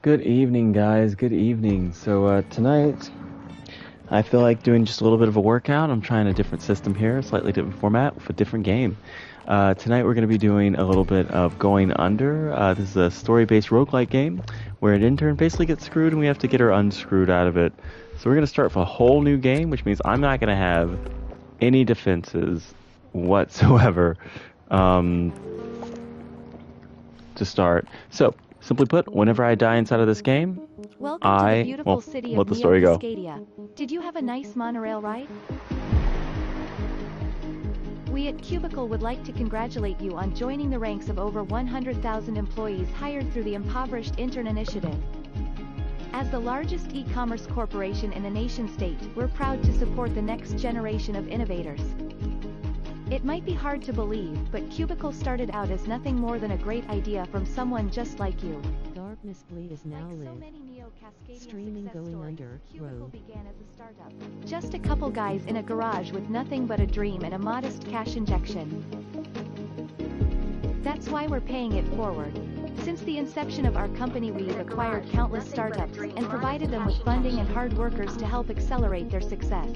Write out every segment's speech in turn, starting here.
Good evening, guys. Good evening. So tonight, I feel like doing just a little bit of a workout. I'm trying a different system here, slightly different format with a different game. Tonight we're going to be doing a little bit of Going Under. This is a story-based roguelike game where an intern basically gets screwed and we have to get her unscrewed out of it. So we're going to start with a whole new game, which means I'm not going to have any defenses whatsoever to start. So, simply put, whenever I die inside of this game, Welcome to the beautiful city of let the story go. Did you have a nice monorail ride? We at Cubicle would like to congratulate you on joining the ranks of over 100,000 employees hired through the Impoverished Intern Initiative. As the largest e-commerce corporation in the nation-state, we're proud to support the next generation of innovators. It might be hard to believe, but Cubicle started out as nothing more than a great idea from someone just like you. Darkness Bleed is now live. Streaming Going Under, Road. Began as a startup. Just a couple guys in a garage with nothing but a dream and a modest cash injection. That's why we're paying it forward. Since the inception of our company, we've acquired countless startups and provided them with funding and hard workers to help accelerate their success.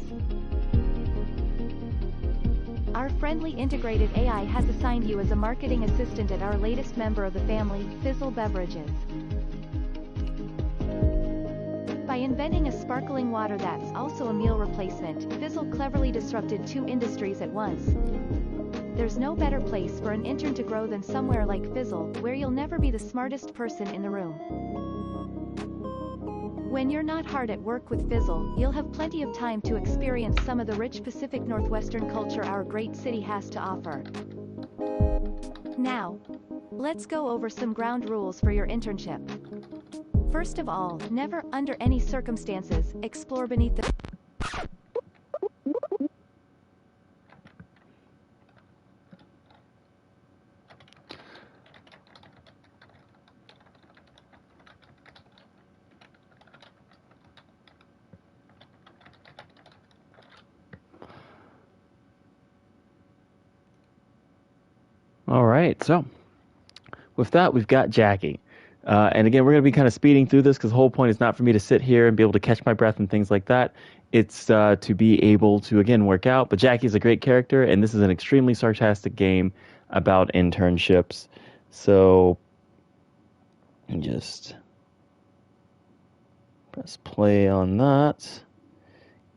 Our friendly integrated AI has assigned you as a marketing assistant at our latest member of the family, Fizzle Beverages. By inventing a sparkling water that's also a meal replacement, Fizzle cleverly disrupted two industries at once. There's no better place for an intern to grow than somewhere like Fizzle, where you'll never be the smartest person in the room. When you're not hard at work with Fizzle, you'll have plenty of time to experience some of the rich Pacific Northwestern culture our great city has to offer. Now, let's go over some ground rules for your internship. First of all, never, under any circumstances, explore beneath the... All right, so with that, we've got Jackie. And again, we're going to be kind of speeding through this because the whole point is not for me to sit here and be able to catch my breath and things like that. It's to be able to, again, work out. But Jackie's a great character, and this is an extremely sarcastic game about internships. So just press play on that.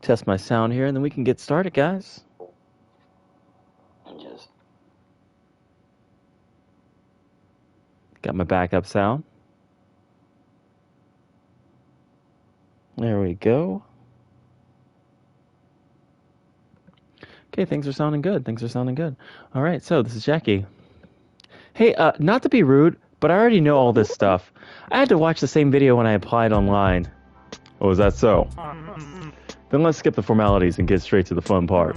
Test my sound here, and then we can get started, guys. Got my backup sound. There we go. Okay, things are sounding good. All right, so this is Jackie. Hey, not to be rude, but I already know all this stuff. I had to watch the same video when I applied online. Oh, is that so? Then let's skip the formalities and get straight to the fun part.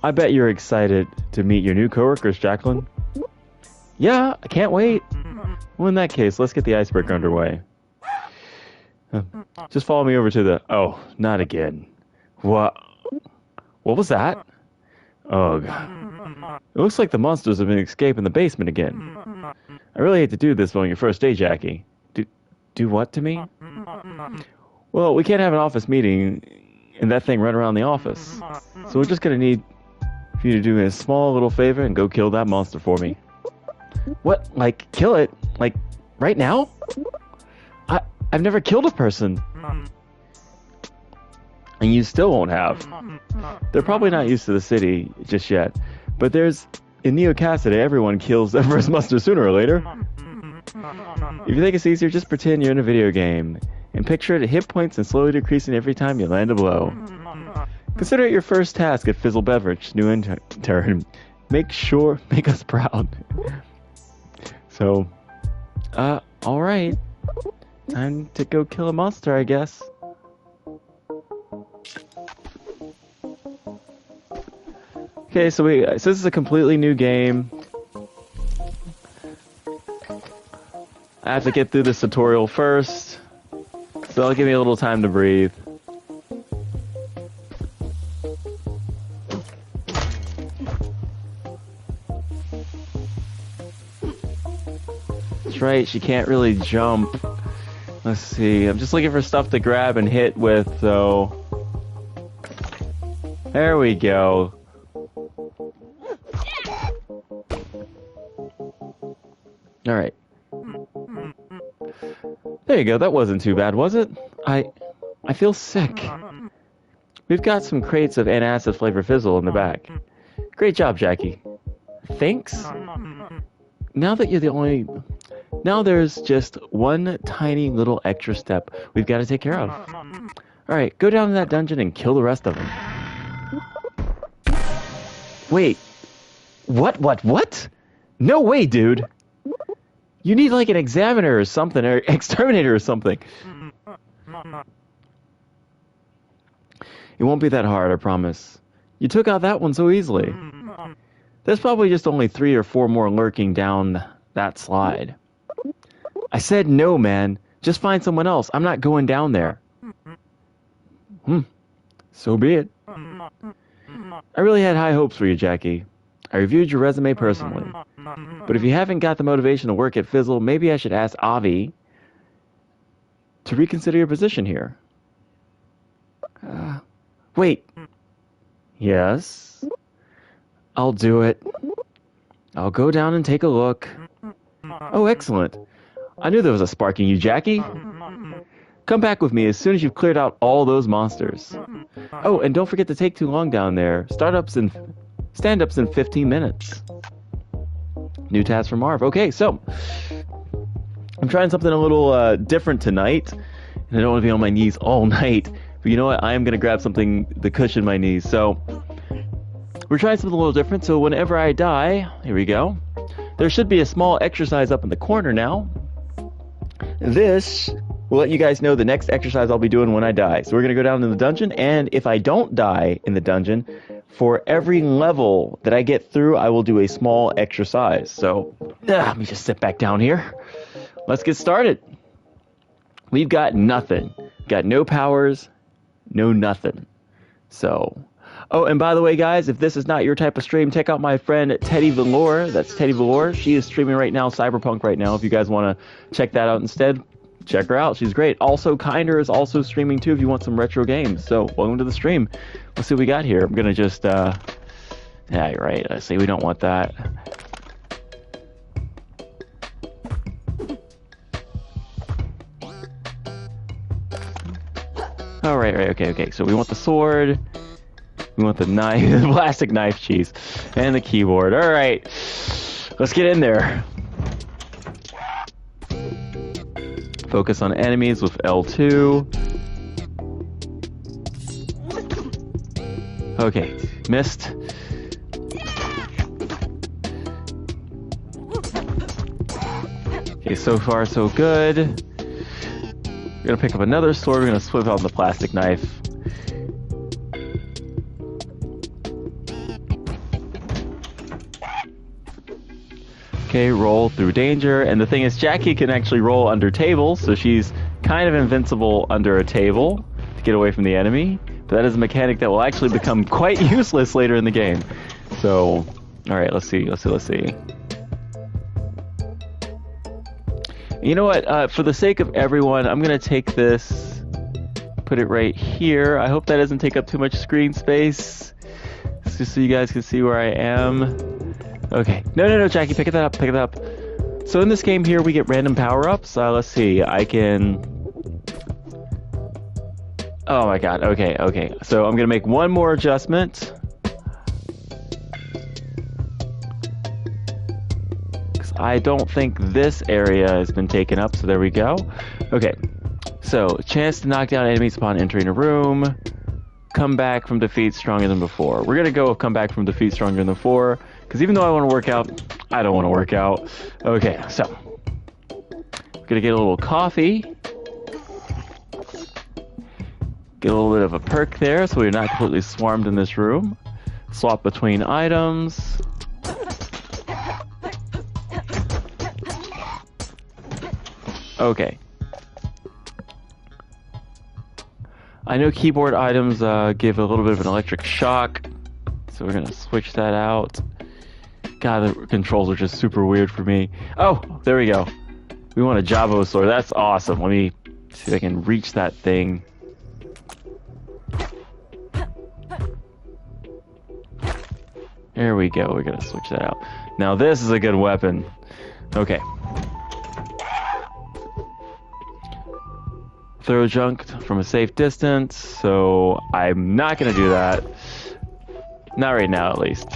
I bet you're excited to meet your new coworkers, Jacqueline. Yeah, I can't wait. Well, in that case, let's get the icebreaker underway. Just follow me over to the... Oh, not again. What was that? Ugh. It looks like the monsters have been escaping the basement again. I really hate to do this on your first day, Jackie. Do what to me? Well, we can't have an office meeting and that thing run around the office. So we're just gonna need for you to do me a small little favor and go kill that monster for me. What? Like, kill it? Like, right now? I've never killed a person. And you still won't have. They're probably not used to the city just yet. But in Neo Cassidy, everyone kills their first monster sooner or later. If you think it's easier, just pretend you're in a video game. And picture it at hit points and slowly decreasing every time you land a blow. Consider it your first task at Fizzle Beverage, new intern. Make us proud. So, alright. Time to go kill a monster, I guess. Okay, so this is a completely new game. I have to get through this tutorial first. So that'll give me a little time to breathe. That's right, she can't really jump Let's see. I'm just looking for stuff to grab and hit with, so... There we go. Alright. There you go. That wasn't too bad, was it? I feel sick. We've got some crates of antacid flavor fizzle in the back. Great job, Jackie. Thanks? Now that you're the only... Now there's just one tiny little extra step we've got to take care of. Alright, go down to that dungeon and kill the rest of them. Wait. What? No way, dude! You need like an examiner or something, or exterminator or something. It won't be that hard, I promise. You took out that one so easily. There's probably just only 3 or 4 more lurking down that slide. I said no, man. Just find someone else. I'm not going down there. So be it. I really had high hopes for you, Jackie. I reviewed your resume personally. But if you haven't got the motivation to work at Fizzle, maybe I should ask Avi to reconsider your position here. Wait. Yes? I'll do it. I'll go down and take a look. Oh, excellent. I knew there was a spark in you, Jackie. Come back with me as soon as you've cleared out all those monsters. Oh, and don't forget to take too long down there. Stand-ups in 15 minutes. New task for Marv. Okay, so I'm trying something a little different tonight, and I don't want to be on my knees all night. But you know what? I am going to grab something to cushion my knees. So we're trying something a little different. So whenever I die, here we go. There should be a small exercise up in the corner now. This will let you guys know the next exercise I'll be doing when I die. So we're going to go down to the dungeon, and if I don't die in the dungeon, for every level that I get through, I will do a small exercise. So let me just sit back down here. Let's get started. We've got nothing. Got no powers, no nothing. So, oh, and by the way, guys, if this is not your type of stream, check out my friend Teddy Velour. That's Teddy Velour. She is streaming right now, Cyberpunk right now. If you guys want to check that out instead, check her out. She's great. Also, Kinder is also streaming too if you want some retro games. So, welcome to the stream. Let's see what we got here. I'm going to just, yeah, you're right. I see we don't want that. All right, okay. So we want the sword. We want the knife, the plastic knife, cheese, and the keyboard. All right, let's get in there. Focus on enemies with L2. Okay, missed. Okay, so far so good. We're gonna pick up another sword. We're gonna switch out the plastic knife. Okay, roll through danger. And the thing is, Jackie can actually roll under tables, so she's kind of invincible under a table to get away from the enemy. But that is a mechanic that will actually become quite useless later in the game. So, alright, let's see. You know what? For the sake of everyone, I'm going to take this, put it right here. I hope that doesn't take up too much screen space. Just so you guys can see where I am. Okay. No, Jackie, pick it up. So in this game here, we get random power-ups. Let's see. I can... Oh my god. Okay. So I'm going to make one more adjustment. I don't think this area has been taken up, so there we go. Okay, so chance to knock down enemies upon entering a room. Come back from defeat stronger than before. We're gonna go with come back from defeat stronger than before, because even though I want to work out, I don't want to work out. Okay, so we're gonna get a little coffee. Get a little bit of a perk there, so we're not completely swarmed in this room. Swap between items. Okay. I know keyboard items give a little bit of an electric shock, so we're gonna switch that out. God, the controls are just super weird for me. Oh, there we go. We want a Jabo sword. That's awesome. Let me See if I can reach that thing. There we go. We're gonna switch that out. Now this is a good weapon. Okay. Throw junk from a safe distance, so I'm not gonna do that. Not right now, at least.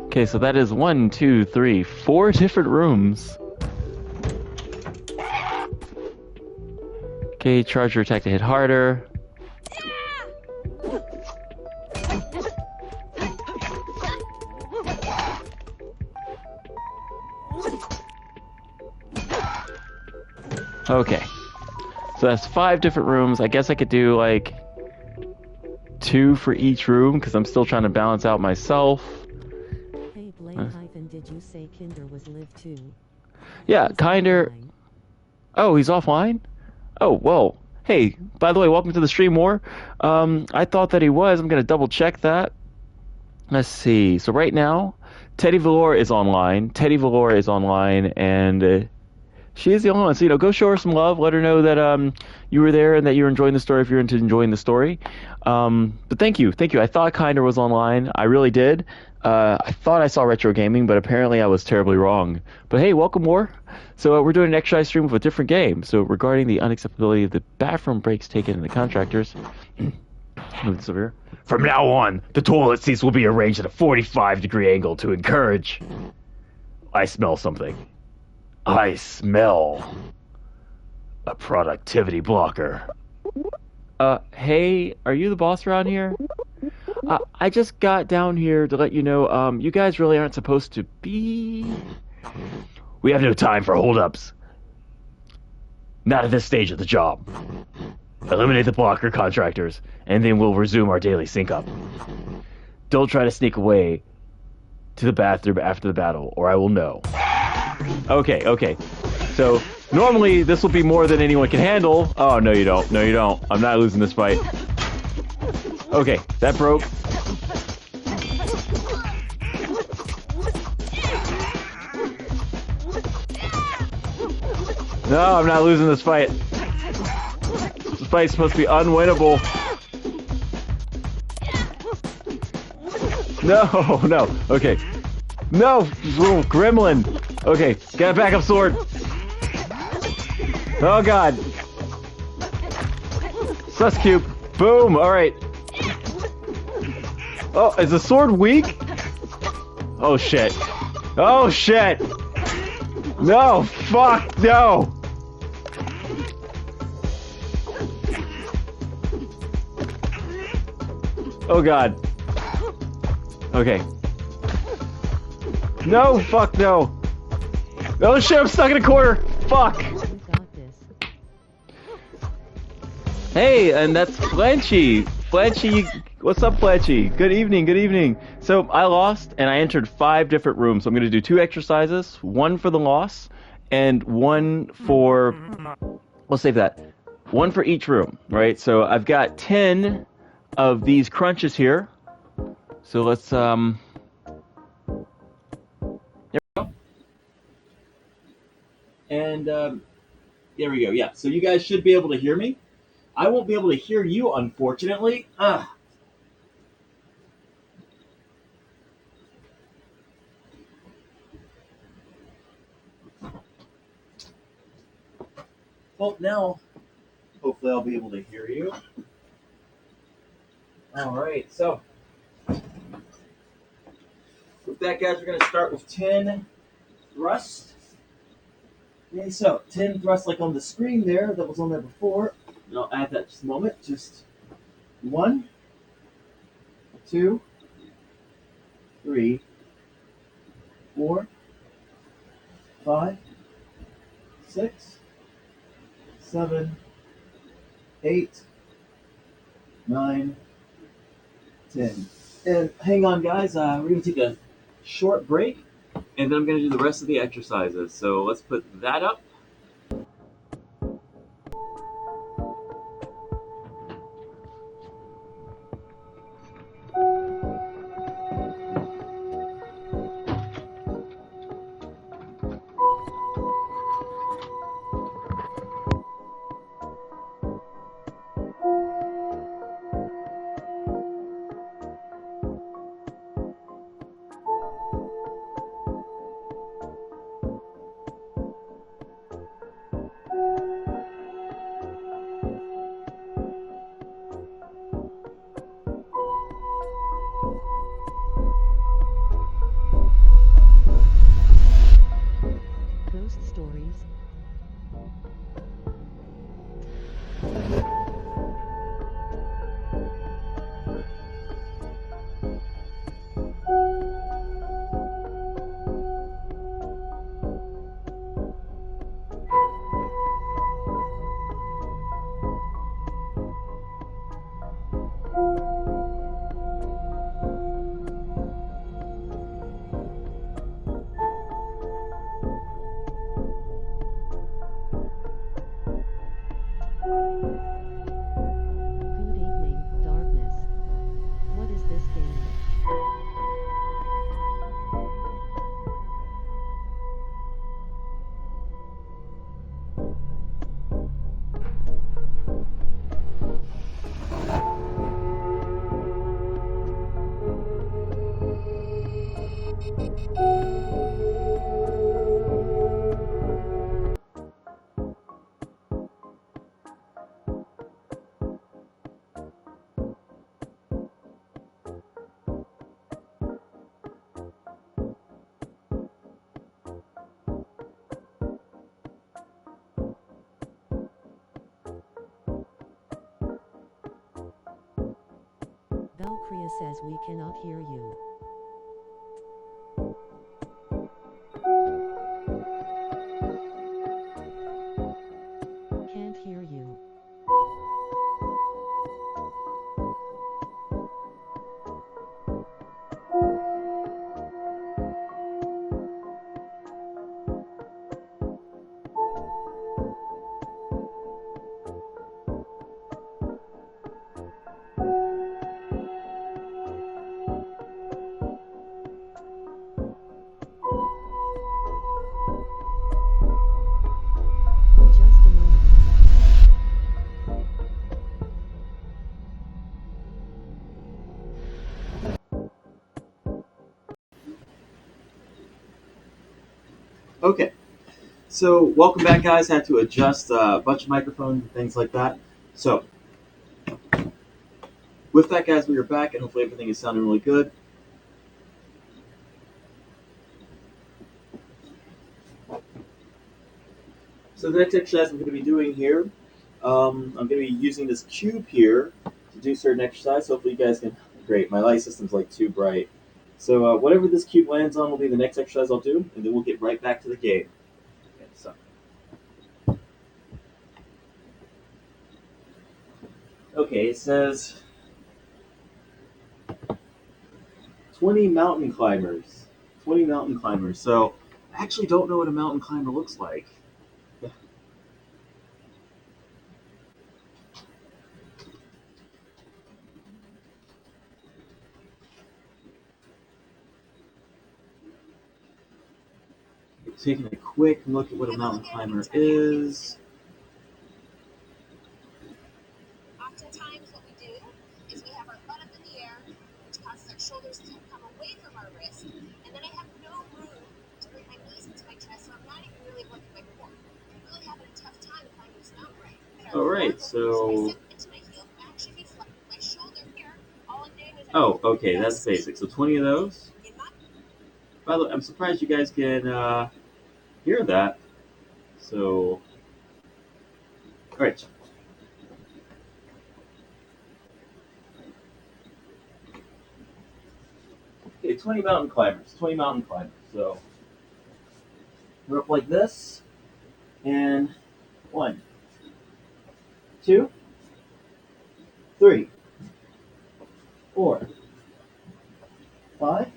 Okay, so that is 1, 2, 3, 4 different rooms. Okay, charge your attack to hit harder. Okay, so that's 5 different rooms. I guess I could do like 2 for each room because I'm still trying to balance out myself. Hey Blade hyphen, did you say Kinder was live too? Yeah, He's Kinder. offline. Oh, he's offline? Oh, well. Hey, by the way, welcome to the stream, War. I thought that he was. I'm gonna double check that. Let's see. So right now, Teddy Velour is online. Teddy Velour is online, and she is the only one. So, go show her some love. Let her know that you were there and that you're enjoying the story if you're into enjoying the story. But thank you. Thank you. I thought Kinder was online. I really did. I thought I saw Retro Gaming, but apparently I was terribly wrong. But hey, welcome, War. So we're doing an exercise stream of a different game. So regarding the unacceptability of the bathroom breaks taken in the contractors. Move this over here. From now on, the toilet seats will be arranged at a 45-degree angle to encourage... I smell something. I smell a productivity blocker. Hey, are you the boss around here? I just got down here to let you know, you guys really aren't supposed to be... We have no time for holdups. Not at this stage of the job. Eliminate the blocker contractors, and then we'll resume our daily sync-up. Don't try to sneak away to the bathroom after the battle, or I will know. Okay. So, normally, this will be more than anyone can handle. Oh, no you don't. No you don't. I'm not losing this fight. Okay, that broke. No, I'm not losing this fight. This fight's supposed to be unwinnable. No. Okay. No, little gremlin. Okay, get a backup sword. Oh god. Sus cube. Boom. All right. Oh, is the sword weak? Oh shit. Oh shit. No, fuck, no. Oh god. Okay. No, fuck no. Oh shit, I'm stuck in a corner. Fuck. You got this. Hey, and that's Flanchy. Flanchy, what's up, Flanchy? Good evening. So I lost, and I entered 5 different rooms. So I'm going to do 2 exercises, 1 for the loss, and 1 for... We'll save that. 1 for each room, right? So I've got 10 of these crunches here. So let's... There we go. And there we go, yeah. So you guys should be able to hear me. I won't be able to hear you, unfortunately. Well, now, hopefully I'll be able to hear you. All right, so with that, guys, we're going to start with 10 thrusts. Okay, so 10 thrusts like on the screen there, that was on there before. And I'll add that just a moment. Just 1, 2, 3, 4, 5, 6, 7, 8, 9, 10. And hang on, guys. We're going to take a short break, and then I'm going to do the rest of the exercises. So let's put that up. Good evening, darkness. What is this game? Valkyria says we cannot hear you. Can't hear you. Just a moment. Okay, so welcome back, guys. Had to adjust a bunch of microphones and things like that. So, with that, guys, we are back, and hopefully everything is sounding really good. So, the next exercise we're going to be doing here, I'm going to be using this cube here to do certain exercise. Hopefully, you guys can. Great, my light system's like too bright. So, whatever this cube lands on will be the next exercise I'll do, and then we'll get right back to the game. Okay, so. Okay, it says 20 mountain climbers. 20 mountain climbers. So, I actually don't know what a mountain climber looks like. Taking a quick look at what a mountain climber is. Oftentimes what we do is we have our butt up in the air, which causes our shoulders to come away from our wrist, and then I have no room to bring my knees into my chest, so I'm not even really working my core. I'm really having a tough time climbing this mountain right. Alright, so... Into my heel, actually be flat. My shoulder here, all I'm doing is Oh, okay, that's basic. So 20 of those. By the way, I'm surprised you guys can hear that. So... Alright. Okay, 20 mountain climbers. 20 mountain climbers. So... We're up like this. And... 1, 2, 3, 4, 5,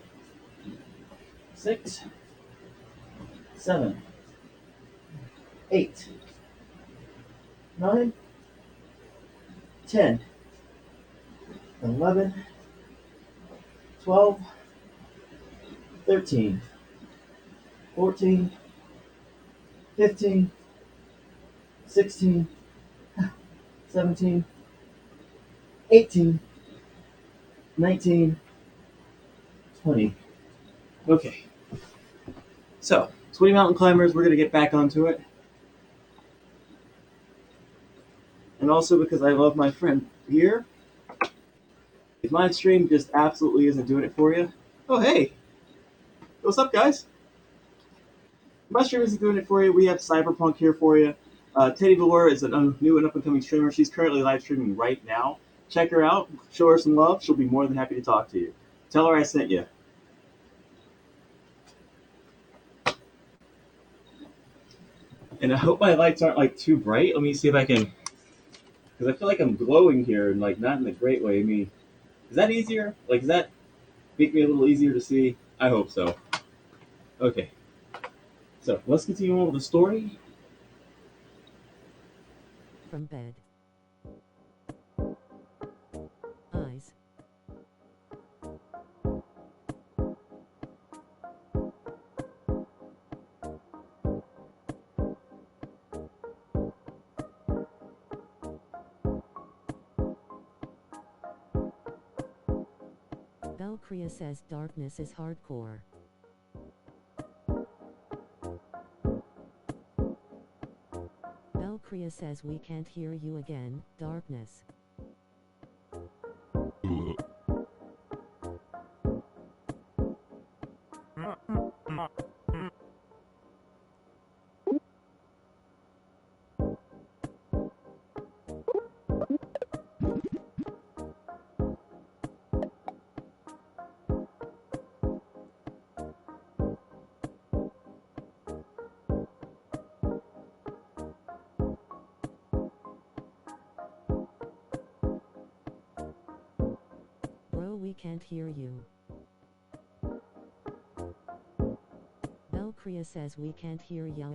6, 7, 8, 9, 10, 11, 12, 13, 14, 15, 16, 17, 18, 19, 20. Okay. So, 20 mountain climbers, we're going to get back onto it. And also because I love my friend here, if my stream just absolutely isn't doing it for you, oh hey, what's up guys? If my stream isn't doing it for you, we have Cyberpunk here for you. Teddy Velour is a new and up-and-coming streamer. She's currently live streaming right now. Check her out, show her some love. She'll be more than happy to talk to you. Tell her I sent you. And I hope my lights aren't like too bright. Let me see if I can, because I feel like I'm glowing here and like not in a great way. I mean, is that easier? Like, does that make me a little easier to see? I hope so. Okay. So let's continue on with the story. from bed. Eyes. Valkyria says darkness is hardcore. Valkyria says we can't hear you again, darkness. Bro, we can't hear you. Valkyria says we can't hear ya.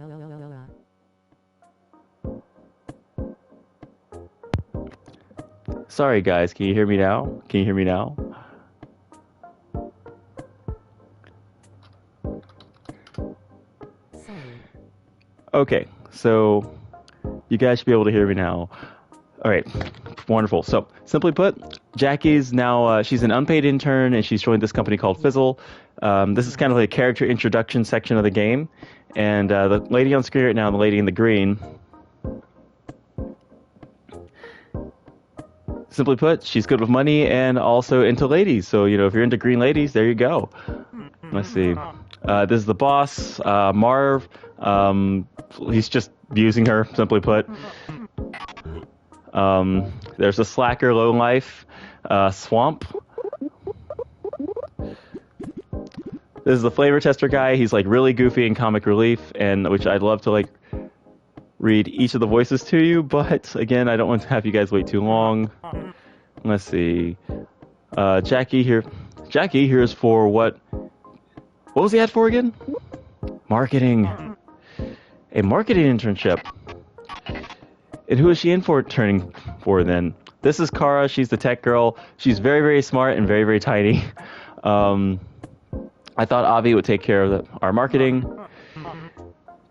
Sorry, guys. Can you hear me now? Can you hear me now? Sorry. Okay, so you guys should be able to hear me now. All right, wonderful. So, simply put, Jackie's now, she's an unpaid intern and she's joined this company called Fizzle. This is kind of like a character introduction section of the game. And the lady on screen right now, the lady in the green, simply put, she's good with money and also into ladies. So, if you're into green ladies, there you go. Let's see. This is the boss, Marv. He's just abusing her, simply put. There's a slacker, lowlife, Swamp. This is the flavor tester guy. He's like really goofy in comic relief, and which I'd love to like read each of the voices to you, but again, I don't want to have you guys wait too long. Let's see. Jackie here. Jackie here is for what was the ad for again? Marketing. A marketing internship. And who is she interning for then? This is Kara. She's the tech girl. She's very, very smart and very, very tiny. I thought Avi would take care of our marketing.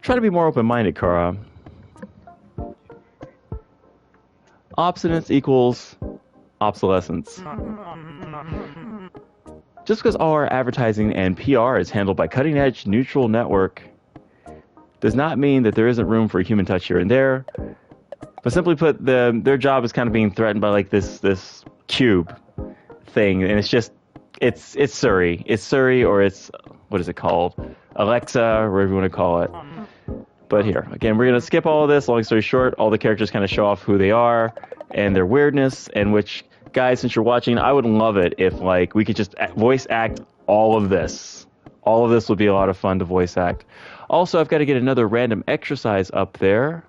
Try to be more open-minded, Kara. Obstinance equals obsolescence. Just because all our advertising and PR is handled by cutting-edge neutral network does not mean that there isn't room for a human touch here and there. But simply put, their job is kind of being threatened by like this cube thing, and it's just it's Surrey. It's Surrey, or it's what is it called? Alexa, or whatever you want to call it. But here, again, we're gonna skip all of this. Long story short, all the characters kind of show off who they are and their weirdness. And which, guys, since you're watching, I would love it if like we could just voice act all of this. All of this would be a lot of fun to voice act. Also, I've got to get another random exercise up there.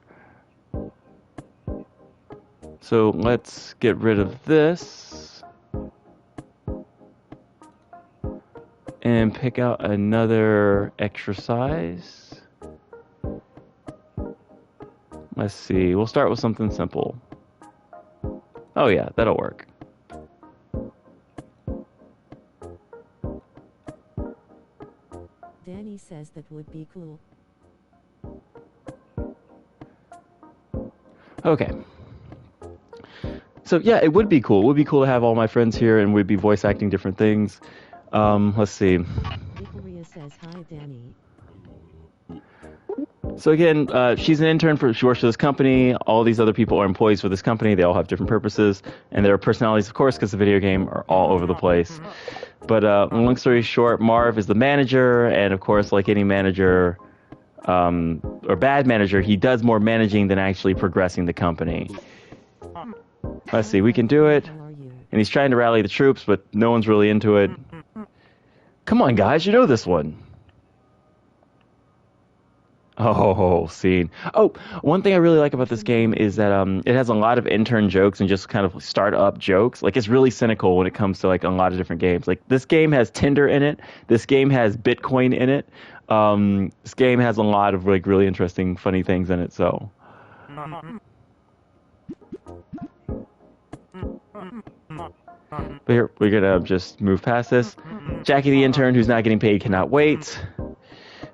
So let's get rid of this and pick out another exercise. Let's see. We'll start with something simple. Oh yeah, that'll work. Danny says that would be cool. Okay. So yeah, it would be cool. It would be cool to have all my friends here and we'd be voice acting different things. Let's see. Victoria says hi, Danny. So again, she's an intern she works for this company. All these other people are employees for this company. They all have different purposes, and their personalities, of course, because the video game, are all over the place. But long story short, Marv is the manager, and of course, like any manager, or bad manager, he does more managing than actually progressing the company. Let's see, we can do it. How are you? And he's trying to rally the troops, but no one's really into it. Come on, guys, you know this one. Oh, scene. Oh, one thing I really like about this game is that it has a lot of intern jokes and just kind of startup jokes. Like, it's really cynical when it comes to like a lot of different games. Like, this game has Tinder in it. This game has Bitcoin in it. This game has a lot of like really interesting, funny things in it. So, But here, we're gonna just move past this. Jackie, the intern, who's not getting paid, cannot wait.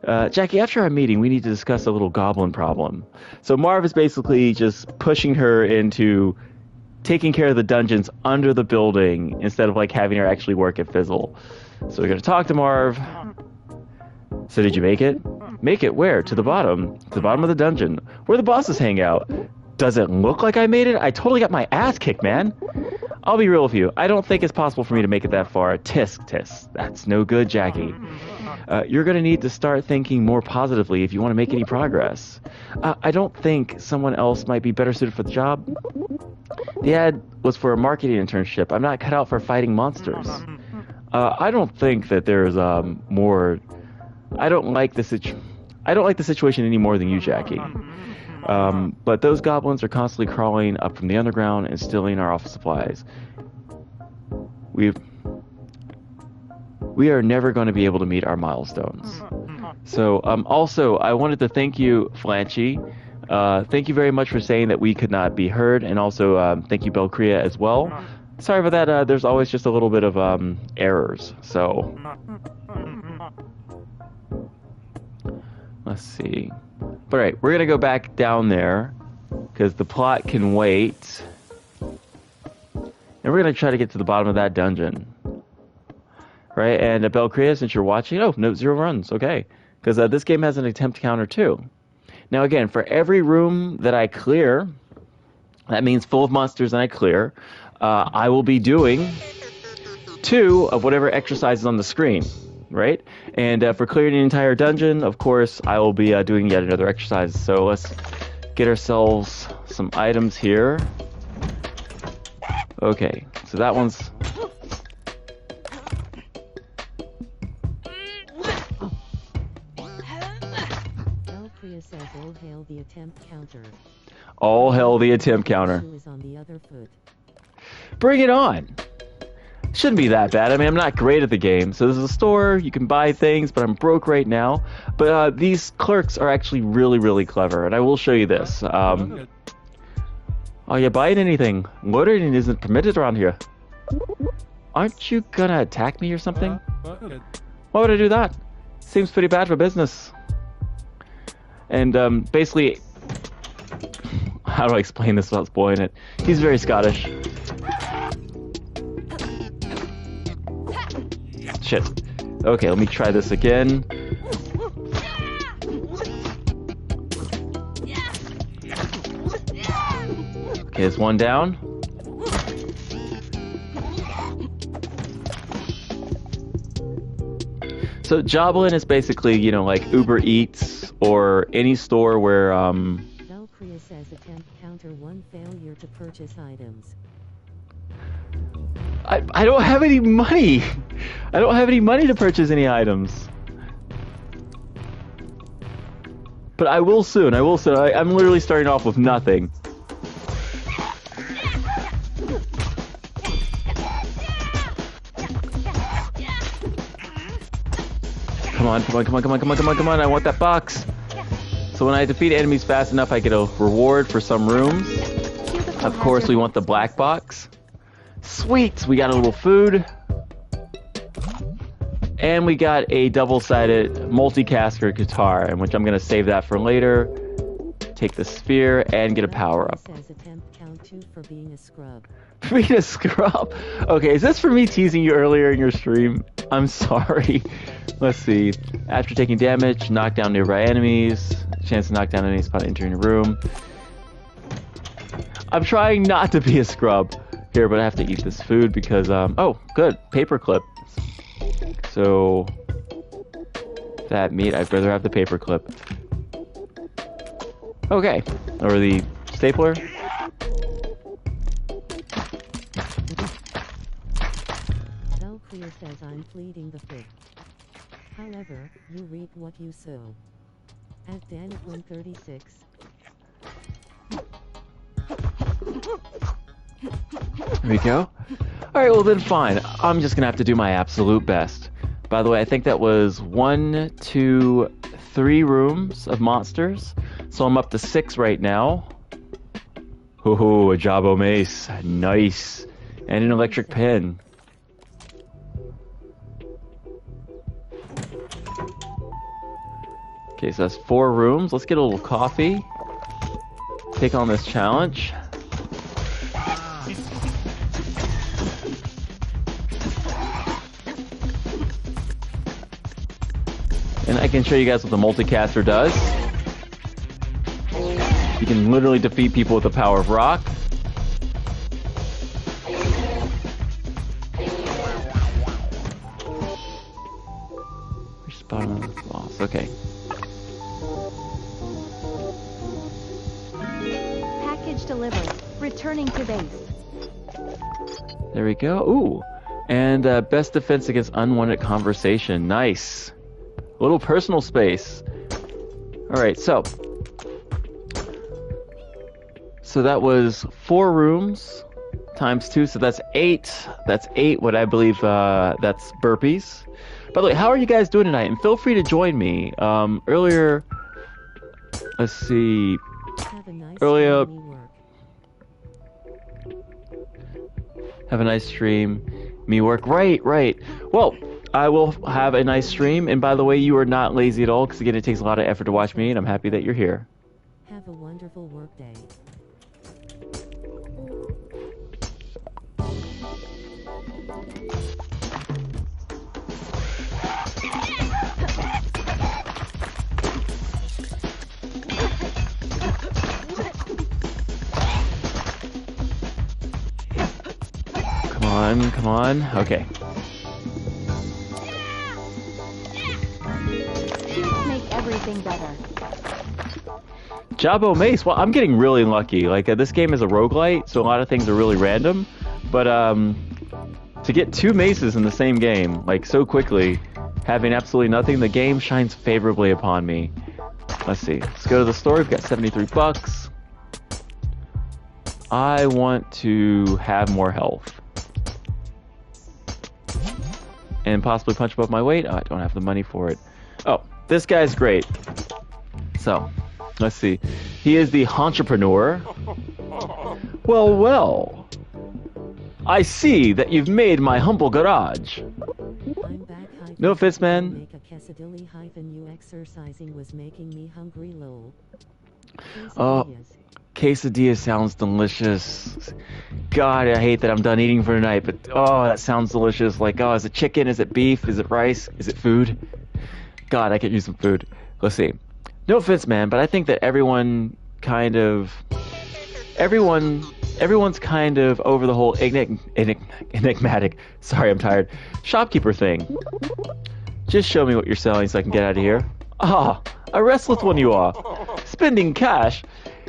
Jackie, after our meeting, we need to discuss a little goblin problem. So Marv is basically just pushing her into taking care of the dungeons under the building instead of like having her actually work at Fizzle. So we're gonna talk to Marv. So did you make it? Make it where? To the bottom. To the bottom of the dungeon. Where the bosses hang out. Does it look like I made it? I totally got my ass kicked, man. I'll be real with you. I don't think it's possible for me to make it that far. Tisk, tisk. That's no good, Jackie. You're going to need to start thinking more positively if you want to make any progress. I don't think someone else might be better suited for the job. The ad was for a marketing internship. I'm not cut out for fighting monsters. I don't think that there's more... I don't like the situation any more than you, Jackie. But those goblins are constantly crawling up from the underground and stealing our office supplies. We are never going to be able to meet our milestones. So, also, I wanted to thank you, Flanchy. Thank you very much for saying that we could not be heard, and also thank you, Belcrea, as well. Sorry about that. There's always just a little bit of errors. So, let's see. But alright, we're gonna go back down there because the plot can wait, and we're gonna try to get to the bottom of that dungeon. Right, and Belcrea, since you're watching, oh, no, 0 runs, okay. Because this game has an attempt counter too. Now again, for every room that I clear, that means full of monsters and I clear, I will be doing 2 of whatever exercises on the screen, right? And for clearing the entire dungeon, of course, I will be doing yet another exercise. So let's get ourselves some items here. Okay, so that one's... Says all hail the attempt counter. All hail the attempt counter. Who is on the other foot. Bring it on. Shouldn't be that bad. I mean, I'm not great at the game. So this is a store, you can buy things, but I'm broke right now. But these clerks are actually really, really clever, and I will show you this. Are you buying anything? Loitering isn't permitted around here. Aren't you gonna attack me or something? Why would I do that? Seems pretty bad for business. And basically, how do I explain this without spoiling it? He's very Scottish. Shit. Okay, let me try this again. Okay, there's one down. So Joblin is basically, you know, like Uber Eats or any store where Valkyria says attempt counter 1 failure to purchase items. I don't have any money. I don't have any money to purchase any items. But I will soon. I'm literally starting off with nothing. Come on. I want that box. So when I defeat enemies fast enough, I get a reward for some rooms. Of course, we want the black box. Sweet! We got a little food. And we got a double-sided multi-caster guitar, in which I'm going to save that for later. Take the sphere and get a power-up. Says attempt count 2 for being a scrub. Being a scrub? Okay, is this for me teasing you earlier in your stream? I'm sorry. Let's see. After taking damage, knock down nearby enemies. Chance to knock down enemies upon entering a room. I'm trying not to be a scrub here, but I have to eat this food because, oh, good. Paperclip. So, that meat, I'd rather have the paperclip. Okay. Or the stapler. Valkyria says I'm pleading the fifth. However, you reap what you sow. At Dan136. There we go. Alright, well then fine. I'm just gonna have to do my absolute best. By the way, I think that was 1, 2, 3 rooms of monsters. So I'm up to 6 right now. Ooh, a Jabbo Mace. Nice. And an electric pen. Okay, so that's 4 rooms. Let's get a little coffee. Take on this challenge. And I can show you guys what the multicaster does. You can literally defeat people with the power of rock. Spot on the boss. Okay. Package delivered. Returning to base. There we go. Ooh. And best defense against unwanted conversation. Nice. A little personal space. Alright, so that was 4 rooms times 2, so that's 8. That's 8, what I believe that's burpees. By the way, how are you guys doing tonight? And feel free to join me. Earlier, let's see. Have a nice Earlier, streamy work. have a nice stream. Me work. Right, right. Well, I will have a nice stream. And by the way, you are not lazy at all, because again, it takes a lot of effort to watch me, and I'm happy that you're here. Have a wonderful work day. Come on. Okay. Shoots make everything better. Jabo Mace. Well, I'm getting really lucky. Like, this game is a roguelite, so a lot of things are really random. But, to get 2 maces in the same game, like, so quickly, having absolutely nothing, the game shines favorably upon me. Let's see. Let's go to the store. We've got 73 bucks. I want to have more health. And possibly punch above my weight. Oh, I don't have the money for it. Oh, this guy's great. So, let's see. He is the entrepreneur. Well, well. I see that you've made my humble garage. I'm back. No offense, man. Make a quesadilla hyphen you exercising was making me hungry lol. Oh, quesadilla sounds delicious. God, I hate that I'm done eating for tonight, but oh, that sounds delicious. Like, oh, is it chicken? Is it beef? Is it rice? Is it food? God, I could use some food. Let's see. No offense, man, but I think that everyone's kind of over the whole enigmatic, sorry, I'm tired, shopkeeper thing. Just show me what you're selling so I can get out of here. Ah, a restless one you are. Spending cash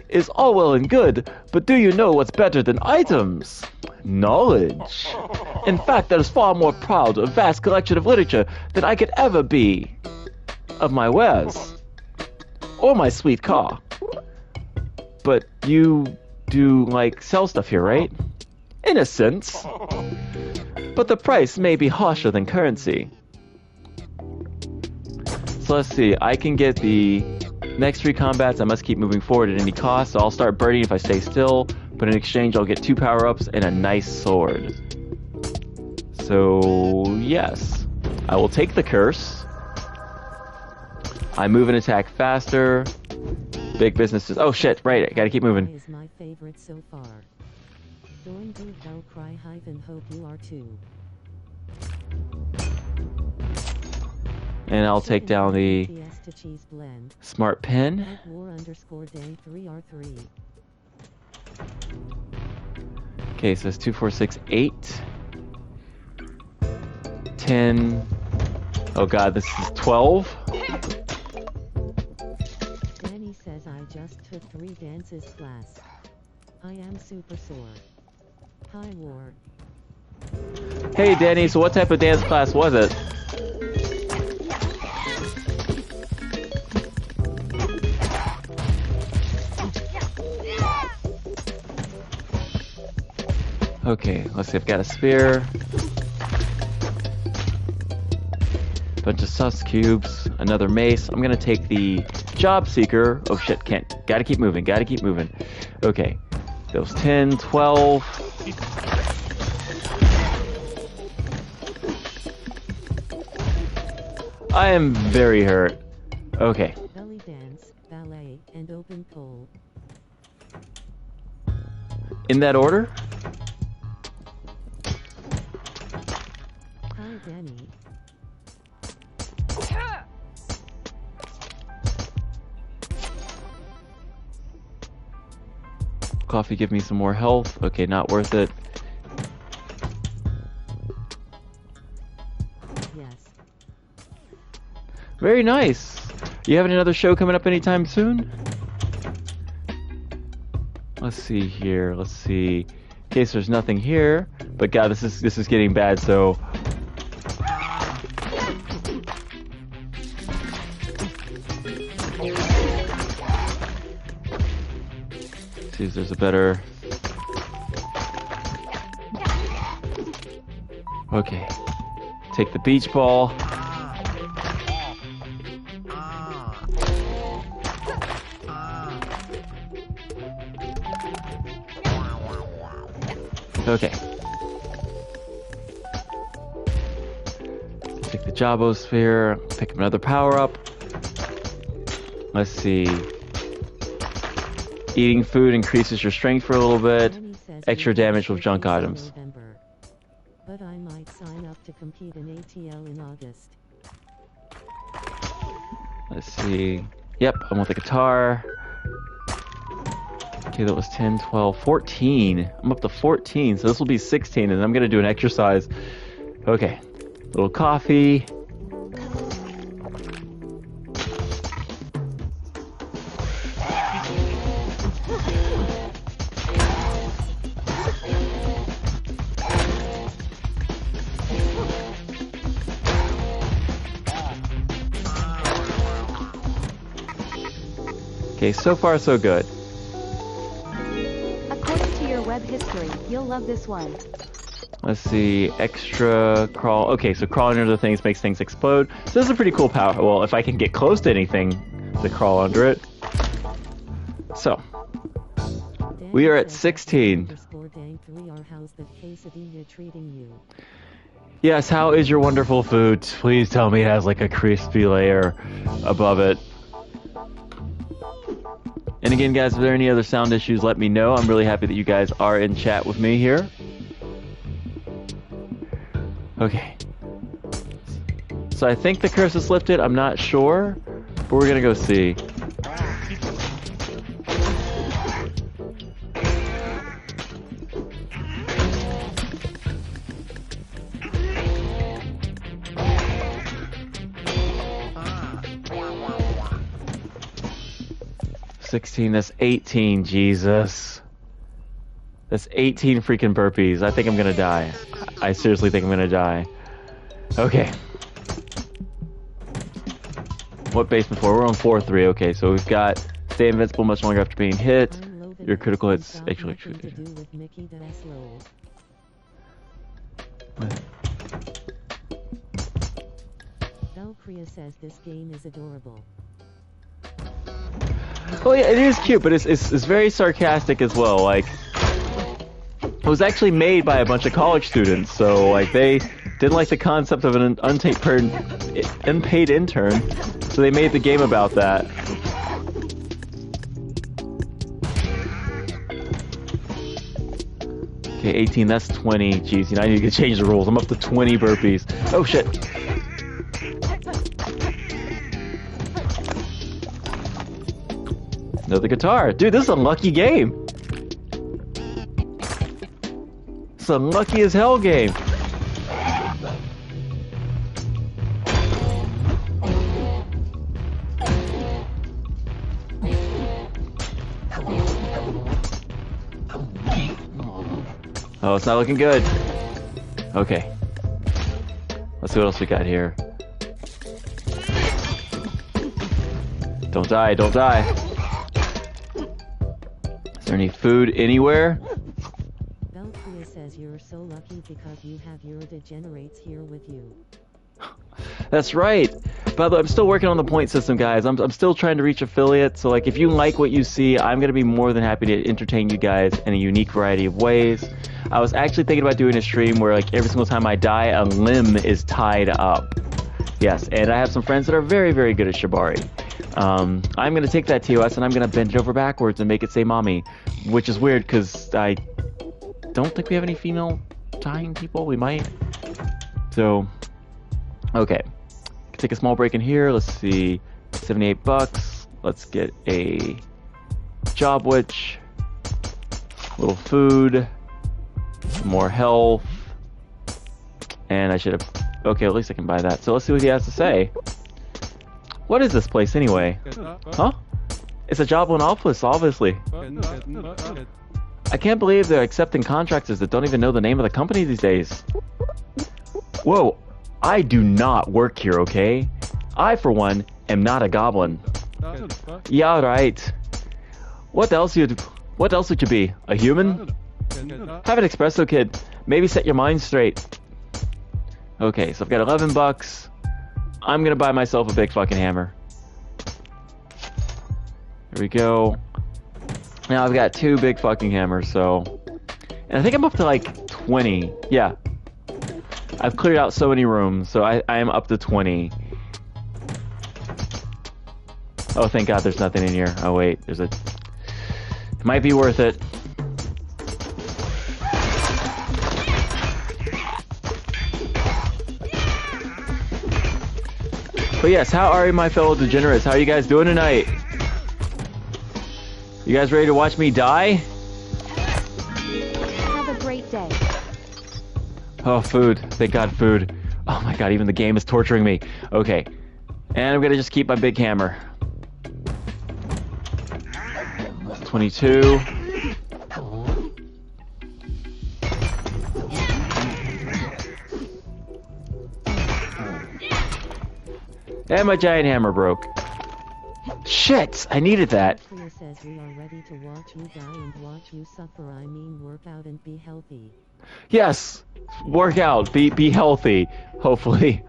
is all well and good, but do you know what's better than items? Knowledge. In fact, that is far more proud of a vast collection of literature than I could ever be of my wares. Or my sweet car. But you do, like, sell stuff here, right? In a sense. But the price may be harsher than currency. So let's see, I can get the next 3 combats. I must keep moving forward at any cost, so I'll start burning if I stay still, but in exchange I'll get 2 power-ups and a nice sword. So, yes. I will take the curse. I move and attack faster. Big businesses. Oh shit, right, I gotta keep moving. Is my favorite so far. Doing do hell cry hyphen hope you are too. And I'll take down the Fiesta cheese blend. smart pen. @war_day3r3. Okay, so it's 2, 4, 6, 8. 10. Oh god, this is 12. Danny says I just took 3 dances class. I am super sore. Hi War. Hey Danny, so what type of dance class was it? Okay, let's see, I've got a spear. Bunch of sus cubes, another mace. I'm gonna take the job seeker. Oh shit, can't. Gotta keep moving, gotta keep moving. Okay, those 10, 12. I am very hurt. Okay. Belly dance, ballet, and open pole. In that order? Hi, Danny. Coffee give me some more health. Okay, not worth it. Yes. Very nice. You having another show coming up anytime soon? Let's see here. Let's see. In case there's nothing here. But God, this is getting bad. So. See if there's a better. Okay. Take the beach ball. Okay. Take the Jabo Sphere. Pick up another power up. Let's see. Eating food increases your strength for a little bit. Danny says Extra he will damage with be junk working items. till November. But I might sign up to compete in ATL in August. Let's see. Yep, I want the guitar. Okay, that was 10, 12, 14. I'm up to 14, so this will be 16, and I'm going to do an exercise. Okay. Little coffee. Okay, so far so good. According to your web history, you'll love this one. Let's see, extra crawl. Okay, so crawling under things makes things explode. So this is a pretty cool power. Well, if I can get close to anything to crawl under it. So, Danny we are at says 16. _dang3 are how's the quesadilla treating you? Yes, how is your wonderful food? Please tell me it has like a crispy layer above it. And again, guys, if there are any other sound issues, let me know. I'm really happy that you guys are in chat with me here. Okay. So I think the curse is lifted. I'm not sure, but we're gonna go see. That's 18, Jesus. That's 18 freaking burpees. I think I'm gonna die. I seriously think I'm gonna die. Okay. What base before? We're on 4-3. Okay, so we've got stay invincible much longer after being hit. Unloaded Your critical items hits got actually. nothing to do with Mickey Dash Lowell. Valkyria says this game is adorable. Oh yeah, it is cute, but it's very sarcastic as well. Like, it was actually made by a bunch of college students, so like they didn't like the concept of an unpaid intern, so they made the game about that. Okay, 18, that's 20. Jeez, you know, I need to change the rules. I'm up to 20 burpees. Oh shit. Another guitar. Dude, this is a lucky game. It's a lucky as hell game. Oh, it's not looking good. Okay. Let's see what else we got here. Don't die, don't die. Is there any food anywhere? Valkyria says you're so lucky because you have your degenerates here with you. That's right. By the way, I'm still working on the point system, guys. I'm still trying to reach affiliates. So, like, if you like what you see, I'm going to be more than happy to entertain you guys in a unique variety of ways. I was actually thinking about doing a stream where, like, every single time I die, a limb is tied up. Yes, and I have some friends that are very, very good at shibari. I'm going to take that TOS and I'm going to bend it over backwards and make it say mommy, which is weird because I don't think we have any female tying people. We might. So, okay. Take a small break in here. Let's see. $78. Let's get a job witch. A little food. Some more health. And I should have... Okay, at least I can buy that. So let's see what he has to say. What is this place anyway? Huh? It's a Joblinopolis, obviously. I can't believe they're accepting contractors that don't even know the name of the company these days. Whoa, I do not work here, okay? I, for one, am not a goblin. Yeah, right. What else would you be? A human? Have an espresso, kid. Maybe set your mind straight. Okay, so I've got $11. I'm gonna buy myself a big fucking hammer. Here we go. Now I've got 2 big fucking hammers, so... And I think I'm up to like 20. Yeah. I've cleared out so many rooms, so I am up to 20. Oh, thank God there's nothing in here. Oh, wait. There's a... It might be worth it. But yes, how are you, my fellow degenerates? How are you guys doing tonight? You guys ready to watch me die? Have a great day. Oh, food. Thank God, food. Oh my God, even the game is torturing me. Okay. And I'm gonna just keep my big hammer. 22. And my giant hammer broke. Shit! I needed that. Clea says we are ready to watch you die and watch you suffer. I mean, work out and be healthy. Yes! Work out. Be healthy. Hopefully.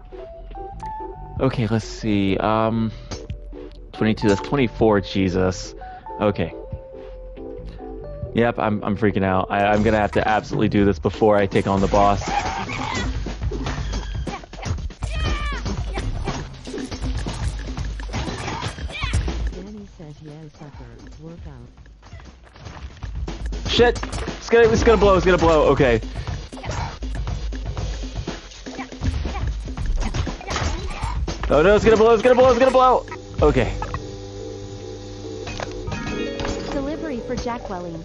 Okay, let's see. 22. That's 24. Jesus. Okay. Yep, I'm freaking out. I'm gonna have to absolutely do this before I take on the boss. Danny says yeah, suffer. Work out. Shit! It's gonna blow. It's gonna blow. Okay. Oh no! It's gonna blow. It's gonna blow. It's gonna blow. Okay. Delivery for Jacqueline.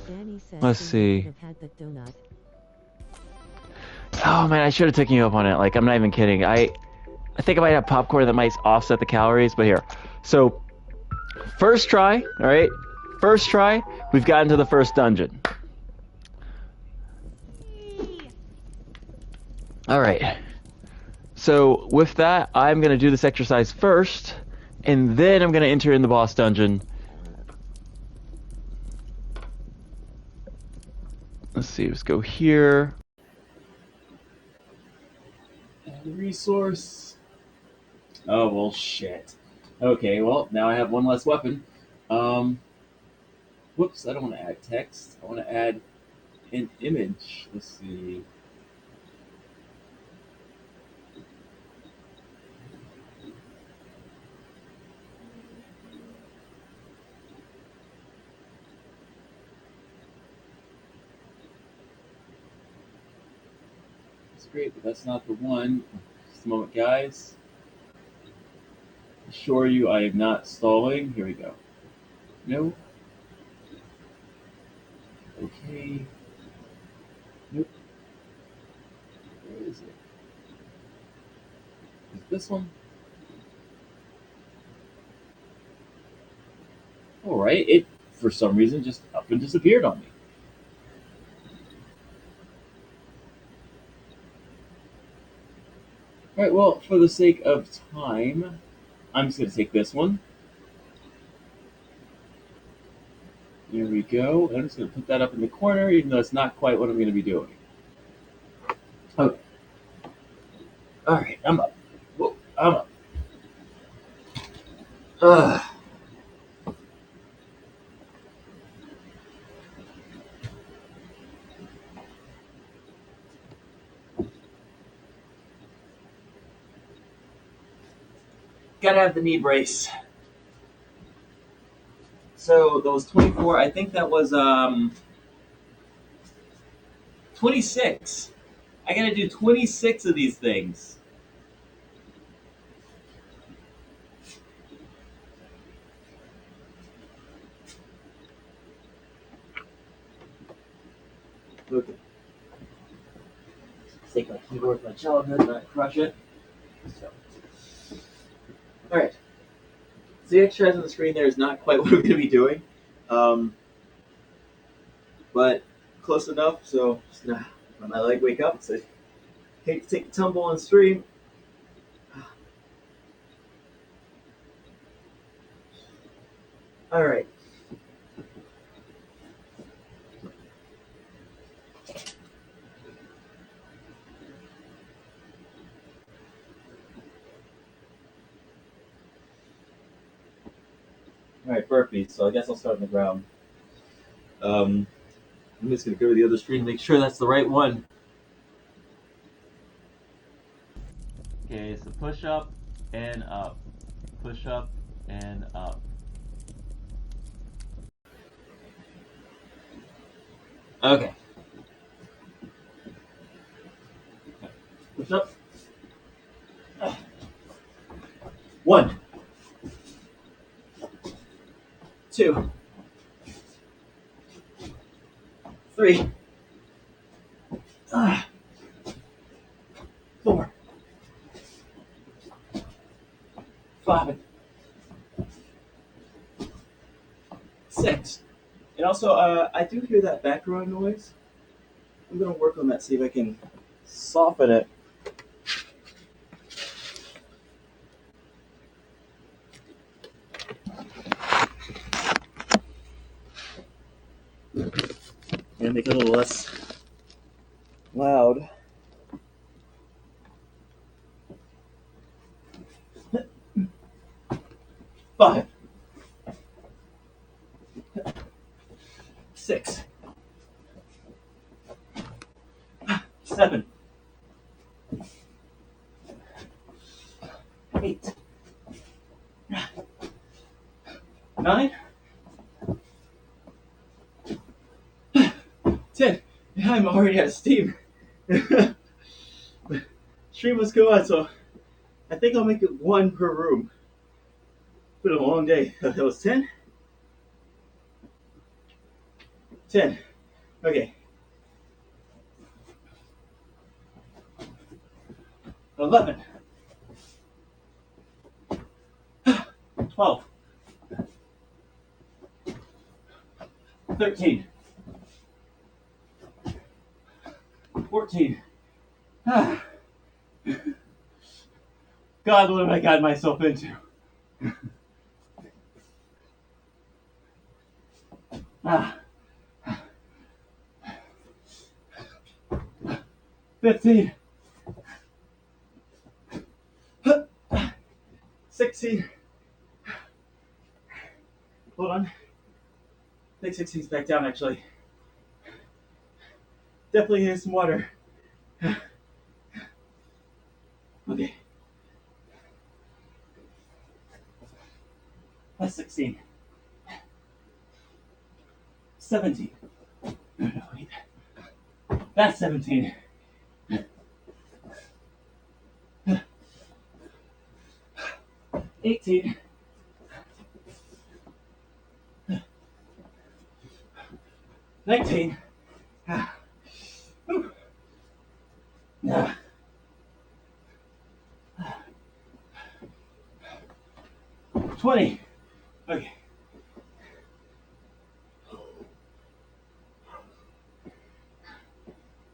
Danny says Let's we see. should have had the donut. Oh man, I should have taken you up on it. Like, I'm not even kidding. I think I might have popcorn that might offset the calories, but here. So, first try, alright? First try, we've gotten to the first dungeon. Alright. So, with that, I'm going to do this exercise first, and then I'm going to enter in the boss dungeon. Let's see, let's go here. Resource. Oh, well, shit. Okay, well, now I have one less weapon. Whoops, I don't want to add text. I want to add an image. Let's see. It's great, but that's not the one. Just a moment, guys. Assure you I am not stalling. Here we go. No. Okay. Nope. Where is it? Is it this one? Alright, it, for some reason, just up and disappeared on me. Alright, well, for the sake of time, I'm just going to take this one. There we go. I'm just going to put that up in the corner, even though it's not quite what I'm going to be doing. Okay. Alright, I'm up. Whoa, I'm up. Ugh. Gotta have the knee brace. So those 24, I think that was 26. I gotta do 26 of these things. Okay. Take my keyboard, my childhood, not crush it. So. Alright. So the exercise on the screen there is not quite what we're going to be doing, but close enough. So just gonna let my leg wake up. So hate to take the tumble on stream. All right. All right, burpees. So I guess I'll start on the ground. I'm just going to go to the other screen and make sure that's the right one. Okay, so push up and up. Push up and up. Okay. Push up. 1, 2, 3, 4, 5, 6. And also, I do hear that background noise. I'm going to work on that, see if I can soften it. And make it a little less loud. Five, 6, 7, 8, 9, 10. Yeah, I'm already out of steam. Stream must go on, so I think I'll make it 1 per room. It's been a long day. That was 10. 10. Okay. 11. 12. 13. 14. God, what have I gotten myself into? 15. 16. Hold on. I think 16's back down, actually. Definitely need some water. Okay. That's 16. 17. No, wait. That's 17. 18. 19. 20. Okay.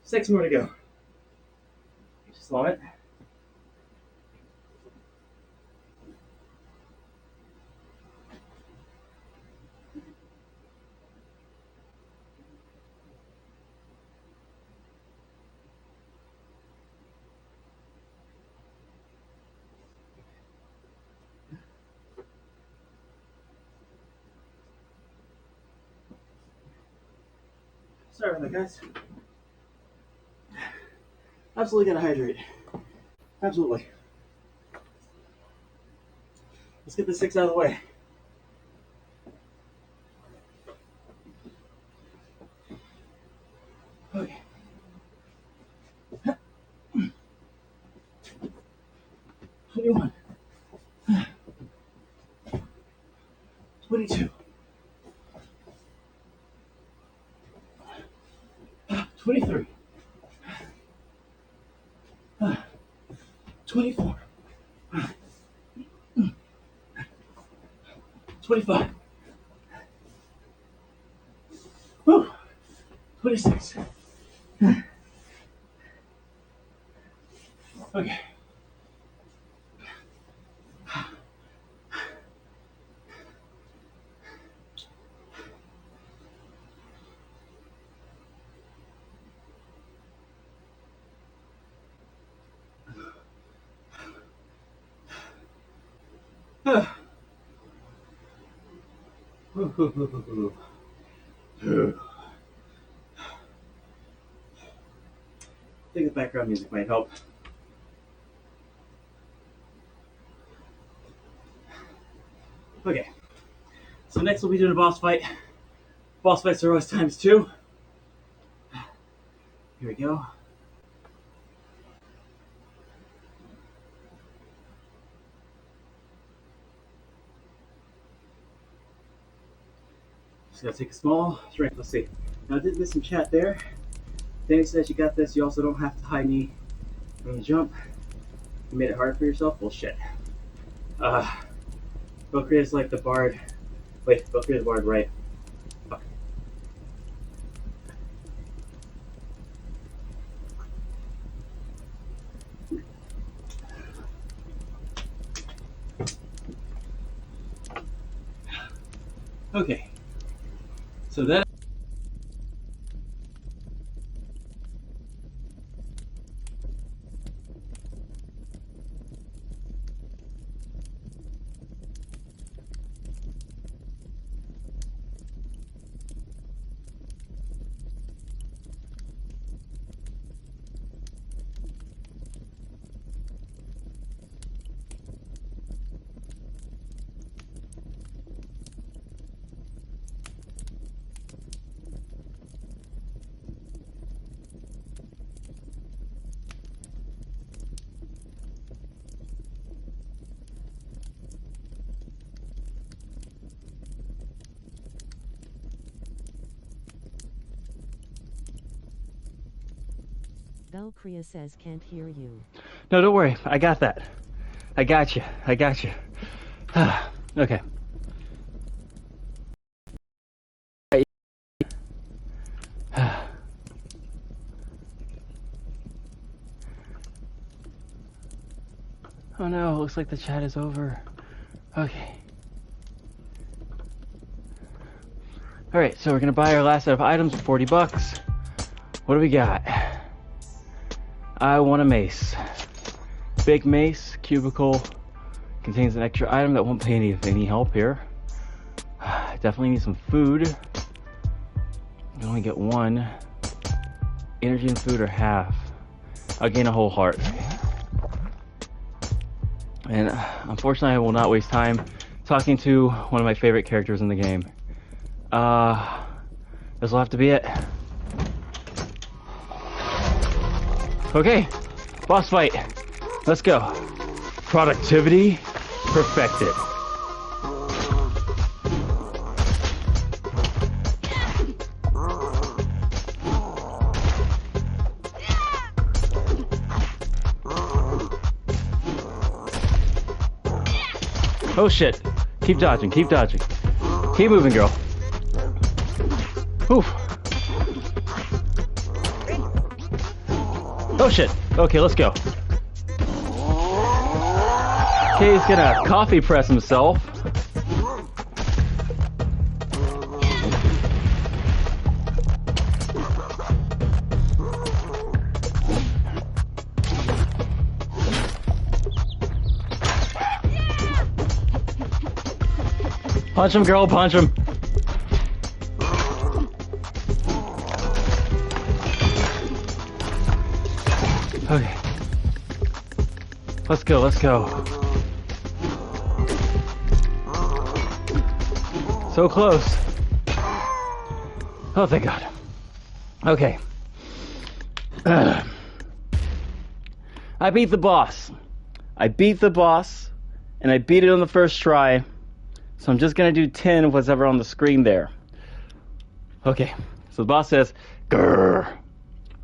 6 more to go. Just a moment. Sorry about that, guys. Absolutely gotta hydrate. Absolutely. Let's get the 6 out of the way. Okay. 21. 22. 23. 24. 25. Whew. 26. Okay. I think the background music might help. Okay. So next we'll be doing a boss fight. Boss fights are always times 2. Here we go. Just gotta take a small drink. Let's see. Now I did miss some chat there. Danny says you got this. You also don't have to hide me when you jump. You made it hard for yourself? Bullshit. Valkyrie is like the bard. Wait, Valkyrie is the bard, right? Fuck. Okay. So that. Valkyria says can't hear you. No, don't worry. I got that. I got you. I got you. Okay. Oh no, looks like the chat is over. Okay. Alright, so we're gonna buy our last set of items for 40 bucks. What do we got? I want a mace. Big mace, cubicle, contains an extra item that won't pay any help here. Definitely need some food. You only get 1. Energy and food are half. I'll gain a whole heart. And unfortunately I will not waste time talking to one of my favorite characters in the game. This will have to be it. Okay, boss fight. Let's go. Productivity perfected. Oh shit. Keep dodging, keep dodging. Keep moving, girl. Oof. Oh shit. Okay, let's go. Okay, he's gonna coffee press himself. Punch him, girl, punch him. Okay. Let's go, let's go. So close. Oh, thank God. Okay. I beat the boss. I beat the boss, and I beat it on the first try. So I'm just gonna do 10 of what's ever on the screen there. Okay. So the boss says, "Grr,"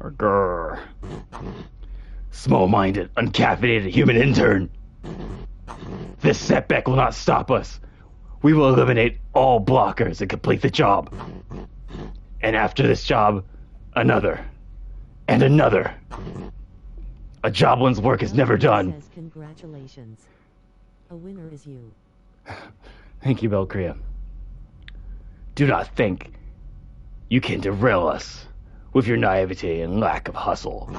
or "Grr." Small-minded, uncaffeinated human intern. This setback will not stop us. We will eliminate all blockers and complete the job. And after this job, another. And another. A job one's work is never done. Says congratulations. A winner is you. Thank you, Belcrea. Do not think you can derail us with your naivety and lack of hustle.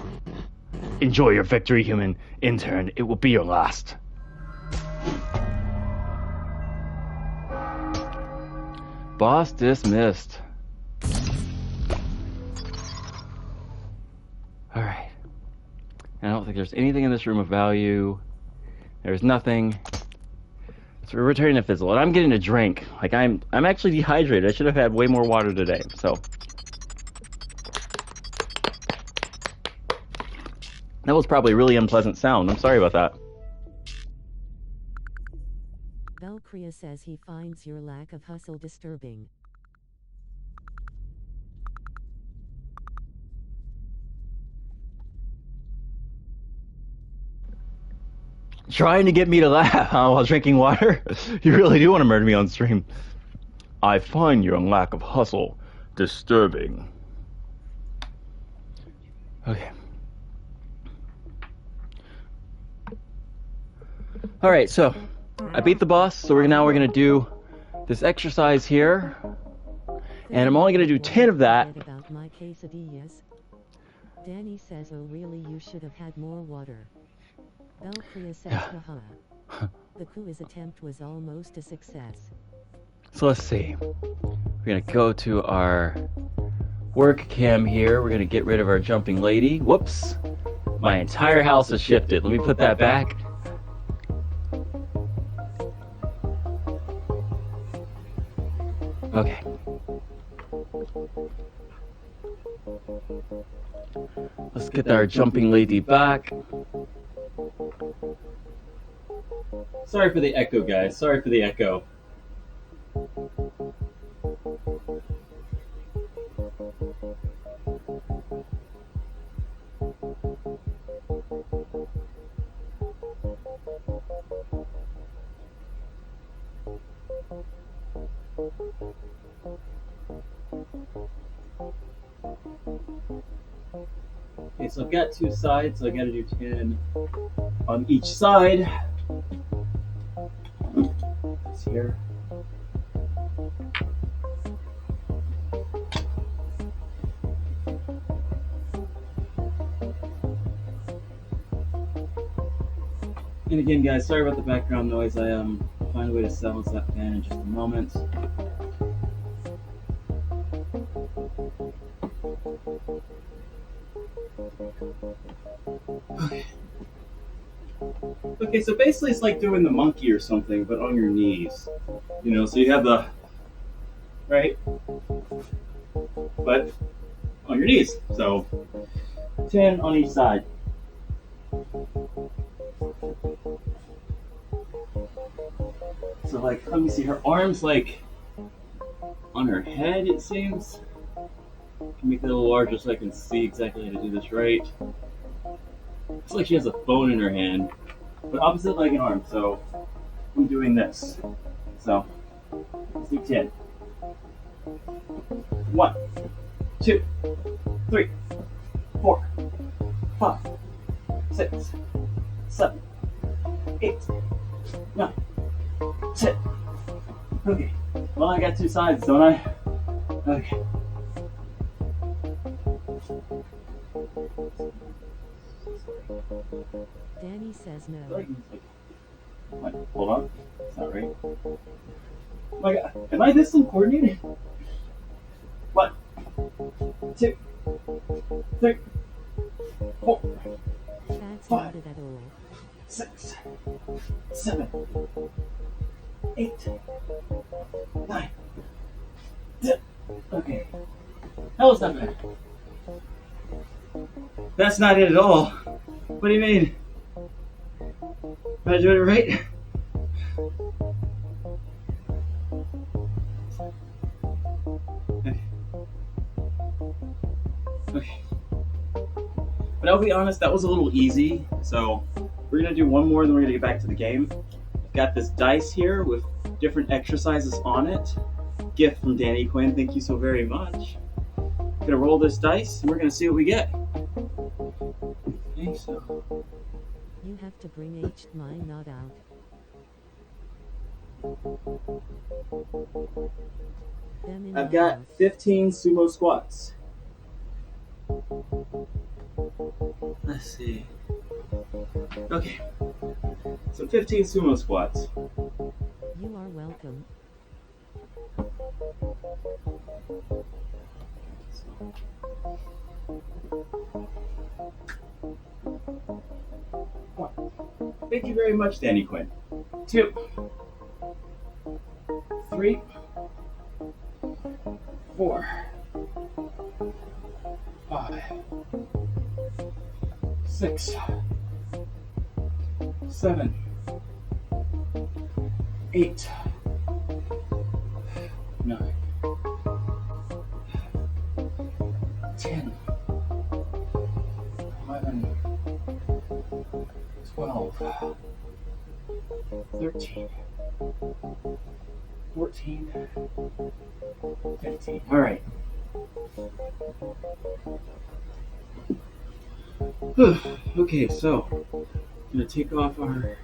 Enjoy your victory, human intern. It will be your last. Boss dismissed. Alright. I don't think there's anything in this room of value. There's nothing. So we're returning to Fizzle, and I'm getting a drink. Like I'm actually dehydrated. I should have had way more water today. So that was probably a really unpleasant sound. I'm sorry about that. Belcrea says he finds your lack of hustle disturbing. Trying to get me to laugh while drinking water? You really do want to murder me on stream. I find your lack of hustle disturbing. Okay. Alright, so I beat the boss, so now we're going to do this exercise here. And I'm only going to do 10 of that. About my quesadillas. Danny says, oh really, you should have had more water. Belcrea says, haha. The quiz attempt was almost a success. So let's see. We're going to go to our work cam here. We're going to get rid of our jumping lady. Whoops. My entire house has shifted. Let me put that back. Okay. Let's get our jumping lady back. Sorry for the echo, guys. Sorry for the echo. Okay, so I've got two sides, so I gotta do 10 on each side. It's here. And again, guys, sorry about the background noise. I find a way to silence that fan in just a moment. Okay, so basically it's like doing the monkey or something, but on your knees. You know, so you have the, right? But on your knees. So 10 on each side. So like, let me see, her arms like on her head, it seems. Make it a little larger so I can see exactly how to do this right. Looks like she has a phone in her hand, but opposite leg and arm, so I'm doing this. So, let's do 10. 1, 2, 3, 4, 5, 6, 7, 8, 9, 10. Okay, well I got two sides, don't I? Okay. Danny says no. Wait, hold on. It's not right. Oh my god. Am I this uncoordinated? 1, 2, 3, 4, That's 5, not it at all. 6, 7, 8, 9, Okay. Hell, it's not bad. That's not it at all. What do you mean? Am I doing it right? Okay. Okay. But I'll be honest, that was a little easy. So we're gonna do one more, then we're gonna get back to the game. I've got this dice here with different exercises on it. Gift from Danny Quinn. Thank you so very much. Gonna roll this dice, and we're gonna see what we get. Okay, so You have to bring HDMI not out. Them in I've my got mouth. 15 sumo squats. Let's see. Okay. So 15 sumo squats. You are welcome. Thank you very much, Danny Quinn. 2, 3, 4, 5, 6, 7, 8, 9, 10, 11, 12, 13, 14, 15. All right. Okay, so I'm gonna take off our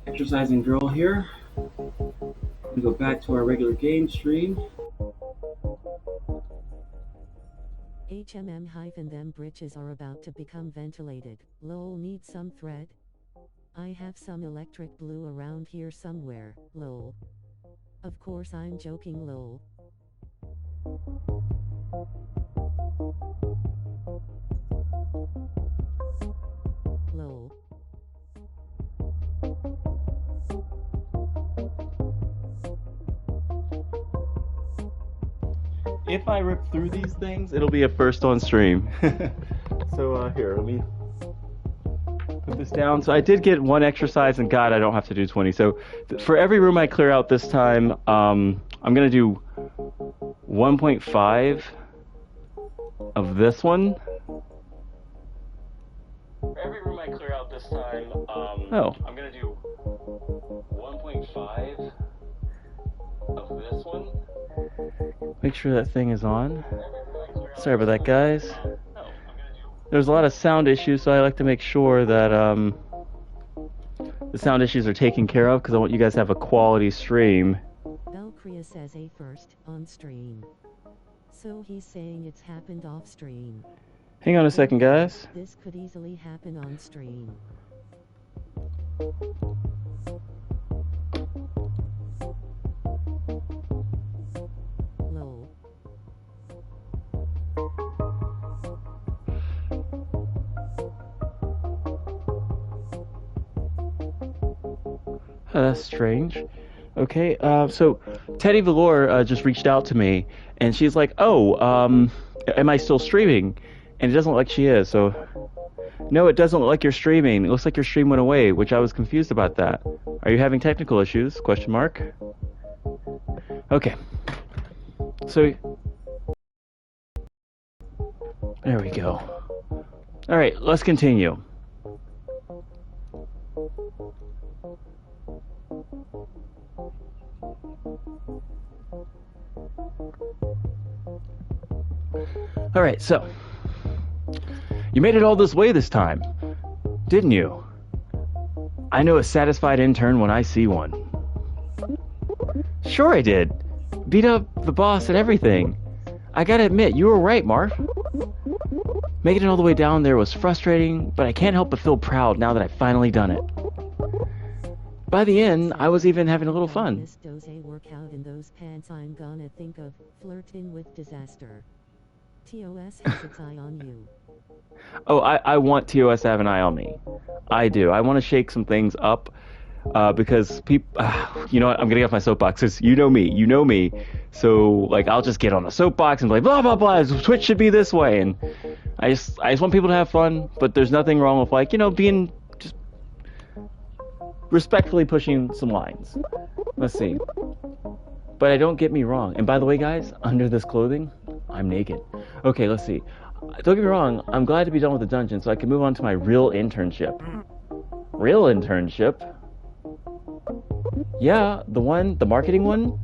exercising drill here. I'm gonna go back to our regular game stream. Them britches are about to become ventilated. Lol, need some thread? I have some electric blue around here somewhere. Lol. Of course I'm joking. Lol. Lol. If I rip through these things, it'll be a first on stream. So here, let me put this down. So I did get one exercise, and God, I don't have to do 20. So for every room I clear out this time, I'm gonna do 1.5 of this one. For every room I clear out this time, I'm gonna do 1.5 of this one. Make sure that thing is on. Sorry about that, guys. There's a lot of sound issues, so I like to make sure that the sound issues are taken care of, because I want you guys to have a quality stream. Belcria says a first on stream. So he's saying it's happened off stream. Hang on a second, guys. This could easily happen on stream. Lol. That's strange. Okay, so Teddy Velour just reached out to me, and she's like, "Oh, am I still streaming?" And it doesn't look like she is. So, no, it doesn't look like you're streaming. It looks like your stream went away, which I was confused about that. Are you having technical issues? Question mark. Okay. So, there we go. All right, let's continue. All right, so you made it all this way this time, didn't you? I know a satisfied intern when I see one. Sure I did. Beat up the boss and everything. I gotta admit, you were right, Marv. Making it all the way down there was frustrating, but I can't help but feel proud now that I've finally done it. By the end, I was even having a little fun. This does a workout in those pants. I'm gonna think of flirting with disaster. TOS has its eye on you. Oh, I want TOS to have an eye on me. I do. I want to shake some things up. because people, you know what? I'm getting off my soapbox because you know me. So like, I'll just get on a soapbox and be like, blah blah blah. Twitch should be this way, and I just want people to have fun. But there's nothing wrong with like, you know, being just respectfully pushing some lines. Let's see. But don't get me wrong. And by the way, guys, under this clothing, I'm naked. Okay, let's see. Don't get me wrong. I'm glad to be done with the dungeon so I can move on to my real internship. Real internship? Yeah, the marketing one?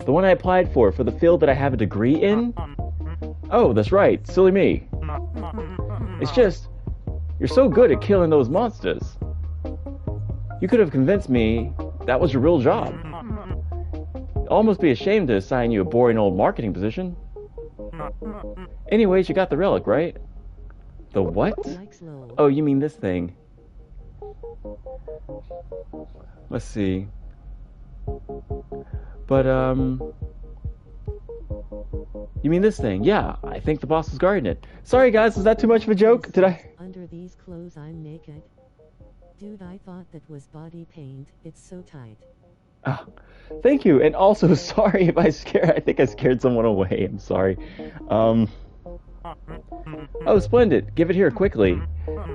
The one I applied for the field that I have a degree in? Oh, that's right. Silly me. It's just, you're so good at killing those monsters. You could have convinced me that was your real job. I'd almost be ashamed to assign you a boring old marketing position. Anyways, you got the relic, right? The what? Oh, you mean this thing. Let's see. But, you mean this thing? Yeah, I think the boss was guarding it. Sorry, guys, is that too much of a joke? Did I? Under these clothes, I'm naked. Dude, I thought that was body paint. It's so tight. Oh, thank you, and also sorry if I think I scared someone away. I'm sorry. Oh, splendid. Give it here quickly.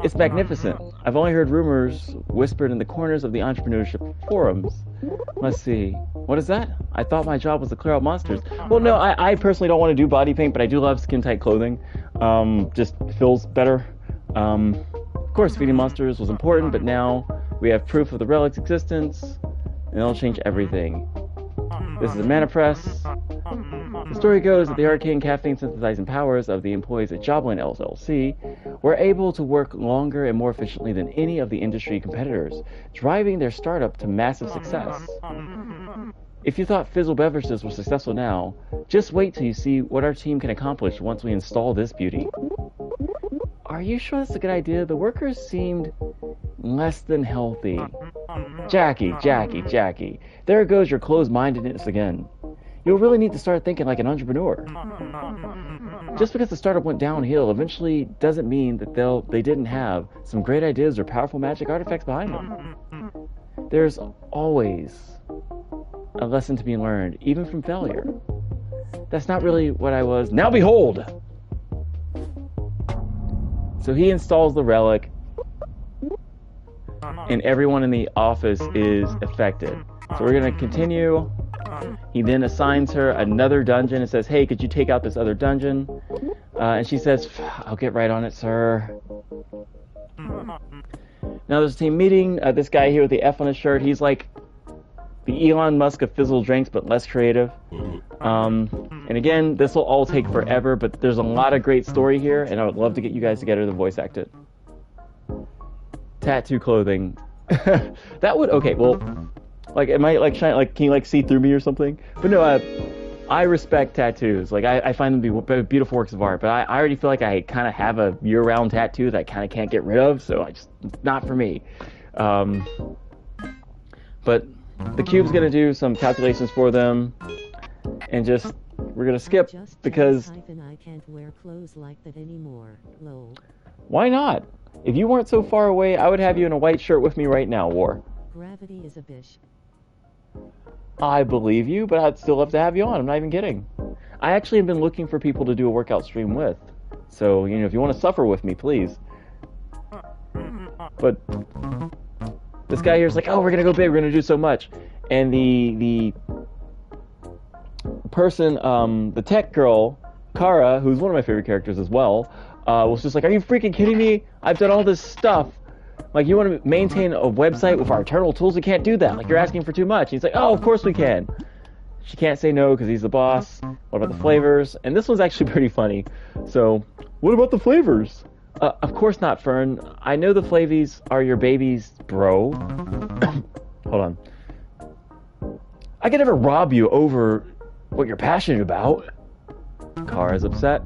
It's magnificent. I've only heard rumors whispered in the corners of the entrepreneurship forums. Let's see. What is that? I thought my job was to clear out monsters. Well, no, I personally don't want to do body paint, but I do love skin-tight clothing. Just feels better. Of course, feeding monsters was important, but now we have proof of the relic's existence, and it'll change everything. This is a mana press. The story goes that the arcane caffeine synthesizing powers of the employees at Joblin LLC were able to work longer and more efficiently than any of the industry competitors, driving their startup to massive success. If you thought Fizzle Beverages were successful now, just wait till you see what our team can accomplish once we install this beauty. Are you sure that's a good idea? The workers seemed less than healthy. Jackie. There goes your closed-mindedness again. You'll really need to start thinking like an entrepreneur. Just because the startup went downhill eventually doesn't mean that they didn't have some great ideas or powerful magic artifacts behind them. There's always a lesson to be learned, even from failure. That's not really what I was. Now behold! So he installs the relic, and everyone in the office is affected. So we're going to continue. He then assigns her another dungeon and says, hey, could you take out this other dungeon? And she says, I'll get right on it, sir. Now there's a team meeting. This guy here with the F on his shirt, he's like the Elon Musk of fizzle drinks, but less creative. And again, this will all take forever, but there's a lot of great story here, and I would love to get you guys together to voice act it. Tattoo clothing. That would, okay, well, like, am I, like, can you, like, see through me or something? But no, I respect tattoos. Like, I find them to be beautiful works of art, but I already feel like I kind of have a year-round tattoo that I kind of can't get rid of, so it's not for me. But the cube's gonna do some calculations for them, and we're gonna skip because I can't wear clothes like that anymore. Lol. Why not? If you weren't so far away, I would have you in a white shirt with me right now, War. Gravity is a bitch. I believe you, but I'd still love to have you on. I'm not even kidding. I actually have been looking for people to do a workout stream with. So, you know, if you want to suffer with me, please. But this guy here's like, oh, we're going to go big. We're going to do so much. And the person, the tech girl, Kara, who's one of my favorite characters as well, was just like, are you freaking kidding me? I've done all this stuff. Like, you want to maintain a website with our internal tools? We can't do that. Like, you're asking for too much. And he's like, oh, of course we can. She can't say no because he's the boss. What about the flavors? And this one's actually pretty funny. So, what about the flavors? Of course not, Fern. I know the flavies are your babies, bro. Hold on. I could never rob you over what you're passionate about. Kara's upset.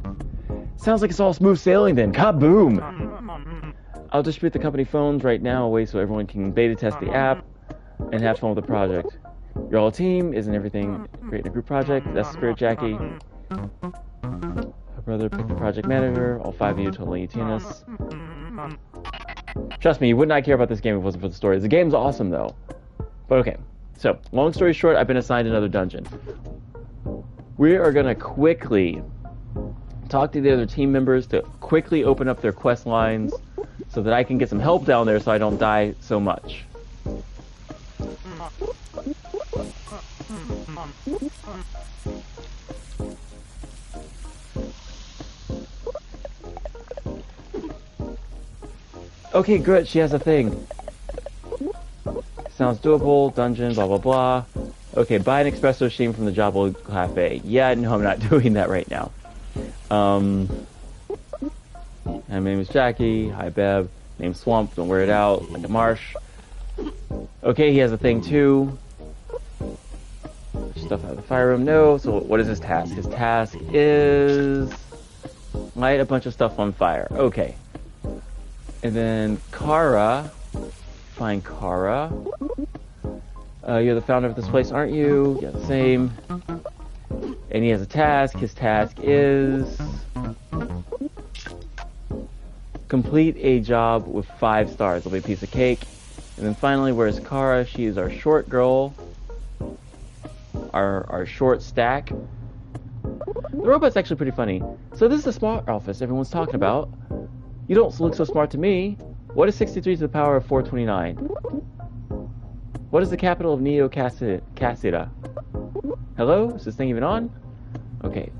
Sounds like it's all smooth sailing then. Kaboom! I'll distribute the company phones right now away so everyone can beta test the app and have fun with the project. You're all a team, isn't everything great in a group project? That's the spirit, Jackie. Her brother picked the project manager. All 5 of you totally ETNS. Trust me, you would not care about this game if it wasn't for the story. The game's awesome, though. Okay, so long story short, I've been assigned another dungeon. We are gonna quickly talk to the other team members to quickly open up their quest lines so that I can get some help down there so I don't die so much. Okay, good, she has a thing. Sounds doable, dungeon, blah blah blah. Okay, buy an espresso machine from the Jabal Cafe. Yeah, no, I'm not doing that right now. My name is Jackie. Hi, Bev. Name's Swamp. Don't wear it out. Like a marsh. Okay, he has a thing too. Stuff out of the fire room. No. So what is his task? His task is light a bunch of stuff on fire. Okay. And then Kara. Find Kara. You're the founder of this place, aren't you? Yeah, the same. And he has a task. His task is complete a job with 5 stars. It'll be a piece of cake. And then finally, where's Kara? She is our short girl. Our short stack. The robot's actually pretty funny. So this is the smart office everyone's talking about. You don't look so smart to me. What is 63 to the power of 429? What is the capital of Neo Cassida? Hello? Is this thing even on? Okay.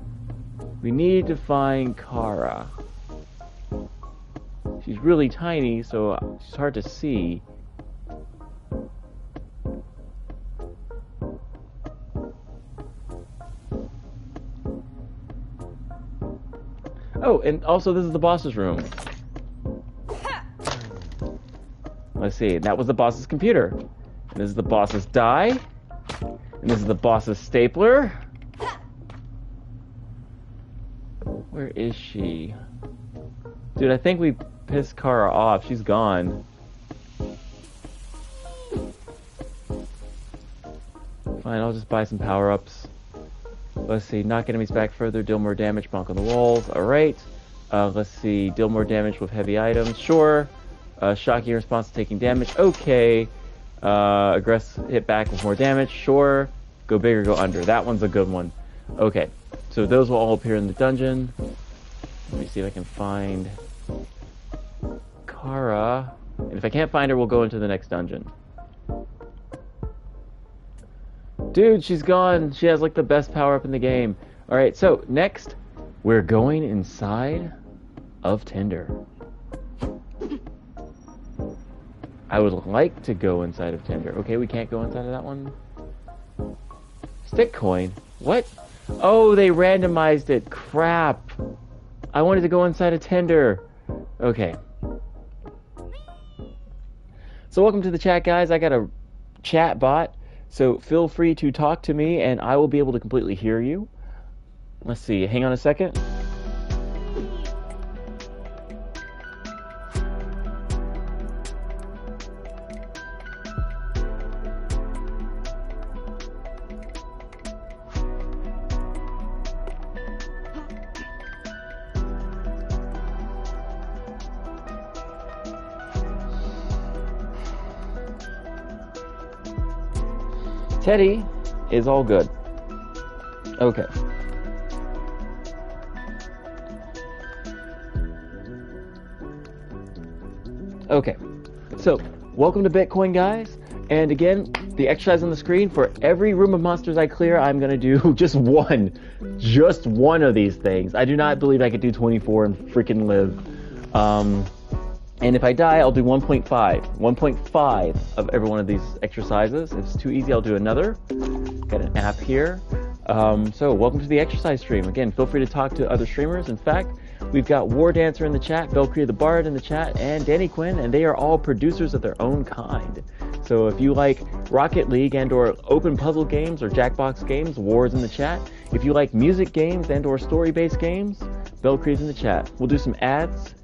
We need to find Kara. She's really tiny, so she's hard to see. Oh, and also this is the boss's room. Let's see, that was the boss's computer. This is the boss's die. And this is the boss's stapler. Where is she? Dude, I think we pissed Kara off. She's gone. Fine, I'll just buy some power-ups. Let's see, knock enemies back further, deal more damage, bonk on the walls. Alright. Let's see, deal more damage with heavy items. Sure. Shocking response to taking damage. Okay. Aggressive hit back with more damage. Sure. Go bigger, go under. That one's a good one. Okay. So those will all appear in the dungeon. Let me see if I can find Kara. And if I can't find her, we'll go into the next dungeon. Dude, she's gone. She has like the best power up in the game. Alright, so next, we're going inside of Tinder. I would like to go inside of Tinder. Okay, we can't go inside of that one. Stick coin? What? Oh, they randomized it. Crap. I wanted to go inside of Tinder. Okay. So welcome to the chat, guys. I got a chat bot. So feel free to talk to me and I will be able to completely hear you. Let's see. Hang on a second. Teddy is all good. Okay. Okay. So, welcome to Bitcoin, guys. And again, the exercise on the screen, for every room of monsters I clear, I'm going to do just one of these things. I do not believe I could do 24 and freaking live. And if I die, I'll do 1.5 of every one of these exercises. If it's too easy, I'll do another. Got an app here. So welcome to the exercise stream. Again, feel free to talk to other streamers. In fact, we've got War Dancer in the chat, Valkyrie the Bard in the chat, and Danny Quinn, and they are all producers of their own kind. So if you like Rocket League and or open puzzle games or Jackbox games, War's in the chat. If you like music games and or story-based games, Valkyrie's in the chat. We'll do some ads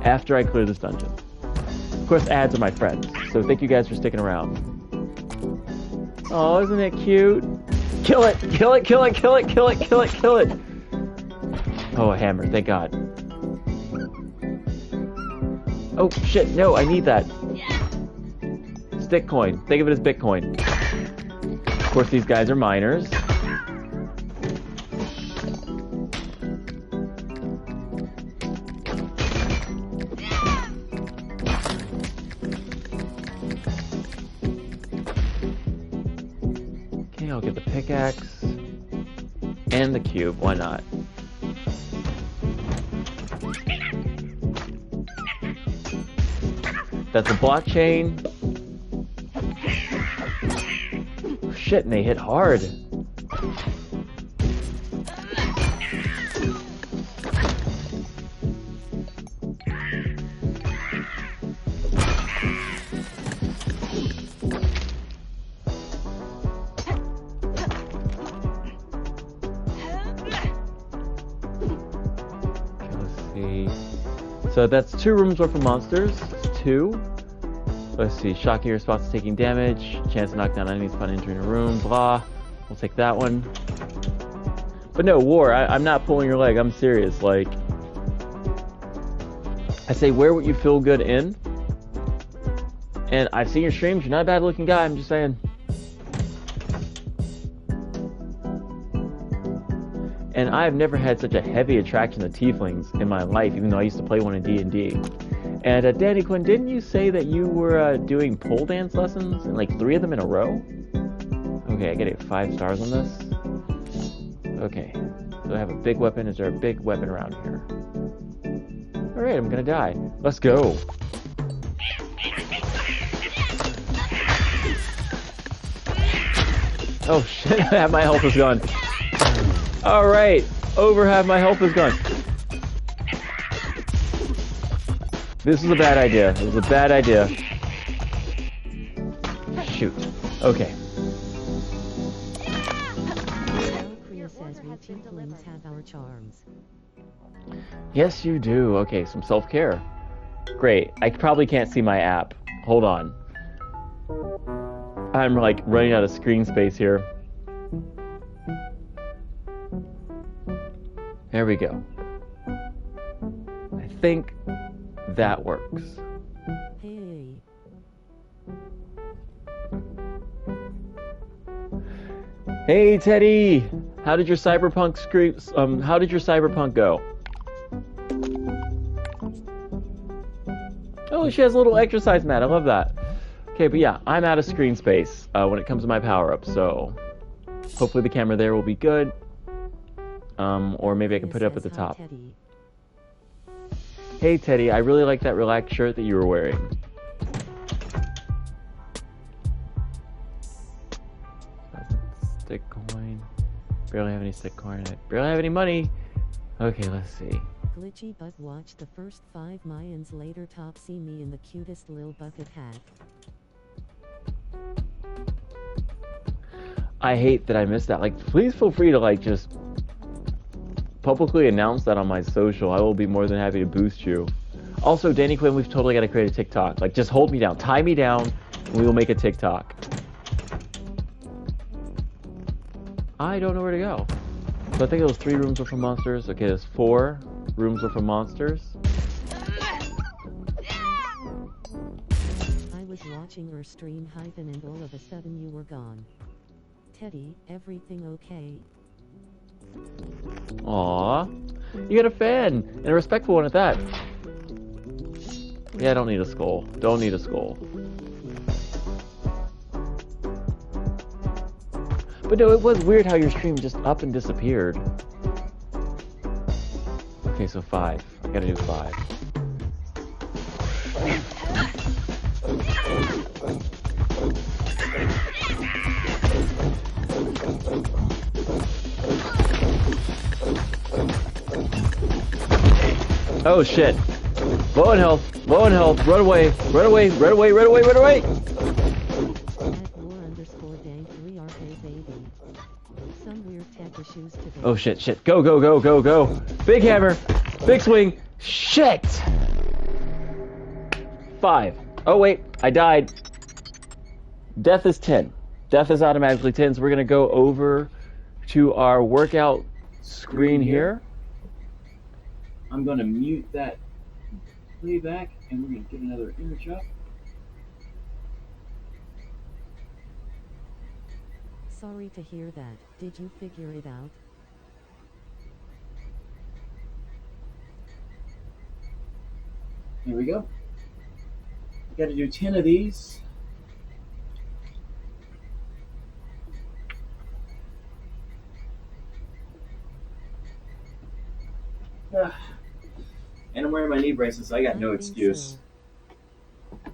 after I clear this dungeon. Of course, ads are my friends, so thank you guys for sticking around. Oh, isn't it cute? Kill it! Kill it! Kill it! Kill it! Kill it! Kill it! Kill it! Oh, a hammer, thank God. Oh, shit, no, I need that. Stick coin. Think of it as Bitcoin. Of course, these guys are miners. Okay, I'll get the pickaxe and the cube. Why not? That's a blockchain. Shit, and they hit hard. So that's 2 rooms worth of monsters. 2. Let's see. Shocking response to taking damage. Chance to knock down enemies upon entering a room. Blah. We'll take that one. But no, War, I'm not pulling your leg. I'm serious. Like, I say wear what you feel good in. And I've seen your streams. You're not a bad looking guy. I'm just saying. And I've never had such a heavy attraction to tieflings in my life, even though I used to play one in D&D. And Danny Quinn, didn't you say that you were doing pole dance lessons, and like 3 of them in a row? Okay, I get 5 stars on this. Okay, so I have a big weapon. Is there a big weapon around here? Alright, I'm gonna die. Let's go. Oh shit, half my health is gone. Alright, over half my health is gone. This was a bad idea. It was a bad idea. Shoot. Okay. Priya says we tieflings have our charms. Yes, you do. Okay, some self-care. Great. I probably can't see my app. Hold on. I'm like running out of screen space here. There we go. I think that works. Hey. Hey Teddy, how did your cyberpunk how did your cyberpunk go? Oh, she has a little exercise mat. I love that. Okay, but yeah, I'm out of screen space when it comes to my power-up, so hopefully the camera there will be good. Or maybe I can put it up at the top. Hey Teddy, I really like that relaxed shirt that you were wearing. Stick coin. Barely have any stick coin. I barely have any money. Okay, let's see. Glitchy but watch the first 5 Mayans later top see me in the cutest lil bucket hat. I hate that I missed that. Like, please feel free to like just publicly announce that on my social. I will be more than happy to boost you. Also, Danny Quinn, we've totally got to create a TikTok. Like, just hold me down, tie me down, and we will make a TikTok. I don't know where to go. So I think it was 3 rooms worth of monsters. Okay, there's 4 rooms worth of monsters. I was watching your stream hyphen and all of a sudden you were gone. Teddy, everything okay? Aww. You got a fan, and a respectful one at that. Yeah, I don't need a skull. Don't need a skull. But no, it was weird how your stream just up and disappeared. Okay, so 5. I gotta do 5. Oh shit. Low in health. Low in health. Run away. Run away. Run away. Run away. Run away. Oh shit, shit. Go, go, go, go, go. Big hammer. Big swing. Shit. 5. Oh wait, I died. Death is 10. Death is automatically 10, so we're gonna go over to our workout screen here. I'm gonna mute that playback and we're gonna get another image up. sorry to hear that. Did you figure it out? Here we go. Got to do 10 of these. And I'm wearing my knee braces, so I got no think excuse. so.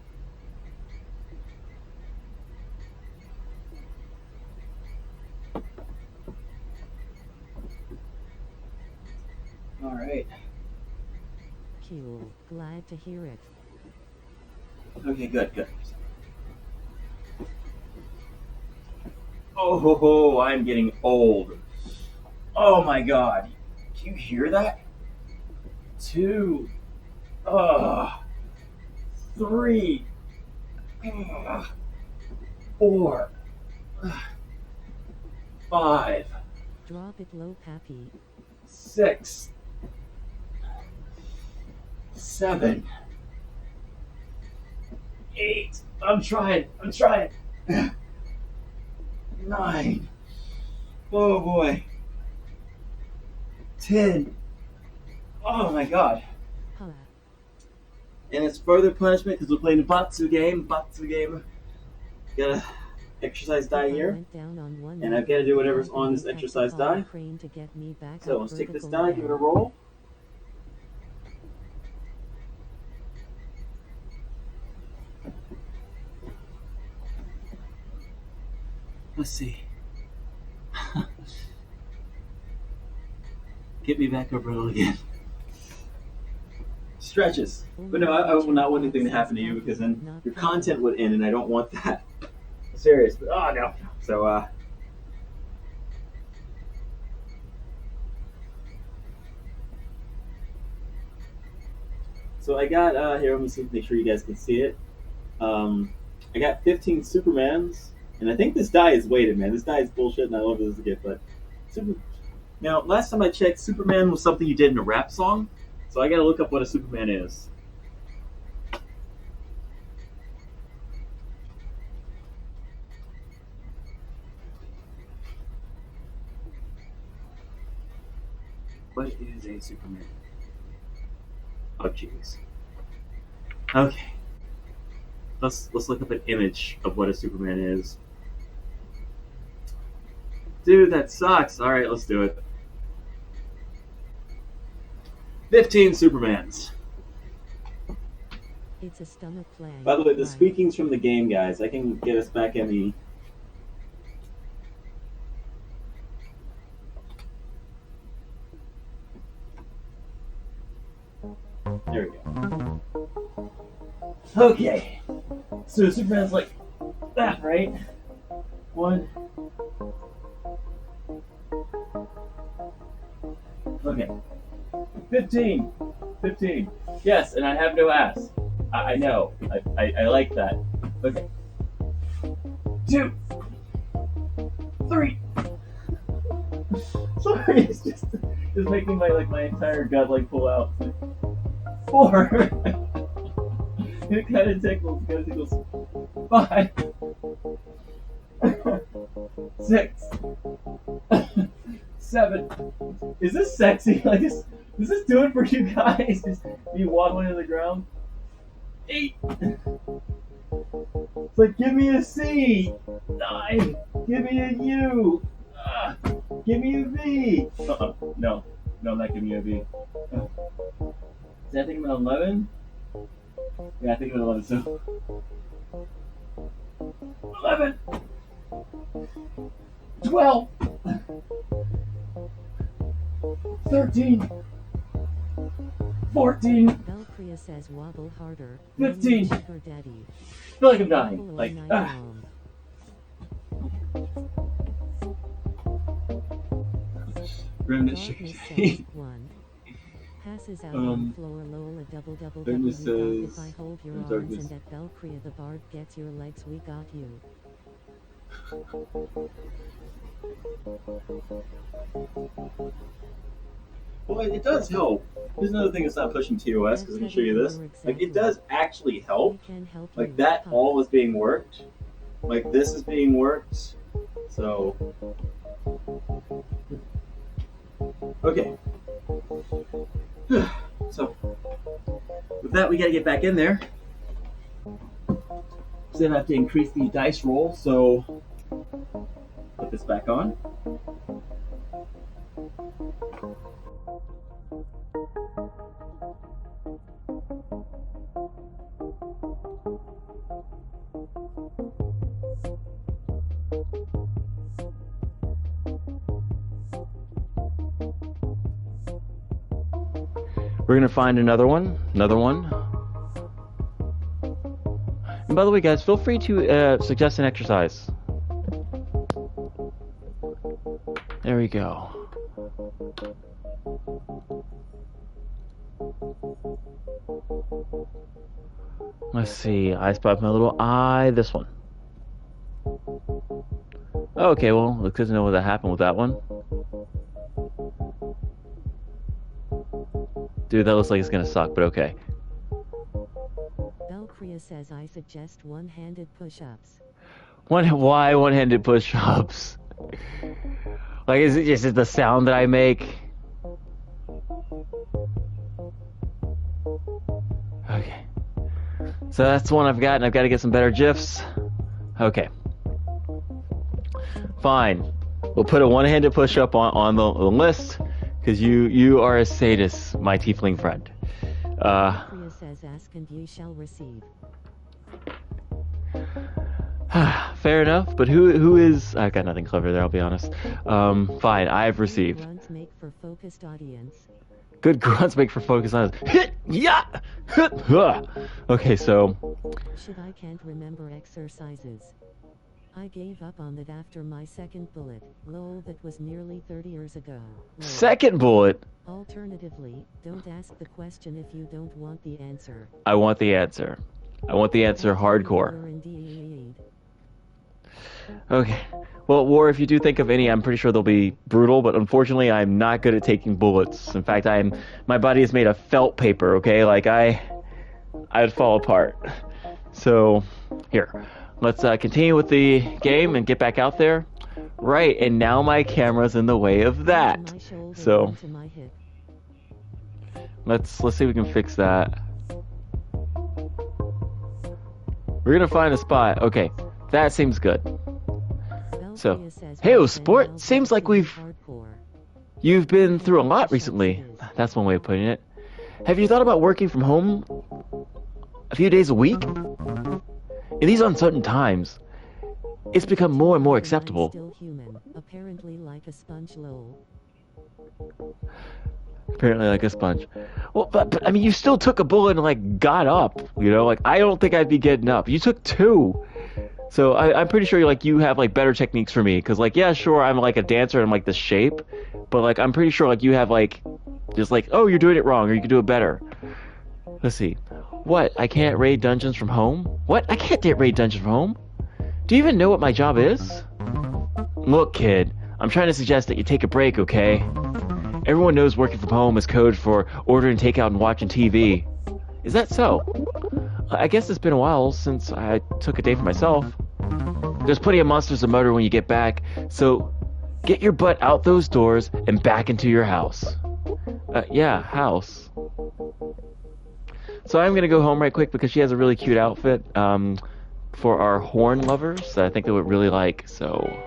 All right. Cool. Glad to hear it. Okay, good. Oh, ho, ho, I'm getting old. Oh my God. Do you hear that? 2, 3, 4, 5, Drop it low, Pappy. 6, 7, 8. I'm trying. 9. Oh boy. 10. Oh my God. Huh. And it's further punishment because we're playing a Batsu game. Got a exercise die If I here. went down on one And knee, I've got to do whatever's then on this you'd have to exercise call a die. crane to get me back So up let's take this vertical die, give it a again. roll. Let's see. Get me back up roll again. Stretches. But no, I will not want anything to happen to you because then your content would end and I don't want that. Serious. But oh no. So I got here, let me see, make sure you guys can see it. I got 15 Supermans, and I think this die is weighted, man. This die is bullshit, and I love this gift. But now, last time I checked, Superman was something you did in a rap song, so I got to look up what a Superman is. What is a Superman? Oh, jeez. Okay. Let's look up an image of what a Superman is. Dude, that sucks. All right, let's do it. 15 Supermans. It's a stomach play. By the way, the Right. squeaking's from the game, guys. I can get us back in the... There we go. Okay. So Superman's like that, right? 1. Okay. 15. Yes, and I have no ass. I know. I like that. Okay. 2. 3. Sorry, it's making my entire gut pull out. 4. It kind of tickles. 5. 6. 7. Is this sexy? Is this doing for you guys? Just me waddling to the ground? 8. It's like, give me a C. 9. Give me a U. Give me a V. No, I'm not giving you a V. Is that thing about 11? Yeah, I think about 11. So 11. 12. 13. 14. Valkyria says wobble harder. 15. Sugar daddy. I feel like I'm dying. Wobble all Like, night long. Remnant Darkness sugar. says 1. Passes out on floor lol a double Darkness if says- I hold your Darkness. arms and at Valkyria the bard gets your legs, we got you. Well, it does help. Here's another thing that's not pushing TOS, because I can show you this. Like, it does actually help. We can help Like, you, that Pop. all is being worked. Like, this is being worked. So, okay. So, with that, we gotta get back in there. So I have to increase the dice roll, so put this back on. We're gonna find another one. And by the way, guys, feel free to suggest an exercise. There we go. Let's see. I spot my little eye. This one. Okay, well, looks doesn't know what happened with that one. Dude, that looks like it's gonna suck, but okay. Belcria says I suggest one-handed push-ups. Why one-handed push-ups? Like, is it just the sound that I make? Okay. So that's the one I've got, and I've got to get some better GIFs. Okay. Fine. We'll put a one-handed push-up on the list, because you are a sadist, my tiefling friend. Belcria says ask and you shall receive. Fair enough, but who is... I got nothing clever there, I'll be honest. Fine, I've received. Grunts make for focused audience. Good grunts make for focus on us. Hit! Yeah! Hit! Huh. Okay, so... Should I can't remember exercises. I gave up on that after my second bullet. Lol, that was nearly 30 years ago. Lol. Second bullet. Alternatively, don't ask the question if you don't want the answer. I want the answer. I want the answer hardcore. Indeed. Okay. Well, War, if you do think of any, I'm pretty sure they'll be brutal, but unfortunately I'm not good at taking bullets. In fact, my body is made of felt paper, okay? Like, I'd fall apart. So, here. Let's continue with the game and get back out there. Right, and now my camera's in the way of that. So, let's see if we can fix that. We're gonna find a spot. Okay, that seems good. So, hey, sport, seems like you've been through a lot recently. That's one way of putting it. Have you thought about working from home a few days a week? In these uncertain times, it's become more and more acceptable. Still human, apparently like a sponge. Lol. Apparently like a sponge. Well, but I mean, you still took a bullet and like got up. You know, like I don't think I'd be getting up. You took two. So I'm pretty sure like you have like better techniques for me, because like yeah, sure, I'm like a dancer and I'm like the shape, but like I'm pretty sure like you have like just like, oh, you're doing it wrong, or you can do it better. Let's see. What? I can't raid dungeons from home? What? I can't raid dungeons from home? Do you even know what my job is? Look, kid, I'm trying to suggest that you take a break, okay? Everyone knows working from home is code for ordering takeout and watching TV. Is that so? I guess it's been a while since I took a day for myself. There's plenty of monsters to murder when you get back, so get your butt out those doors and back into your house. Yeah, house. So I'm gonna go home right quick because she has a really cute outfit for our horn lovers that I think they would really like, so...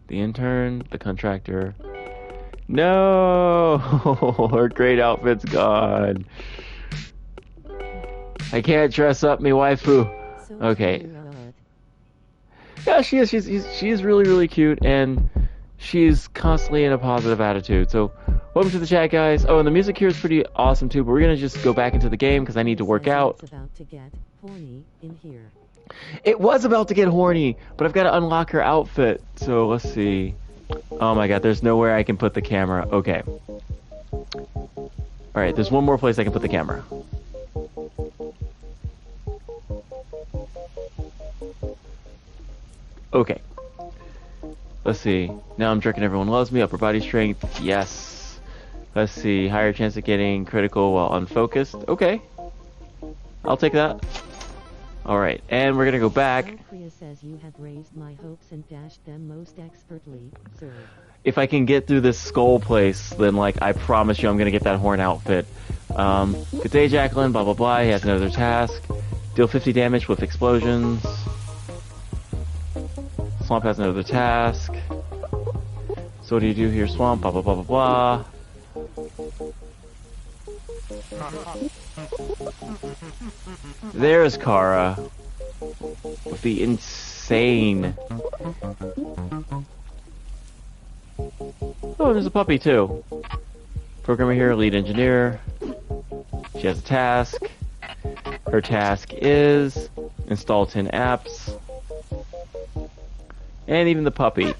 The intern, the contractor... No! Her great outfit's gone. I can't dress up me waifu. Okay. Yeah, she is. She's really, really cute, and she's constantly in a positive attitude. So, welcome to the chat, guys. Oh, and the music here is pretty awesome too. But we're gonna just go back into the game because I need to work out. It's about to get horny in here. It was about to get horny, but I've got to unlock her outfit. So let's see. Oh my god, there's nowhere I can put the camera. Okay. Alright, there's one more place I can put the camera. Okay. Let's see. Now I'm jerking everyone loves me. Upper body strength. Yes. Let's see. Higher chance of getting critical while unfocused. Okay. I'll take that. Alright, and we're gonna go back. Priya says you have raised my hopes and dashed them most expertly, sir. If I can get through this skull place, then, like, I promise you I'm gonna get that horn outfit. Good day, Jacqueline, blah blah blah. He has another task. Deal 50 damage with explosions. Swamp has another task. So what do you do here, Swamp? Blah blah blah blah blah. There's Kara with the insane. Oh, there's a puppy too. Programmer here, lead engineer. She has a task. Her task is install 10 apps. And even the puppy.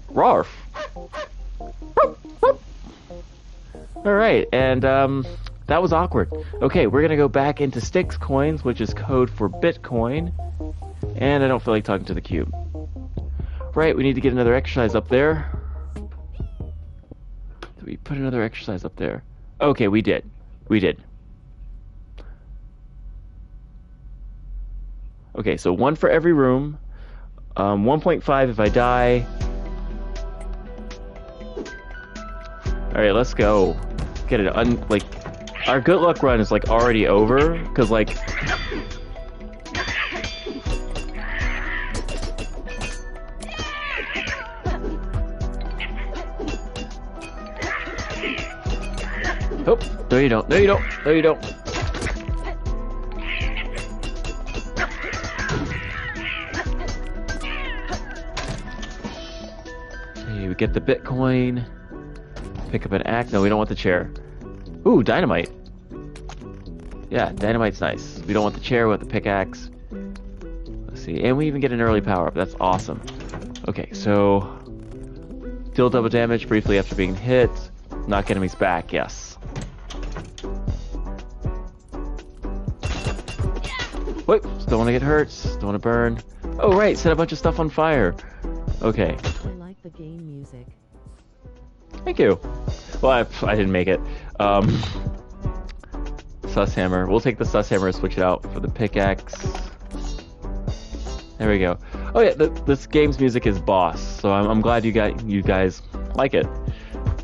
Rarf. Alright, and that was awkward. Okay, we're gonna go back into Styx coins, which is code for Bitcoin. And I don't feel like talking to the cube. Right, we need to get another exercise up there. Did we put another exercise up there? Okay, we did. We did. Okay, so 1 for every room. 1.5 if I die. Alright, let's go. Get it like our good luck run is like already over, cause like oh, no you don't, no you don't, no you don't. Okay, we get the Bitcoin. Pick up an axe. No, we don't want the chair. Ooh, dynamite. Yeah, dynamite's nice. We don't want the chair, we want the pickaxe. Let's see. And we even get an early power-up. That's awesome. Okay, so deal double damage briefly after being hit. Knock enemies back, yes. Wait, don't want to get hurt. Don't want to burn. Oh, right, set a bunch of stuff on fire. Okay. I like the game music. Thank you. Well, I didn't make it. Sus hammer. We'll take the sus hammer and switch it out for the pickaxe. There we go. Oh yeah, this game's music is boss, so I'm glad you guys like it.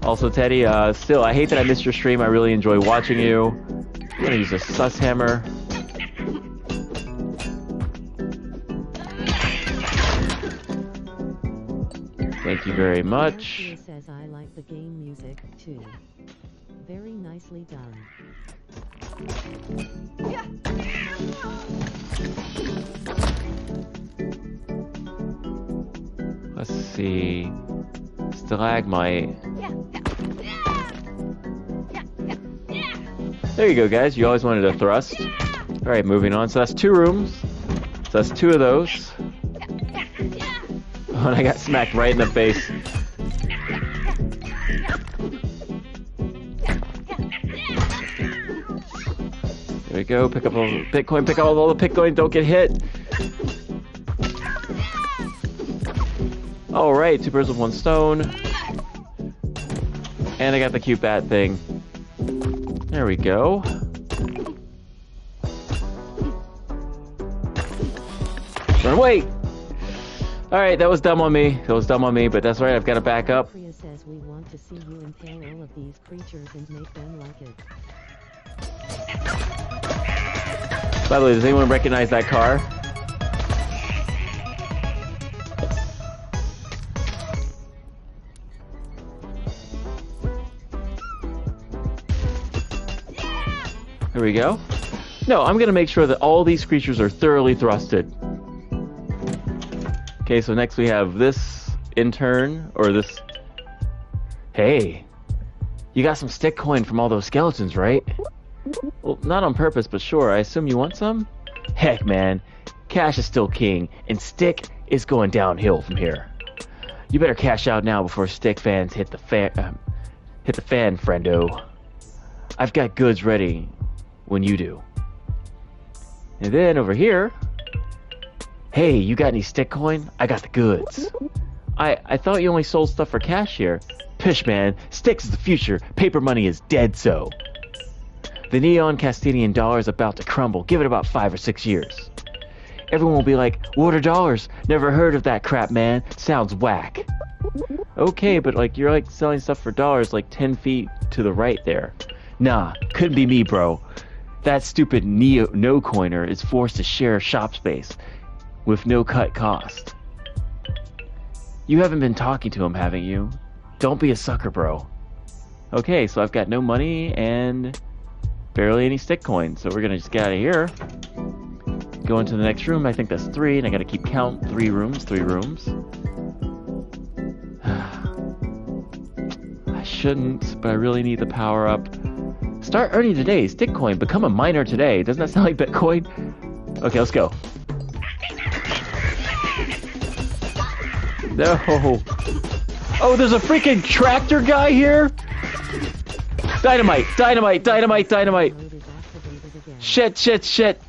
Also, Teddy, still, I hate that I missed your stream. I really enjoy watching you. I'm gonna use a sus hammer. Thank you very much. Priya says I like the game music too. Very nicely done. Let's see. Stalagmite. There you go, guys. You always wanted a thrust. Alright, moving on. So that's 2 rooms. So that's 2 of those. Oh, and I got smacked right in the face. There we go. Pick up all the Bitcoin. Pick up all the Bitcoin. Don't get hit. Alright, 2 birds with 1 stone. And I got the cute bat thing. There we go. Run away! Alright, that was dumb on me. That was dumb on me, but that's right, I've got to back up. Priya says we want to see you impale all of these creatures and make them like it. By the way, does anyone recognize that car? There we go. No, I'm gonna make sure that all these creatures are thoroughly thrusted. Okay, so next we have this intern, or this... Hey, you got some stick coin from all those skeletons, right? Well, not on purpose, but sure, I assume you want some? Heck, man, cash is still king, and stick is going downhill from here. You better cash out now before stick fans hit the fan, friendo. I've got goods ready when you do. And then over here, hey, you got any stick coin? I got the goods. I thought you only sold stuff for cash here. Pish, man. Sticks is the future. Paper money is dead so. The neon Castilian dollar is about to crumble. Give it about 5 or 6 years. Everyone will be like, what are dollars? Never heard of that crap, man. Sounds whack. Okay, but like you're like selling stuff for dollars like 10 feet to the right there. Nah, couldn't be me, bro. That stupid no-coiner is forced to share shop space with no cut cost. You haven't been talking to him, haven't you? Don't be a sucker, bro. Okay, so I've got no money and barely any stick coins, so we're gonna just get out of here. Go into the next room. I think that's 3, and I gotta keep count. 3 rooms, 3 rooms. I shouldn't, but I really need the power up. Start earning today. Stick coin. Become a miner today. Doesn't that sound like Bitcoin? Okay, let's go. No. Oh, there's a freaking tractor guy here? Dynamite, dynamite, dynamite, dynamite. Mode is activated again. Shit, shit, shit.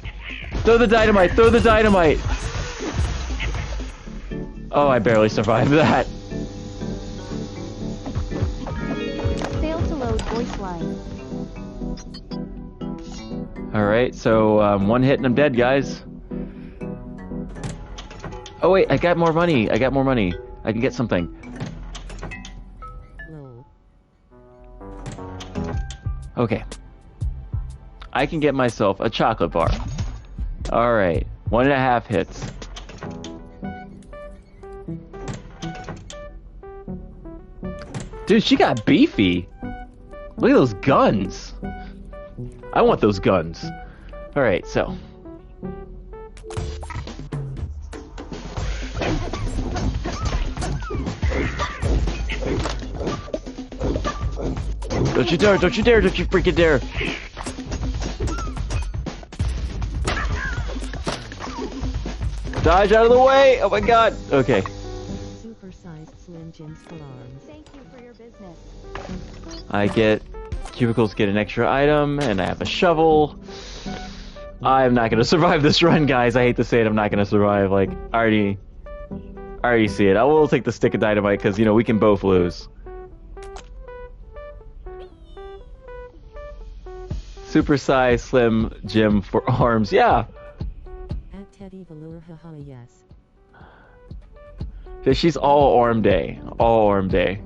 Throw the dynamite, throw the dynamite. Oh, I barely survived that. Fail to load voice line. Alright, so 1 hit and I'm dead, guys. Oh wait, I got more money. I got more money. I can get something. Lol. Okay. I can get myself a chocolate bar. Alright, 1.5 hits. Dude, she got beefy. Look at those guns. I want those guns. Alright, so. Don't you dare, don't you dare, don't you freaking dare. Dodge out of the way! Oh my god! Okay. Super-sized Slim Jims for arms. Thank you for your business. I get cubicles, get an extra item, and I have a shovel. I'm not gonna survive this run, guys. I hate to say it, I'm not gonna survive. Like, I already see it. I will take the stick of dynamite because, you know, we can both lose. Super size Slim Jim for arms. Yeah. At Teddy Velour, haha, yes. She's all arm day. All arm day.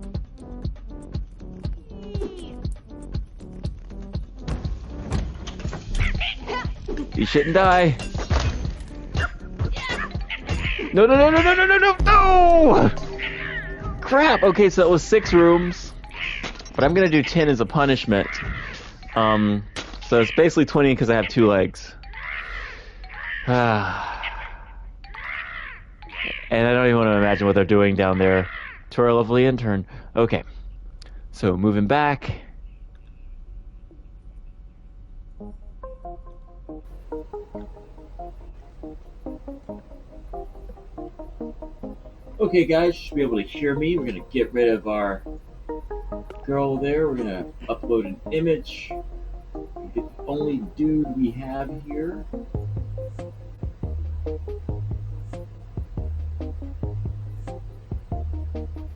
You shouldn't die. No, no, no, no, no, no, no, no, no! Crap! Okay, so that was 6 rooms. But I'm gonna do 10 as a punishment. So it's basically 20 because I have 2 legs. And I don't even want to imagine what they're doing down there to our lovely intern. Okay. So moving back. Okay, guys, you should be able to hear me. We're going to get rid of our girl there. We're going to upload an image. The only dude we have here.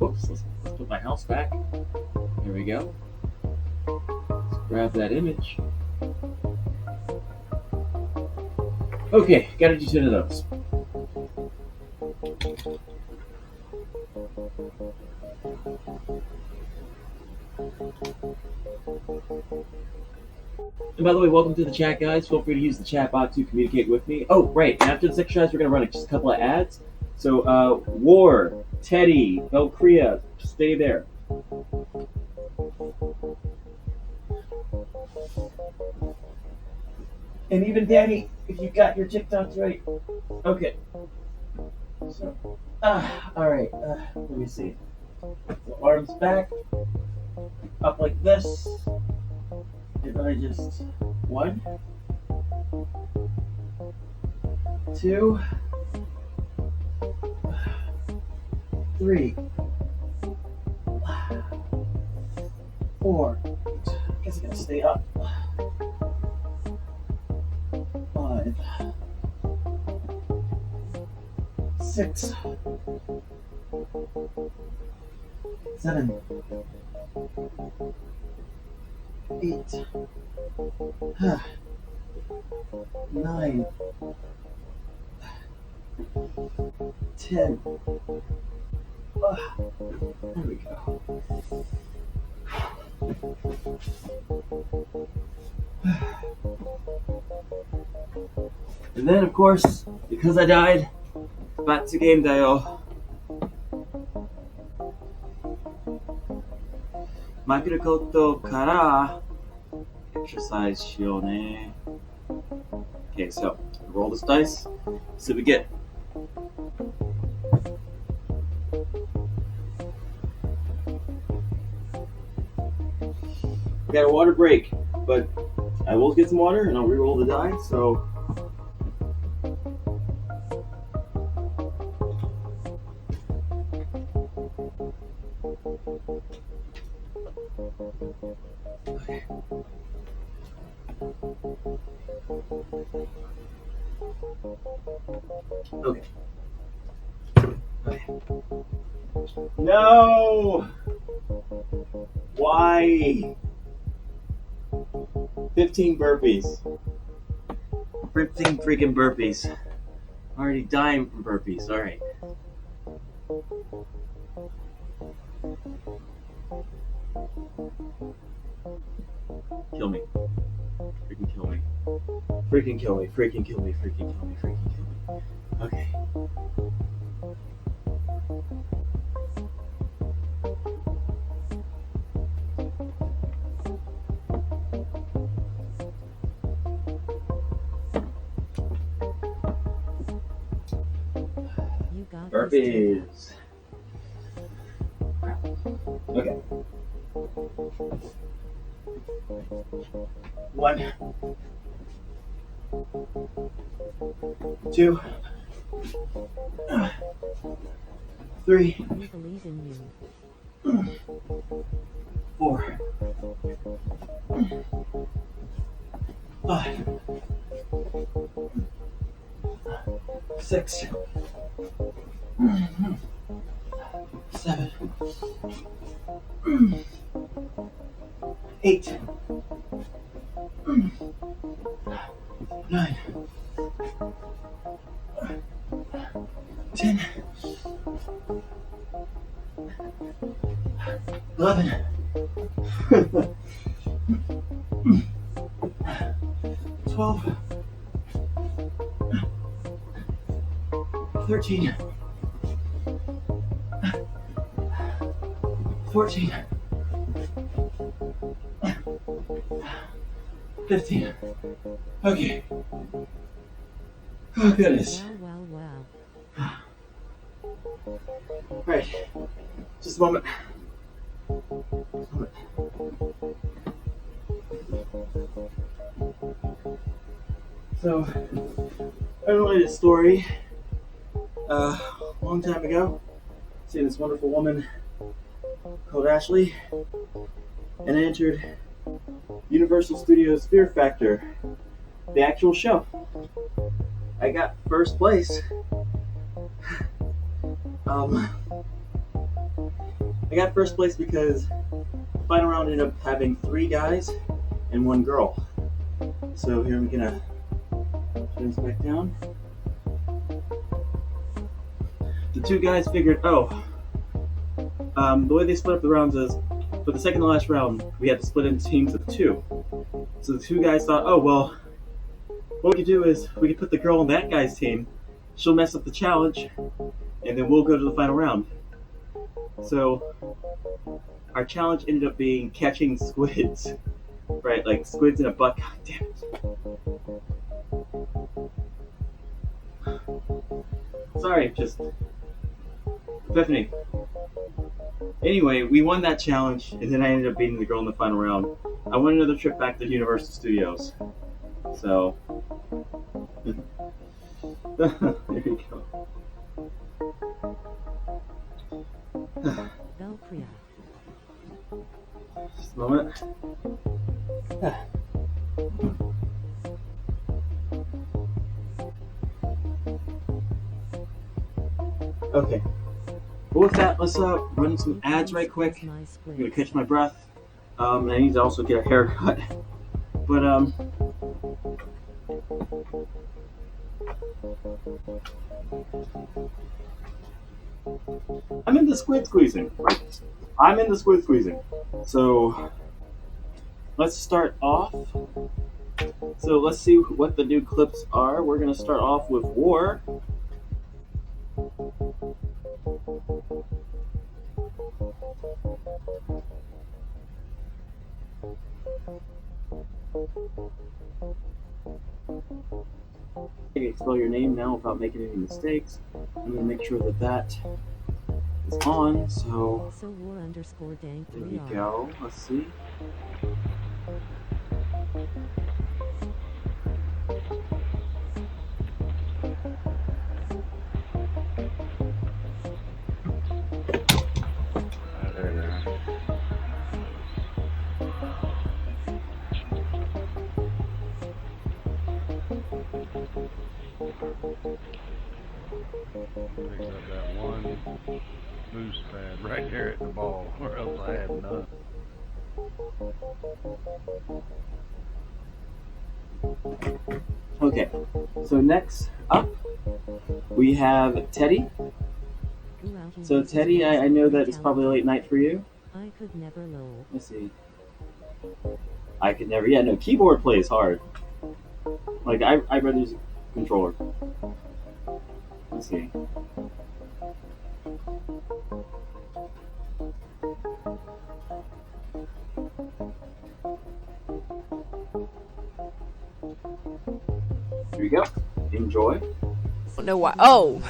Oops, let's put my house back. There we go. Let's grab that image. Okay, gotta do 10 of those. And by the way, welcome to the chat, guys. Feel free to use the chat bot to communicate with me. Oh, right. And after this exercise, we're going to run just a couple of ads. So, War, Teddy, Valkyria, stay there. And even Danny, if you got your TikToks right. Okay. So, alright. Let me see. So arms back. Up like this. And then I just 1, 2, 3, 4. I guess I gotta stay up. 5, 6, 7, 8, 9, 10. There we go. And then, of course, because I died, back to game dayo. Makuru koto kara exercise shio ne. Okay, so roll this dice. See what we get. We got a water break, but I will get some water and I'll re-roll the die. So. Okay. No! Why? 15 burpees. 15 freaking burpees. I'm already dying from burpees. Alright. Kill me. Freaking kill me. Freaking kill me. Freaking kill me. Freaking kill me. Freaking kill me. Okay. You got this, Burpees. Okay. 1, 2, 3, We believe in you. 4, 5, 6, 7, 8, 9, 10, 11, 12, 13, 14, 15. Okay. Oh, goodness. Wow. Right. Just a moment. So, I related a story a long time ago. Seeing this wonderful woman called Ashley, and I entered Universal Studios Fear Factor, the actual show. I got first place. I got first place because the final round ended up having 3 guys and 1 girl. So here I'm gonna turn this back down. The 2 guys figured, the way they split up the rounds is, for the second to last round, we had to split into teams of 2. So the 2 guys thought, what we could do is we could put the girl on that guy's team. She'll mess up the challenge, and then we'll go to the final round. So our challenge ended up being catching squids, right? Like squids in a bucket. God damn it! Sorry, just epiphany. Anyway, we won that challenge, and then I ended up beating the girl in the final round. I won another trip back to Universal Studios. So, there you go. Belkria. Just a moment. Okay. But with that, let's run some ads right quick. My I'm gonna squids. catch my breath. And I need to also get a haircut. But I'm in the squid squeezing. I'm in the squid squeezing. So let's start off. So let's see what the new clips are. We're gonna start off with war. You can spell your name now without making any mistakes. I'm gonna make sure that that is on. So Also war underscore dank there we 3R. go. Let's see. There they are. Picked up that one moose pad right there at the ball, or else I have none. Okay. So next up, we have Teddy. Ooh, ouch, So this is Teddy, I awesome. know that it's probably a late night for you. I could never lol. Let's see. I could never. Yeah, no. Keyboard play is hard. Like I'd rather use a controller. Let's see. Here we go. Enjoy. Know why? Oh,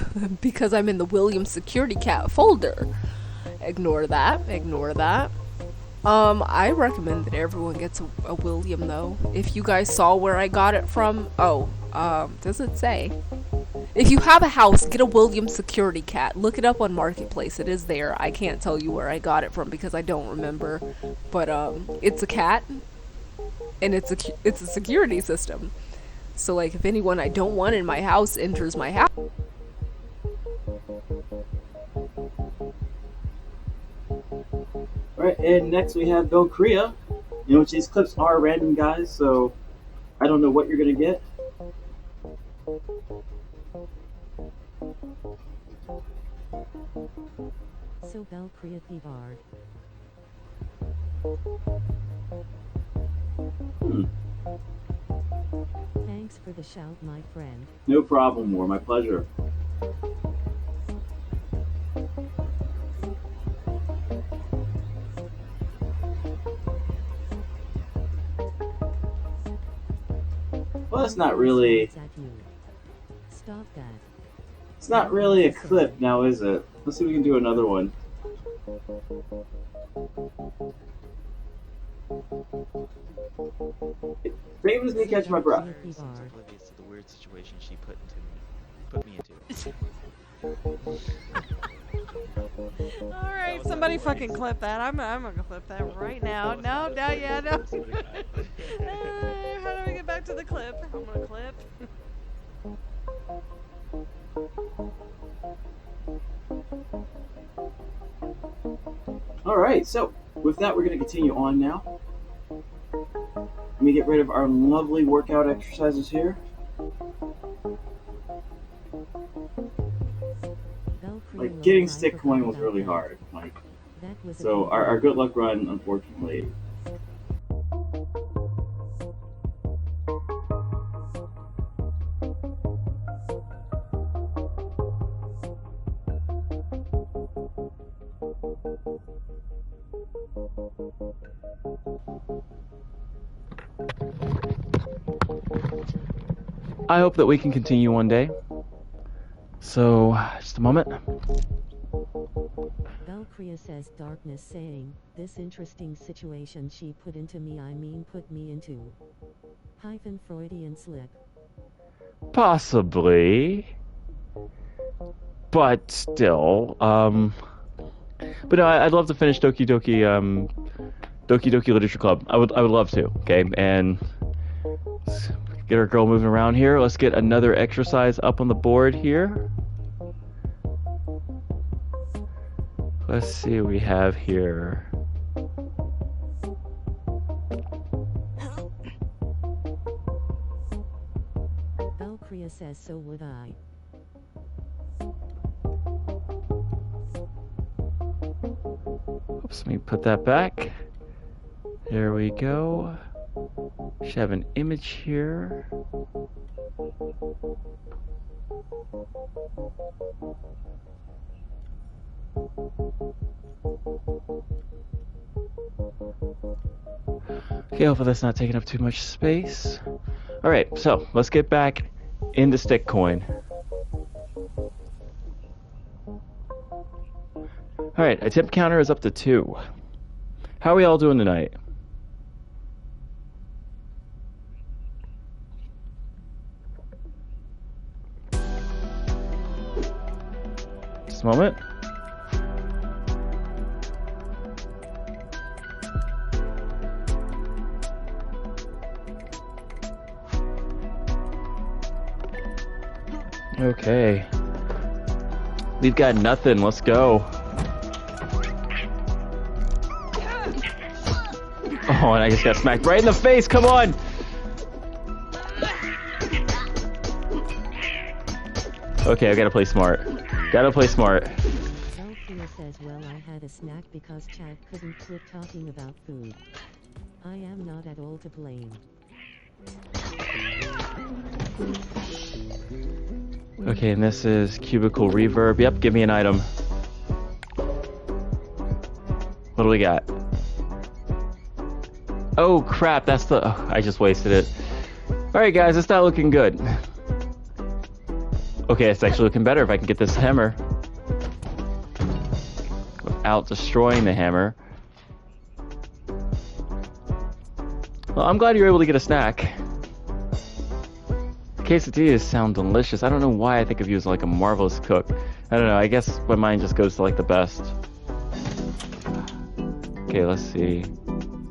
because I'm in the Williams security cat folder. Ignore that. Ignore that. I recommend that everyone gets a William though. If you guys saw where I got it from, does it say? If you have a house, get a Williams security cat. Look it up on Marketplace. It is there. I can't tell you where I got it from because I don't remember. But it's a cat, and it's a security system. So like if anyone I don't want in my house enters my house. Alright, and next we have Bill Korea. You know, which these clips are random, guys, so I don't know what you're gonna get. So Bel Creative Art. Thanks for the shout, my friend. No problem, War. My pleasure. Well, that's not really. Shots at you. Stop that. It's not really a clip now, is it? Let's see if we can do another one. Famous me catch my breath. Creative Art. Oblivious to the weird situation she put me into. All right, somebody fucking clip that. I'm gonna clip that right now. No, yeah, no. How do we get back to the clip? I'm gonna clip. Alright, so with that, we're going to continue on now. Let me get rid of our lovely workout exercises here. Like, getting stick coin was really hard. Like, so our good luck run, unfortunately. I hope that we can continue one day. So, just a moment. Valkyria says darkness saying, this interesting situation she put into me, I mean put me into. Hyphen Freudian slip. Possibly. But still, but no, I'd love to finish Doki Doki Literature Club. I would love to, okay? And let's get our girl moving around here. Let's get another exercise up on the board here. Let's see what we have here. Valkyria says so would I. Oops, let me put that back. There we go. Should have an image here. Okay, hopefully that's not taking up too much space. Alright, so let's get back into stick coin. Alright, a tip counter is up to 2. How are we all doing tonight? Just a moment. Okay. We've got nothing. Let's go. Oh, and I just got smacked right in the face. Come on. Okay, I gotta play smart. Gotta play smart. Valkyria says, well, I had a snack because Chad couldn't quit talking about food. I am not at all to blame. Okay, and this is cubicle reverb. Yep, give me an item. What do we got? Oh crap, that's the... Oh, I just wasted it. Alright guys, it's not looking good. Okay, it's actually looking better if I can get this hammer without destroying the hammer. Well, I'm glad you were able to get a snack. Quesadillas sound delicious. I don't know why I think of you as like a marvelous cook. I don't know, I guess my mind just goes to like the best. Okay, let's see.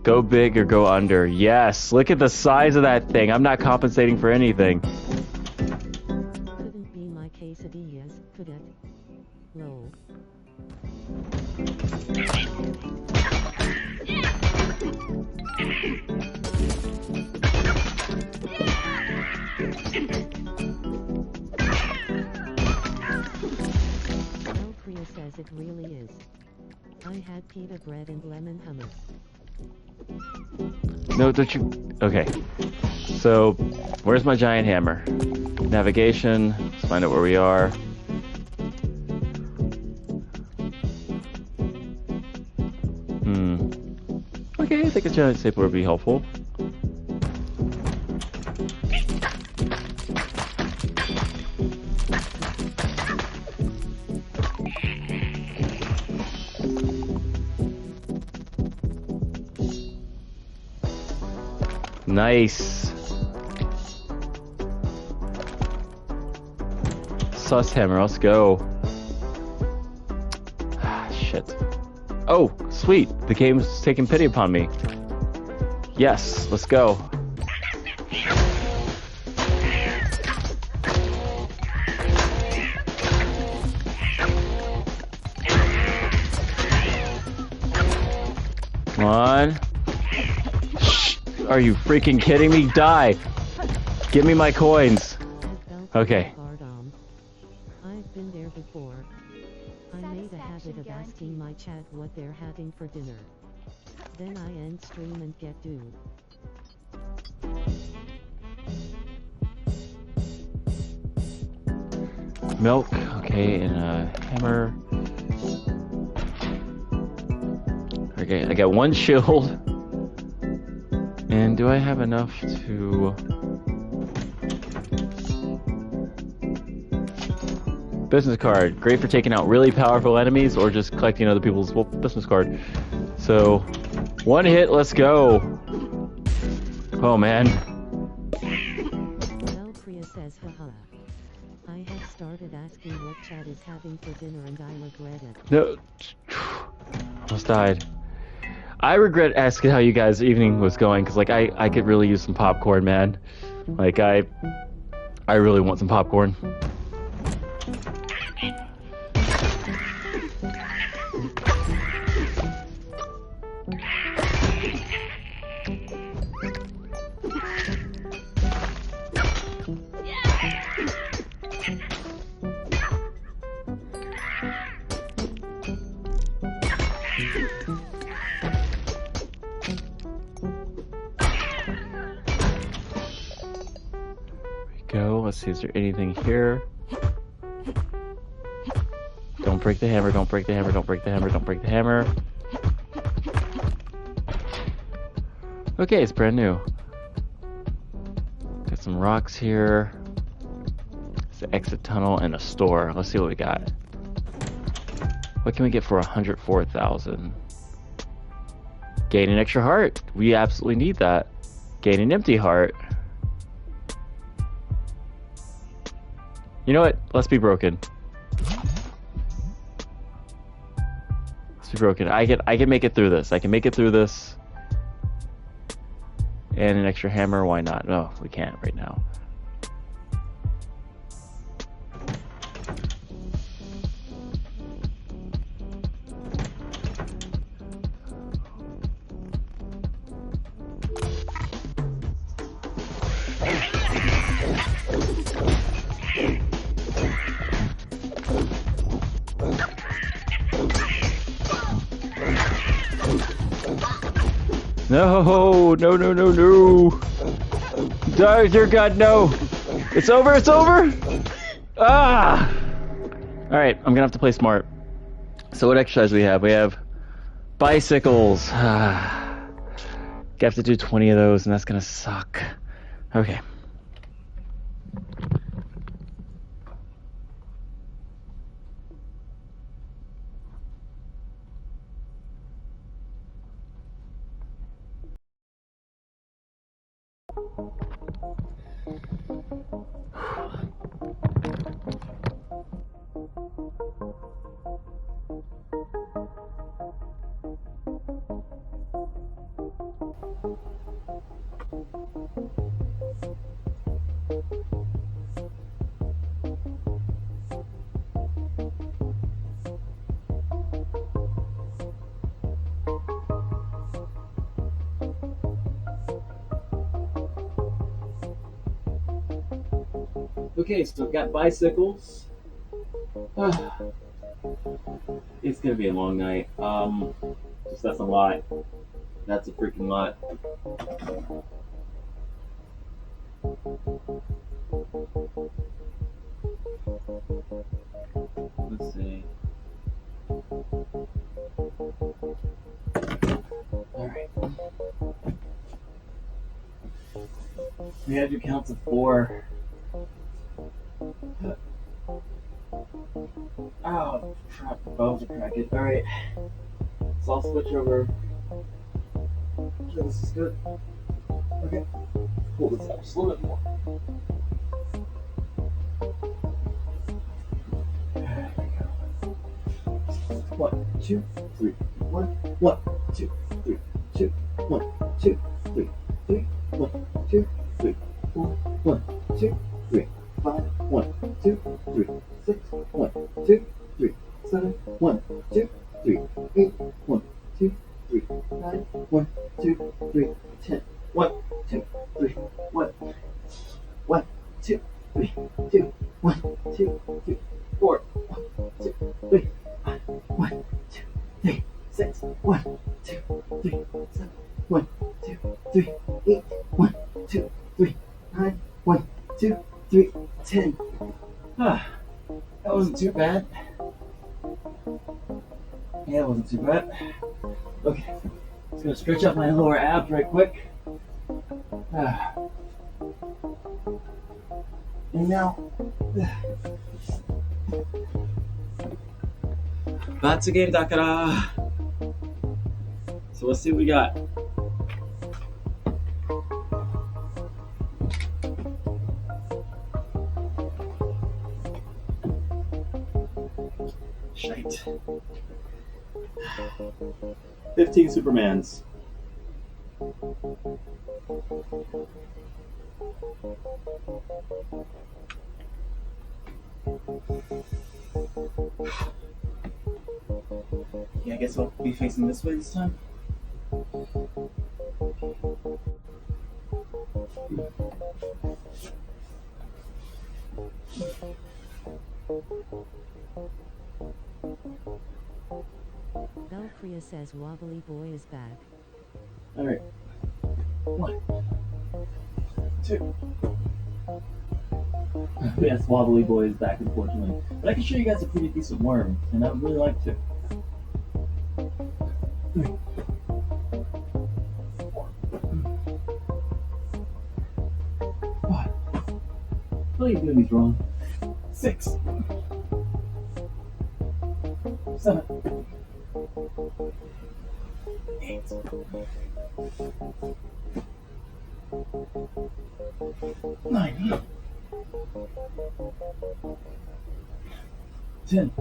Go big or go under. Yes, look at the size of that thing. I'm not compensating for anything. Couldn't be my quesadillas, could it? Lol. Valkyria says it really is. I had pita bread and lemon hummus. No, don't you... Okay. So, where's my giant hammer? Navigation. Let's find out where we are. Okay, I think a giant stapler would be helpful. Nice. Sus hammer, let's go. Ah, shit. Oh, sweet. The game's taking pity upon me. Yes, let's go. Come on. Are you freaking kidding me? Die! Give me my coins. Okay. I've been there before. I made a habit of asking my chat what they're having for dinner. Then I end stream and get dude. Milk, okay, and a hammer. Okay, I got one shield. And do I have enough to... Business card. Great for taking out really powerful enemies or just collecting other people's business card. So, one hit, let's go. Oh, man. Valkyria says, haha. I have started asking what Chad is having for dinner and I regret it. No. Almost died. I regret asking how you guys' evening was going, because, like, I could really use some popcorn, man. Like, I really want some popcorn. see, is there anything here? Don't break the hammer, don't break the hammer, don't break the hammer, don't break the hammer. Okay, it's brand new. Got some rocks here. It's the exit tunnel and a store. Let's see what we got. What can we get for 104,000? Gain an extra heart. We absolutely need that. Gain an empty heart. You know what? Let's be broken. Let's be broken. I can make it through this. I can make it through this. And an extra hammer, why not? No, we can't right now. No, no, no, no, no. Oh, dear God, no. It's over, it's over. Ah. All right, I'm gonna have to play smart. So what exercise we have? We have bicycles. You have to do 20 of those, and that's gonna suck. Okay. Okay, so I've got bicycles. It's gonna be a long night. Just that's a lot. That's a freaking lot. Let's see. Alright. We had to count to 4. Oh, crap, the bones are cracking. Alright. So I'll switch over. Okay, this is good. Okay. Pull this up just a little bit more. There we go. 1, 2, 3. 1, 1, 2, 3, 2, 1, 2, 3, 3, 1, 2, 3, 4, 1, 2, 3, 5, 1, 2, 3, 6, 1, 2, 3, 7, 1, 2, 3, 8, 1, 2, 3, 9, 1, 2, 3, 10, 1, 2, 3, 1, 1, 2, 3, 2, 1, 2, 3, 4, 1, 2, 3, 5, 1, 2, 3, 6, 1, 2, 3, 7, 1, 2, 3, 8, 1, 2, 3, 9, 1, 2, 3, 10. That wasn't too bad. Yeah, it wasn't too bad. Okay, just gonna stretch out my lower abs right quick. And now, Batsugen dakara. So let's see what we got. Shite. 15 Supermans. Yeah, I guess I'll be facing this way this time. Valkyria says Wobbly Boy is back. Alright. 1, 2, Yes, wobbly boy is back, unfortunately. But I can show you guys a pretty decent worm, and I would really like to. 3, 4, 5. Oh, you're doing these wrong. 6, 7, 8, 9, 10,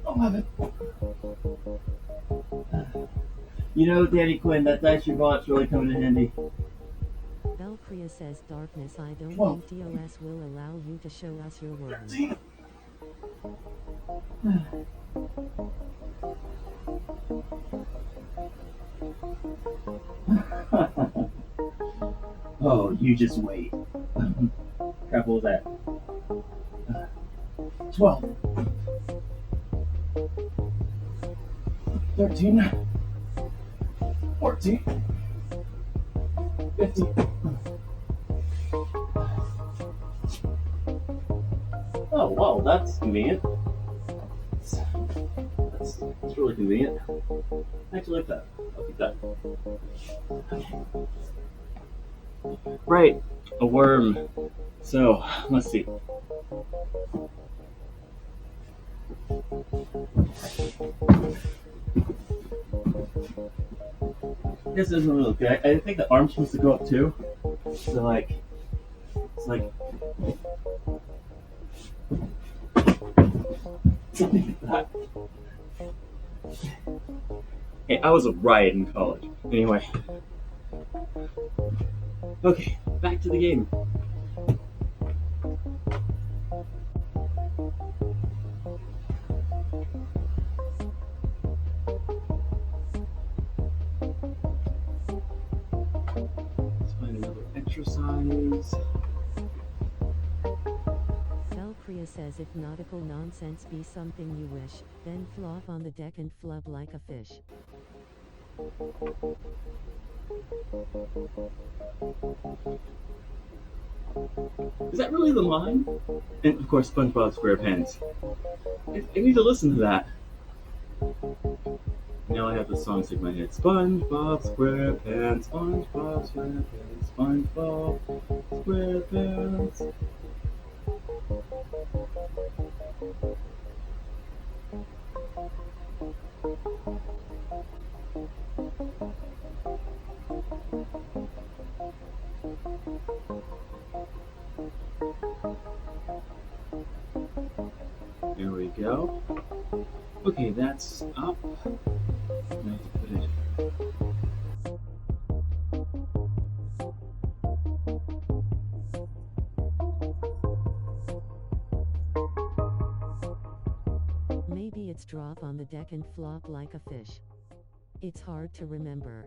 11. You know, Danny Quinn, that dice you bought's really coming in handy. Belcria says darkness. I don't 12. think DOS will allow you to show us your worm. 13. Oh, you just wait. Crap, what was that? 12. 13. 14. 15. Oh, well, that's convenient. That's really convenient. I actually like that. I'll keep that. Right, a worm. So, let's see. This doesn't really look good. I think the arm's supposed to go up too. So like, it's like something like that. Hey, I was a riot in college. Anyway. Okay, back to the game. Let's find another exercise. Belcria says if nautical nonsense be something you wish, then flop on the deck and flub like a fish. Is that really the line? And of course, SpongeBob SquarePants. I need to listen to that. Now I have the song stuck in my head. SpongeBob SquarePants, SpongeBob SquarePants, SpongeBob SquarePants. There we go. Okay, that's up. I have to put it. Maybe it's drop on the deck and flop like a fish. It's hard to remember.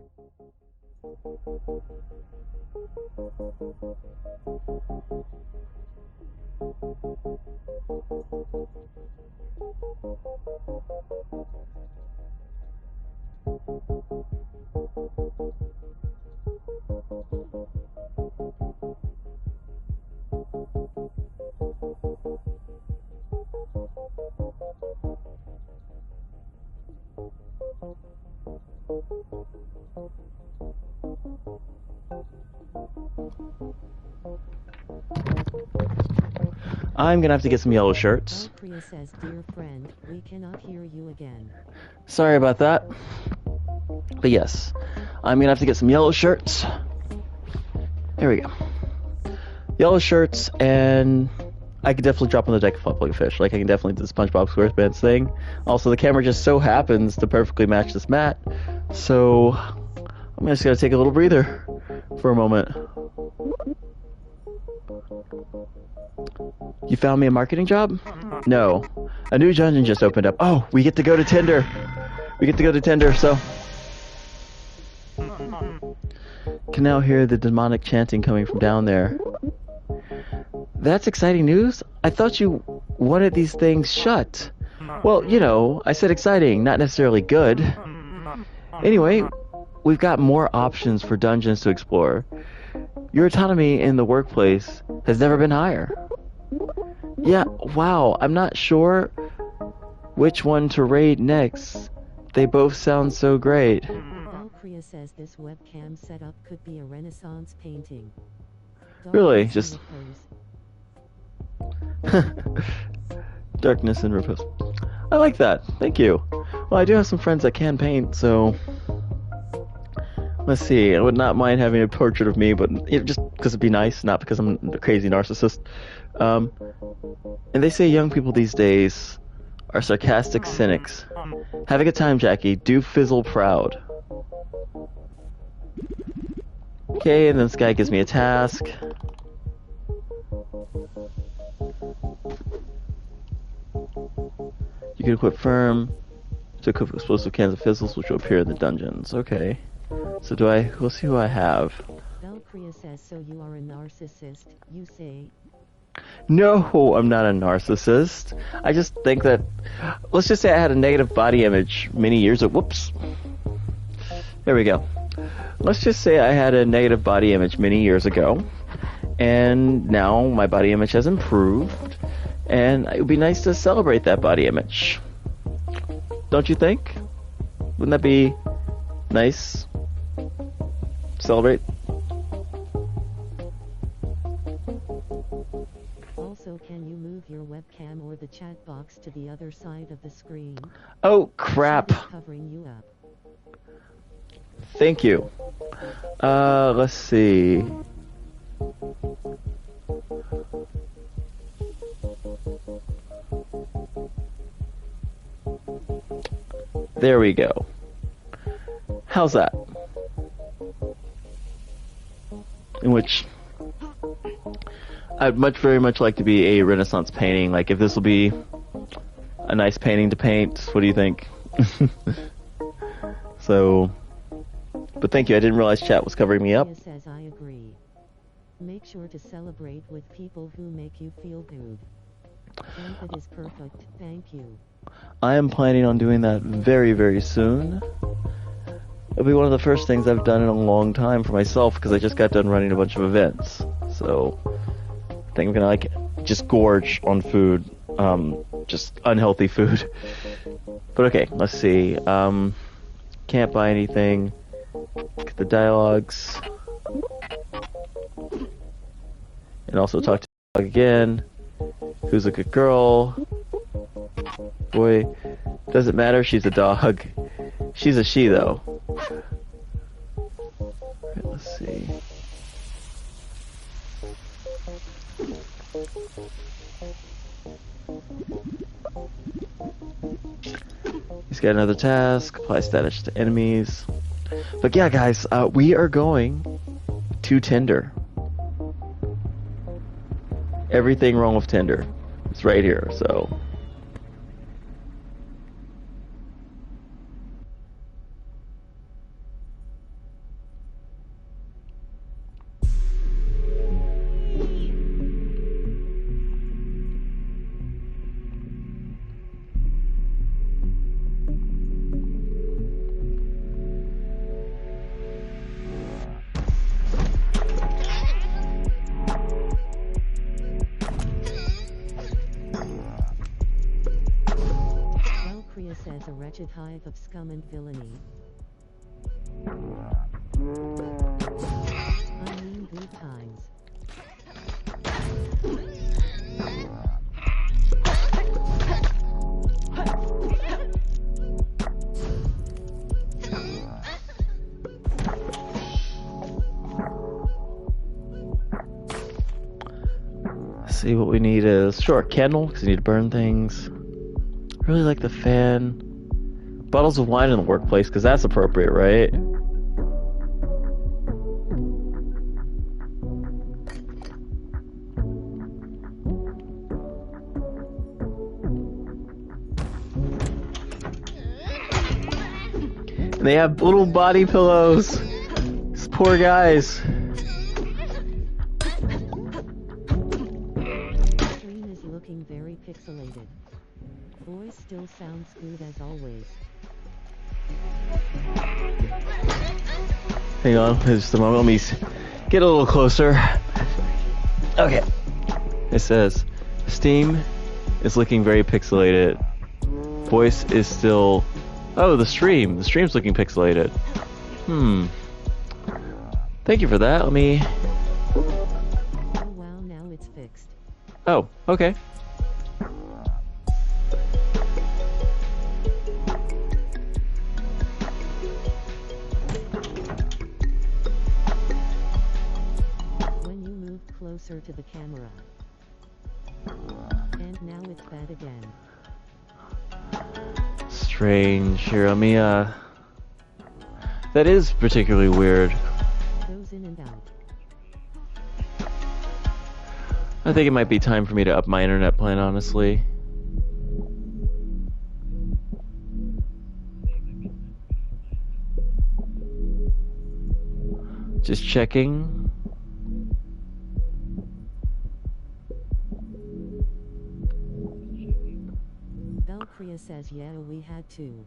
I'm gonna have to get some yellow shirts. Belcria says, dear friend, we cannot hear you again. Sorry about that. But yes, I'm gonna have to get some yellow shirts. There we go. Yellow shirts, and I could definitely drop on the deck and flop like a fish. Like, I can definitely do the SpongeBob SquarePants thing. Also, the camera just so happens to perfectly match this mat. So, I'm just gonna take a little breather for a moment. You found me a marketing job? No. A new dungeon just opened up. Oh, we get to go to Tinder. We get to go to Tinder, so... Can now hear the demonic chanting coming from down there. That's exciting news? I thought you wanted these things shut. Well, you know, I said exciting, not necessarily good. Anyway, we've got more options for dungeons to explore. Your autonomy in the workplace has never been higher. Yeah, wow, I'm not sure which one to rate next. They both sound so great. Valkyria says this webcam setup could be a Renaissance painting. Really, Darkness just and repose. darkness and repose. I like that. Thank you. Well, I do have some friends that can paint, so let's see. I would not mind having a portrait of me, but just because it'd be nice, not because I'm a crazy narcissist. And they say young people these days are sarcastic cynics. Have a good time, Jackie. Do fizzle proud. Okay, and then this guy gives me a task. You can equip firm to equip explosive cans of fizzles, which will appear in the dungeons. Okay. So we'll see who I have. Valkyria says, so you are a narcissist, you say? No, I'm not a narcissist. I just think that, let's just say I had a negative body image many years ago. Whoops. There we go. Let's just say I had a negative body image many years ago, and now my body image has improved, and it would be nice to celebrate that body image. Don't you think? Wouldn't that be nice? Celebrate? Also, can you move your webcam or the chat box to the other side of the screen? Oh, crap. Chat is covering you up. Thank you. Let's see. There we go. How's that? In which I'd very much like to be a Renaissance painting. Like, if this will be a nice painting to paint, what do you think? So, but thank you. I didn't realize chat was covering me up. Valkyria says, I agree. Make sure to celebrate with people who make you feel good. And that is perfect, thank you. I am planning on doing that very, very soon. It'll be one of the first things I've done in a long time for myself, because I just got done running a bunch of events. So I think I'm gonna just gorge on food, just unhealthy food. But okay, let's see. Can't buy anything. Get the dialogues, and also talk to the dog again. Who's a good girl? Boy, doesn't matter. She's a dog. She's a she, though. Right, let's see. He's got another task. Apply status to enemies. But yeah, guys, we are going to Tinder. Everything wrong with Tinder. It's right here, so. Valkyria says, a wretched hive of scum and villainy. I mean good times. See, what we need is, sure, a candle, because you need to burn things. Really like the fan. Bottles of wine in the workplace, because that's appropriate, right? And they have little body pillows. These poor guys. Screen is looking very pixelated. Voice still sounds good as always. Hang on, just a moment. Let me Get a little closer. Okay. It says, Steam is looking very pixelated. Voice is still... Oh, the stream. The stream's looking pixelated. Thank you for that. Let me... Oh wow, now it's fixed. Oh, okay. When you move closer to the camera. And now it's bad again. Strange. Here, let me, That is particularly weird. Goes in and out. I think it might be time for me to up my internet plan, honestly. Just checking. Valkyria says yeah, we had to.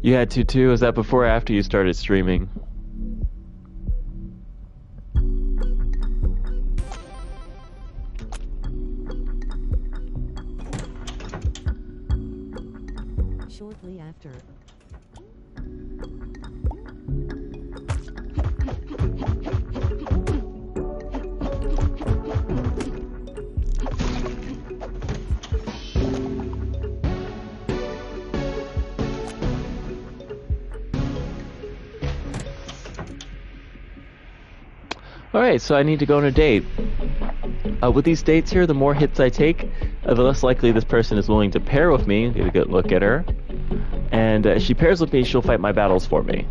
You had to too? Was that before or after you started streaming? Shortly after. Alright, so I need to go on a date. With these dates here, the more hits I take, the less likely this person is willing to pair with me. Get a good look at her. And if she pairs with me, she'll fight my battles for me.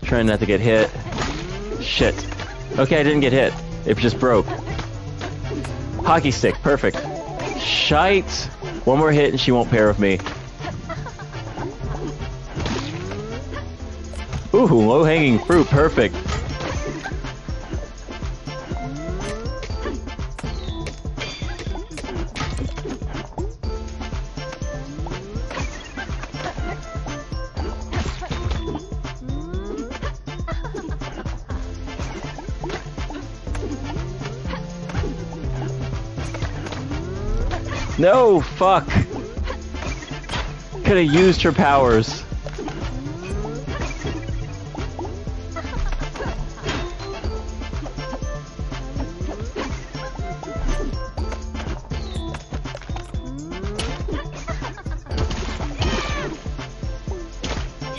Trying not to get hit. Shit. Okay, I didn't get hit. It just broke. Hockey stick, perfect. Shite. One more hit and she won't pair with me. Ooh, low-hanging fruit, perfect. No, fuck. Could have used her powers.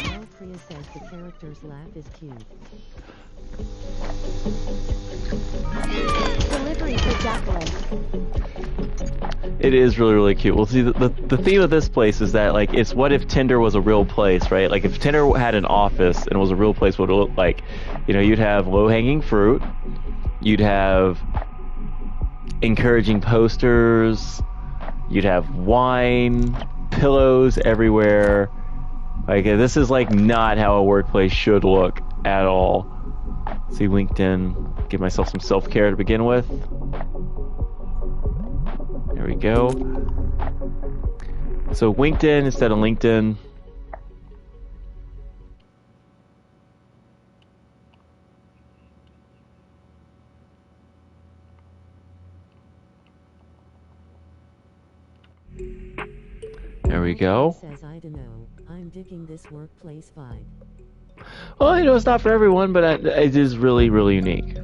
Valkyria says the character's laugh is cute. Delivery for Jacqueline. It is really, really cute. Well, see, the theme of this place is that, like, it's what if Tinder was a real place, right? Like, if Tinder had an office and was a real place, what it would look like? You know, you'd have low-hanging fruit. You'd have encouraging posters. You'd have wine, pillows everywhere. Like, this is, like, not how a workplace should look at all. See, LinkedIn. Give myself some self-care to begin with. There we go. So LinkedIn instead of LinkedIn. There we go. Says I don't know. I'm digging this workplace vibe. Well, you know, it's not for everyone, but it is really, really unique.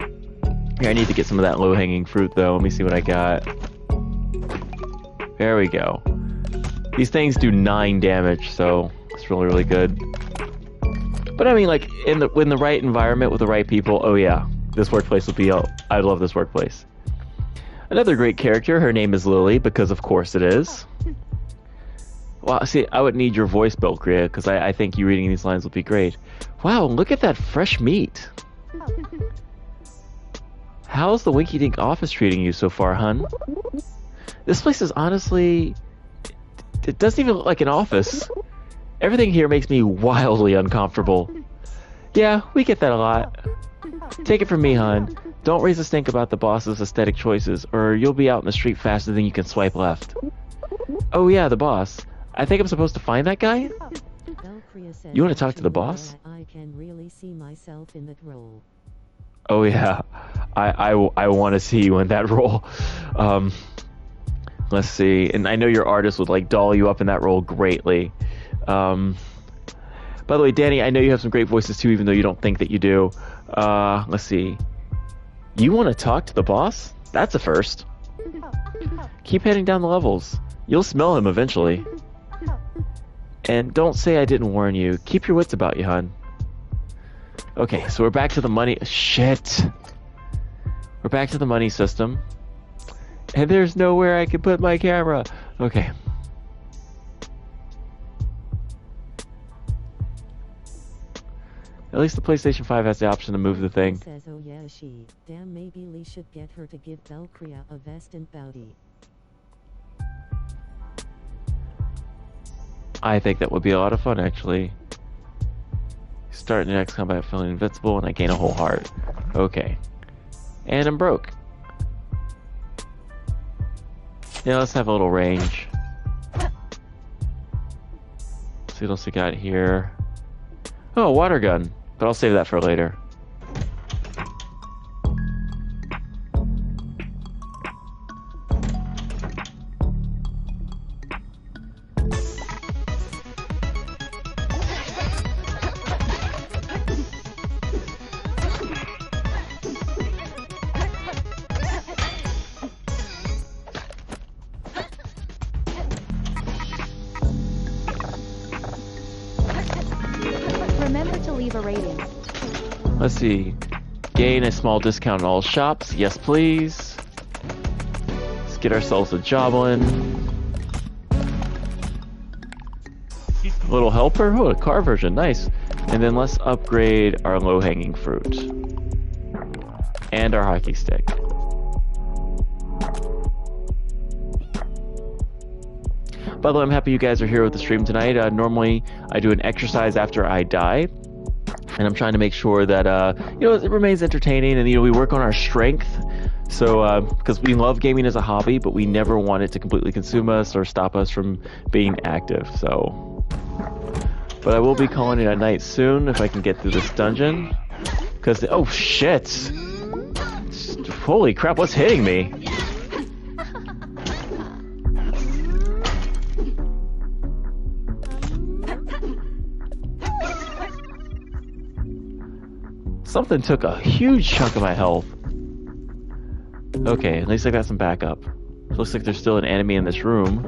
Here, I need to get some of that low-hanging fruit, though. Let me see what I got. There we go. These things do 9 damage, so it's really, really good. But I mean, like, in the right environment with the right people, oh yeah, this workplace would be, I'd love this workplace. Another great character, her name is Lily, because of course it is. Well, see, I would need your voice, Belkria, because I think you reading these lines would be great. Wow, look at that fresh meat. How's the Winky Dink office treating you so far, hun? This place is honestly... It doesn't even look like an office. Everything here makes me wildly uncomfortable. Yeah, we get that a lot. Take it from me, hon. Don't raise a stink about the boss's aesthetic choices, or you'll be out in the street faster than you can swipe left. Oh yeah, the boss. I think I'm supposed to find that guy? You want to talk to the boss? I can really see myself in that role. Oh yeah, I want to see you in that role. Let's see, and I know your artist would like doll you up in that role greatly. By the way, Danny, I know you have some great voices too, even though you don't think that you do. Let's see. You want to talk to the boss? That's a first. Keep heading down the levels. You'll smell him eventually. And don't say I didn't warn you. Keep your wits about you, hon. Okay, so we're back to the money. Shit. We're back to the money system. And there's nowhere I can put my camera. Okay. At least the PlayStation 5 has the option to move the thing. Says, oh yeah, she. Damn, maybe Lee should get her to give Valkyria a vest and booty. I think that would be a lot of fun, actually. Start the next combat feeling invincible, and I gain a whole heart. Okay. And I'm broke. Yeah, let's have a little range. See what else we got here. Oh, water gun. But I'll save that for later. Remember to leave a rating. Let's see. Gain a small discount on all shops. Yes, please. Let's get ourselves a Joblin. Little helper. Oh, a car version. Nice. And then let's upgrade our low-hanging fruit. And our hockey stick. By the way, I'm happy you guys are here with the stream tonight. Normally, I do an exercise after I die. And I'm trying to make sure that, it remains entertaining. And, we work on our strength. So, because we love gaming as a hobby, but we never want it to completely consume us or stop us from being active. So, but I will be calling it a night soon if I can get through this dungeon. Because, oh shit. Holy crap, what's hitting me? Something took a huge chunk of my health. Okay, at least I got some backup. Looks like there's still an enemy in this room.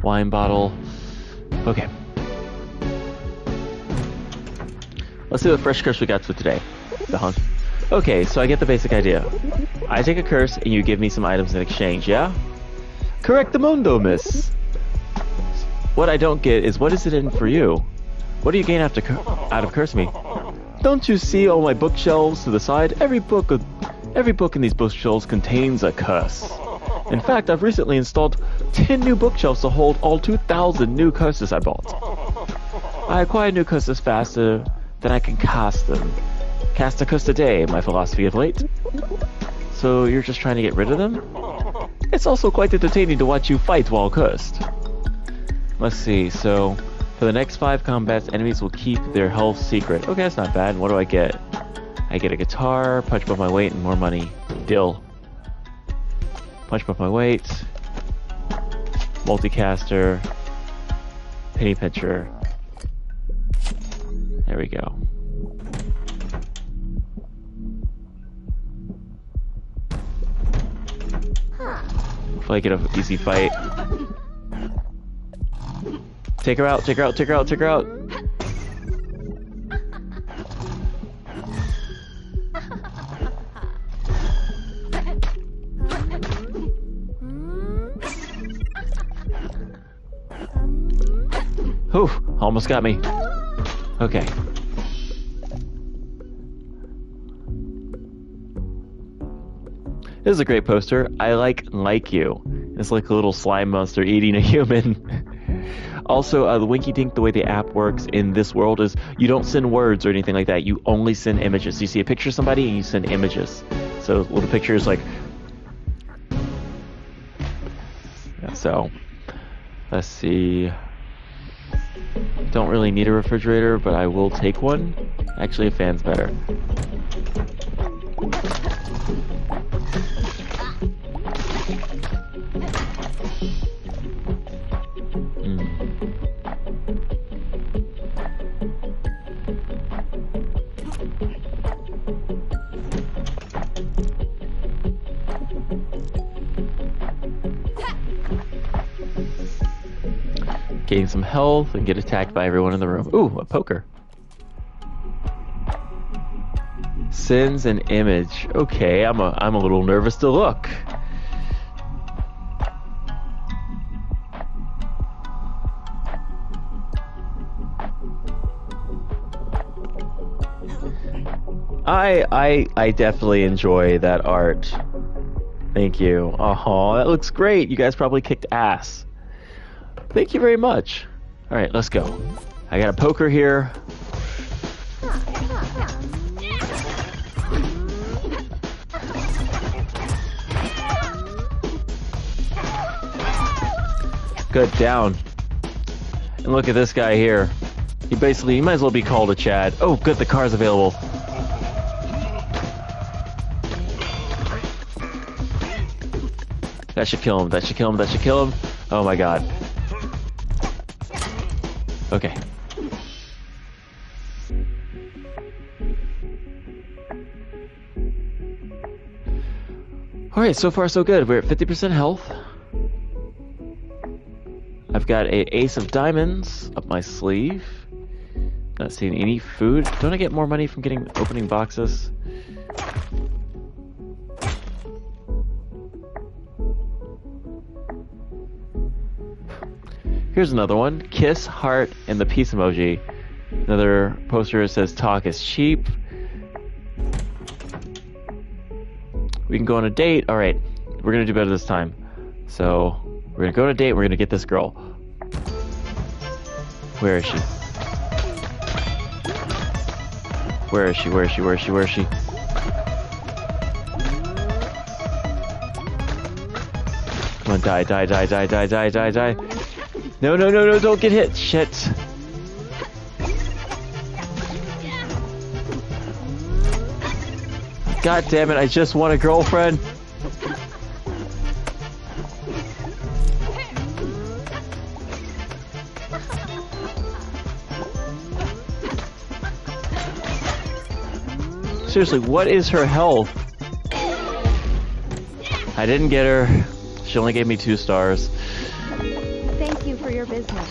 Wine bottle. Okay. Let's see what fresh curse we got for today. The hunt. Okay, so I get the basic idea. I take a curse and you give me some items in exchange, yeah? Correct the mundo, miss. What I don't get is what is it in for you? What do you gain out of curse me? Don't you see all my bookshelves to the side? Every book in these bookshelves contains a curse. In fact, I've recently installed 10 new bookshelves to hold all 2,000 new curses I bought. I acquire new curses faster than I can cast them. Cast a curse a day, my philosophy of late. So you're just trying to get rid of them? It's also quite entertaining to watch you fight while cursed. Let's see, so for the next 5 combats, enemies will keep their health secret. Okay, that's not bad. What do I get? I get a guitar, punch above my weight, and more money. Deal. Punch above my weight. Multicaster. Penny pincher. There we go. Hopefully I get an easy fight. Take her out, take her out, take her out, take her out. Whew, almost got me. Okay. This is a great poster. I like you. It's like a little slime monster eating a human. Also, the Winky Dink, the way the app works in this world is you don't send words or anything like that. You only send images. You see a picture of somebody and you send images. So little pictures like... Yeah, so, let's see. Don't really need a refrigerator, but I will take one. Actually, a fan's better. Gain some health and get attacked by everyone in the room. Ooh, a poker. Sends an image. Okay, I'm a little nervous to look. I definitely enjoy that art. Thank you. Oh, that looks great. You guys probably kicked ass. Thank you very much. All right, let's go. I got a poker here. Good, down. And look at this guy here. He might as well be called a Chad. Oh, good, the car's available. That should kill him, that should kill him, that should kill him. Oh my god. Okay. Alright, so far so good. We're at 50% health. I've got a ace of diamonds up my sleeve. Not seeing any food. Don't I get more money from opening boxes? Here's another one. Kiss, heart, and the peace emoji. Another poster that says talk is cheap. We can go on a date. Alright, we're gonna do better this time. So, we're gonna go on a date, we're gonna get this girl. Where is she? Where is she? Where is she? Where is she? Where is she? Come on, die, die, die, die, die, die, die, die. No, no, no, no, don't get hit. Shit. God damn it, I just want a girlfriend. Seriously, what is her health? I didn't get her. She only gave me 2 stars. Thank you for your business.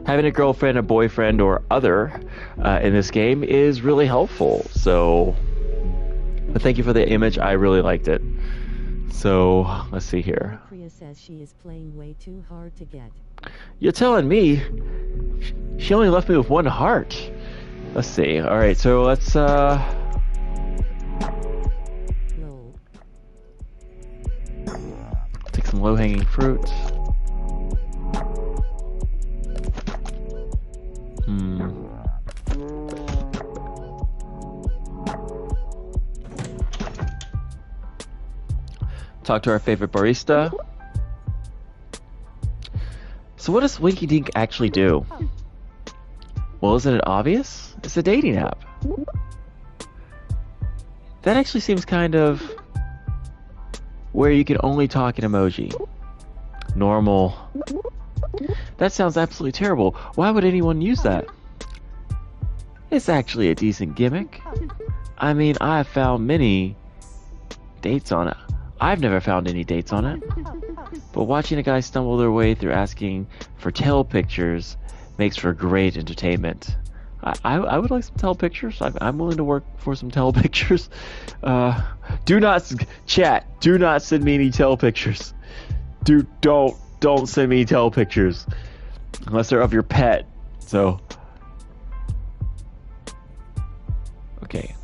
Having a girlfriend, a boyfriend, or other in this game is really helpful. So, but thank you for the image. I really liked it. So, let's see here. Priya says she is playing way too hard to get. You're telling me? She only left me with 1 heart. Let's see. All right, so let's Lol. take some low-hanging fruit. Talk to our favorite barista. So what does Winky Dink actually do? Well, isn't it obvious? It's a dating app. That actually seems kind of where you can only talk in emoji. Normal. That sounds absolutely terrible. Why would anyone use that? It's actually a decent gimmick. I mean, I've found many dates on it. I've never found any dates on it. But watching a guy stumble their way through asking for tail pictures makes for great entertainment. I would like some tail pictures. I'm willing to work for some tail pictures. Do not chat. Do not send me any tail pictures. Don't send me tail pictures unless they're of your pet. So okay.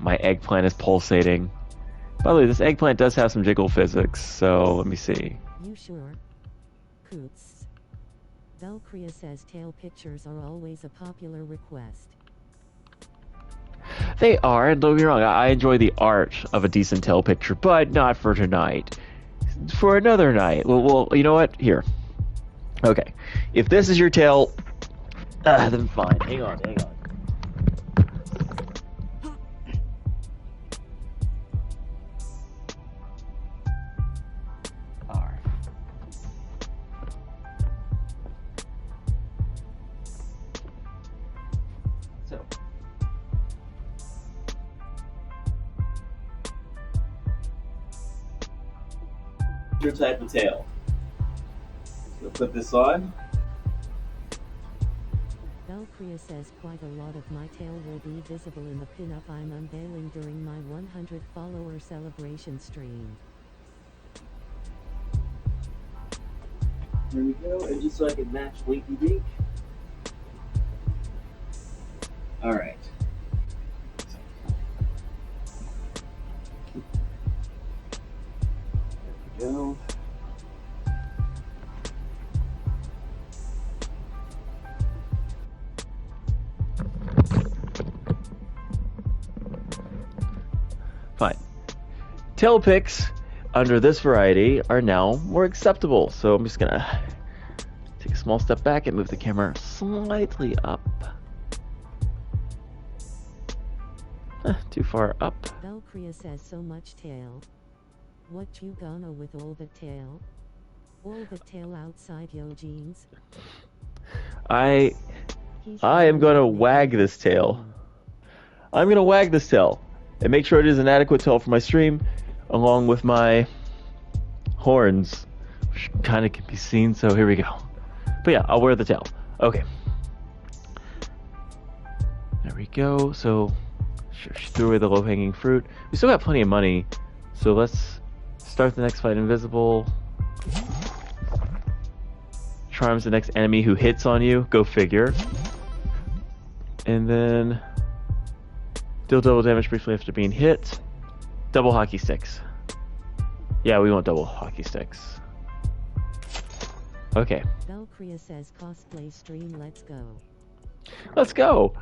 my eggplant is pulsating. By the way, this eggplant does have some jiggle physics, so let me see. You sure? Coots. Valkyria says tail pictures are always a popular request. They are, and don't get me wrong, I enjoy the art of a decent tail picture, but not for tonight. For another night. Well, you know what? Here. Okay. If this is your tail, then fine. Hang on. Alright. So. Your type of tail. So put this on. Valkyria says quite a lot of my tail will be visible in the pinup I'm unveiling during my 100 follower celebration stream. There we go, and just so I can match Winky Dink. Alright. There we go. Fine. Tail picks under this variety are now more acceptable. So I'm just gonna take a small step back and move the camera slightly up. Too far up. Valkyria says so much tail. What you gonna with all the tail? All the tail outside yo jeans? I am gonna wag this tail. I'm gonna wag this tail and make sure it is an adequate tail for my stream, along with my horns, which kind of can be seen. So here we go. But yeah, I'll wear the tail. Okay. There we go. So she threw away the low-hanging fruit. We still got plenty of money, so let's start the next fight. Invisible charms the next enemy who hits on you. Go figure. And then deal double damage briefly after being hit. Double hockey sticks. Yeah, we want double hockey sticks. Okay. Valkyria says cosplay stream, let's go. Let's go.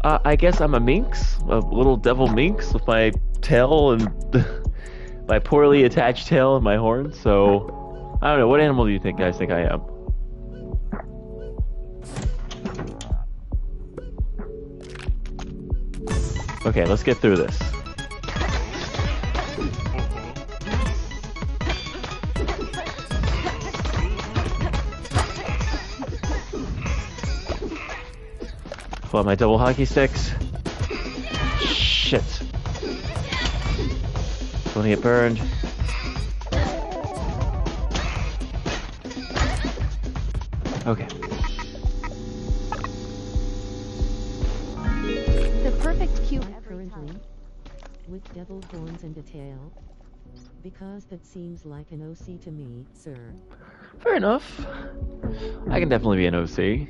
I guess I'm a minx, a little devil minx with my tail and my poorly attached tail and my horns. So I don't know. What animal do you think guys think I am? Okay, let's get through this. Pull out my double hockey sticks. Shit. Don't want to get burned. Okay. The perfect cube every Currently, time. with devil horns and a tail. Because that seems like an OC to me, sir. Fair enough. I can definitely be an OC.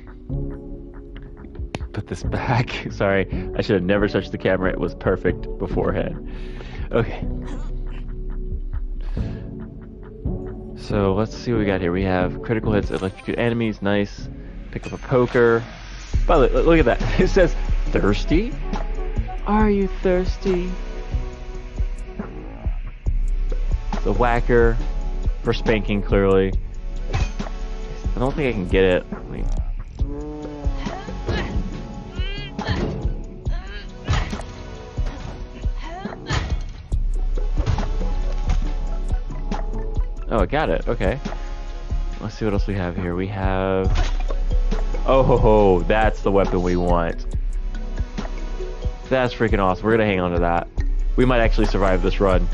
Put this back. Sorry, I should have never touched the camera. It was perfect beforehand. Okay. So let's see what we got here. We have critical hits, electrocute enemies. Nice. Pick up a poker. By the way, look at that. It says thirsty. Are you thirsty? The whacker for spanking, clearly. I don't think I can get it. Wait. Oh, I got it. Okay. Let's see what else we have here. We have... Oh, ho, ho. That's the weapon we want. That's freaking awesome. We're going to hang on to that. We might actually survive this run.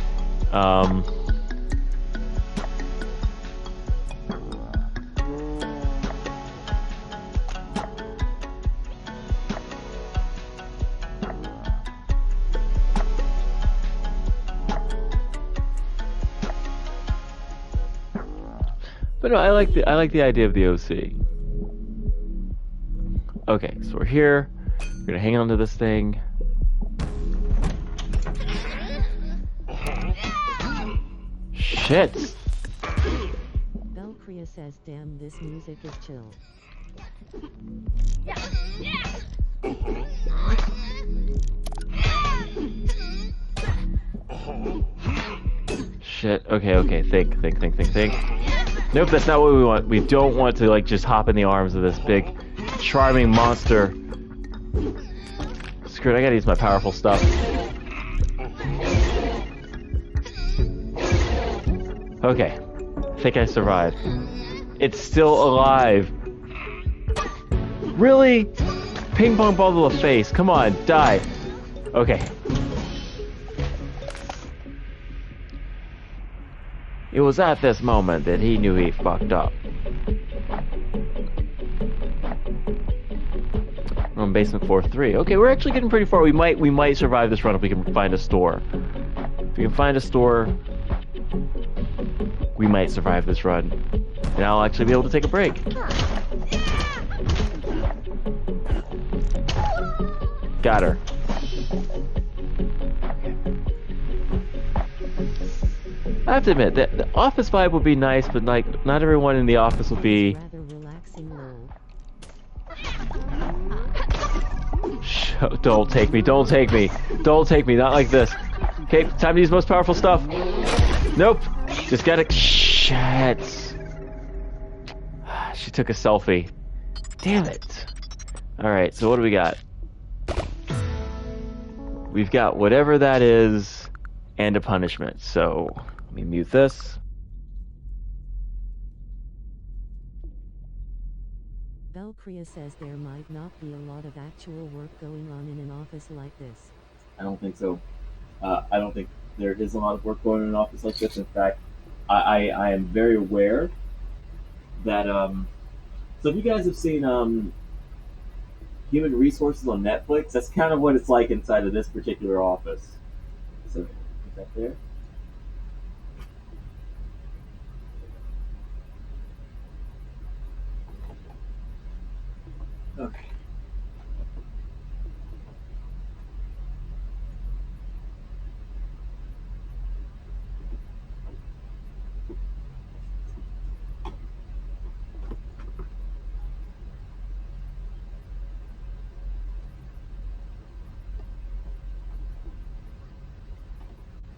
But no, I like the idea of the OC. Okay, so we're here. We're gonna hang on to this thing. Shit. Valkyria says, damn, this music is chill. Shit. Okay. Think. Nope, that's not what we want. We don't want to, like, just hop in the arms of this big, charming monster. Screw it, I gotta use my powerful stuff. Okay. I think I survived. It's still alive. Really? Ping pong ball to the face. Come on, die. Okay. It was at this moment that he knew he fucked up. We're on basement floor 3. Okay, we're actually getting pretty far. We might survive this run if we can find a store. If we can find a store, we might survive this run. And I'll actually be able to take a break. Got her. I have to admit that the office vibe would be nice, but like not everyone in the office will be. Rather relaxing, lol. Don't take me, not like this. Okay, time to use most powerful stuff. Nope, just gotta. Shit. She took a selfie. Damn it. Alright, so what do we got? We've got whatever that is and a punishment, so let me mute this. Valkyria says there might not be a lot of actual work going on in an office like this. I don't think so. I don't think there is a lot of work going on in an office like this. In fact, I am very aware that so if you guys have seen Human Resources on Netflix, that's kind of what it's like inside of this particular office. So put that there. Okay.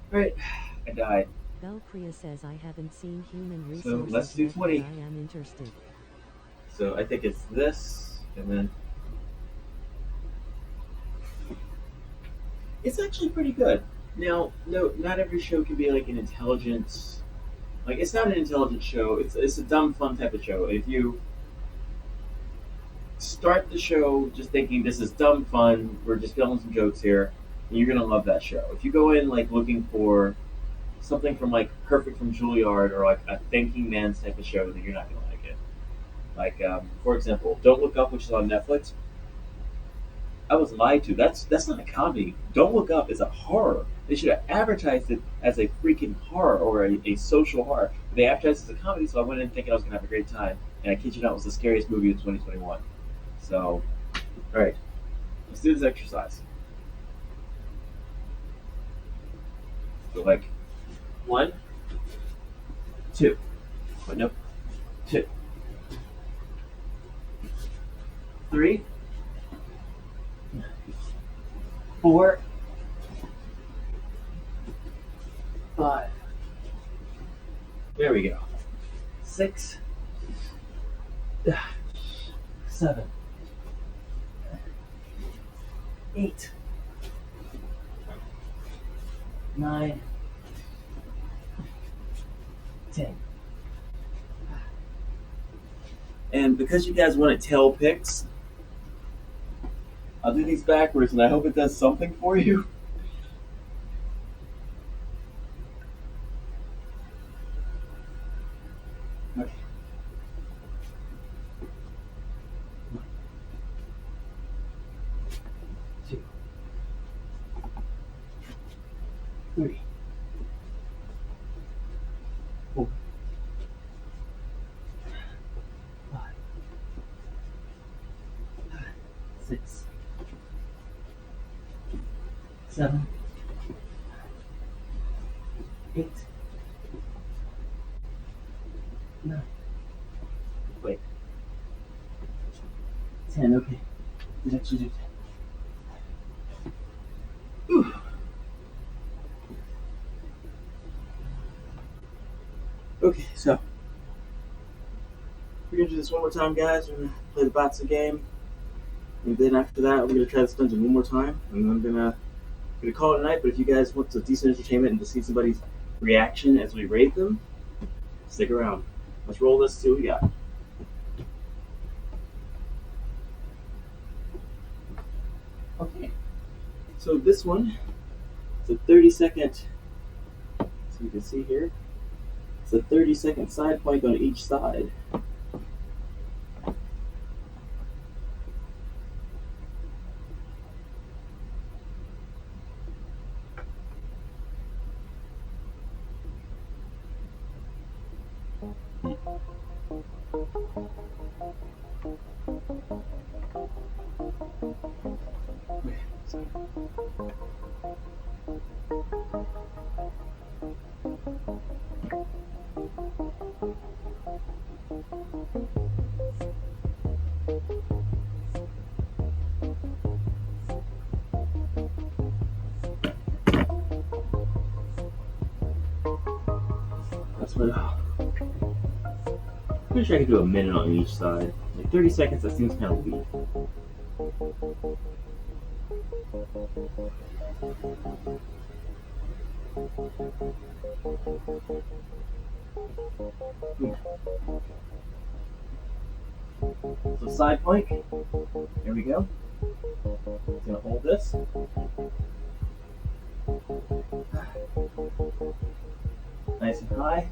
Right, I died. Valkyria says I haven't seen Human Resources let's do yet, 20. but I am interested. So I think it's this, and then it's actually pretty good. Now, no, not every show can be like an intelligent, like it's not an intelligent show. It's a dumb, fun type of show. If you start the show just thinking this is dumb fun, we're just filming some jokes here, and you're gonna love that show. If you go in like looking for something from like Perfect from Juilliard or like a thinking man's type of show, then you're not gonna like it. Like, for example, Don't Look Up, which is on Netflix. I was lied to. That's not a comedy. Don't Look Up is a horror. They should have advertised it as a freaking horror or a social horror. They advertised it as a comedy, so I went in thinking I was gonna have a great time. And I kid you not, it was the scariest movie of 2021. So, all right, let's do this exercise. So like, 1, 2. Wait, nope. 2. 3. 4. 5. There we go. 6. 7. 8. 9. 10. And because you guys want to tell picks, I'll do these backwards, and I hope it does something for you. Okay. 1, 2, 3, 4, 5, 6, 7, 8, 9. Wait. 10, okay. Did actually do 10. Whew. Okay, so we're gonna do this one more time, guys. We're gonna play the boxing game, and then after that, we're gonna try this dungeon one more time, and then I'm gonna call it a night. But if you guys want some decent entertainment and to see somebody's reaction as we rate them, stick around. Let's roll this. See what we got. Okay. So this one is a 30-second. So you can see here, it's a 30-second side plank on each side. That's what. I'm pretty sure I could do a minute on each side. Like 30 seconds, that seems kind of weak. So side plank. Here we go. Just gonna hold this. Nice and high.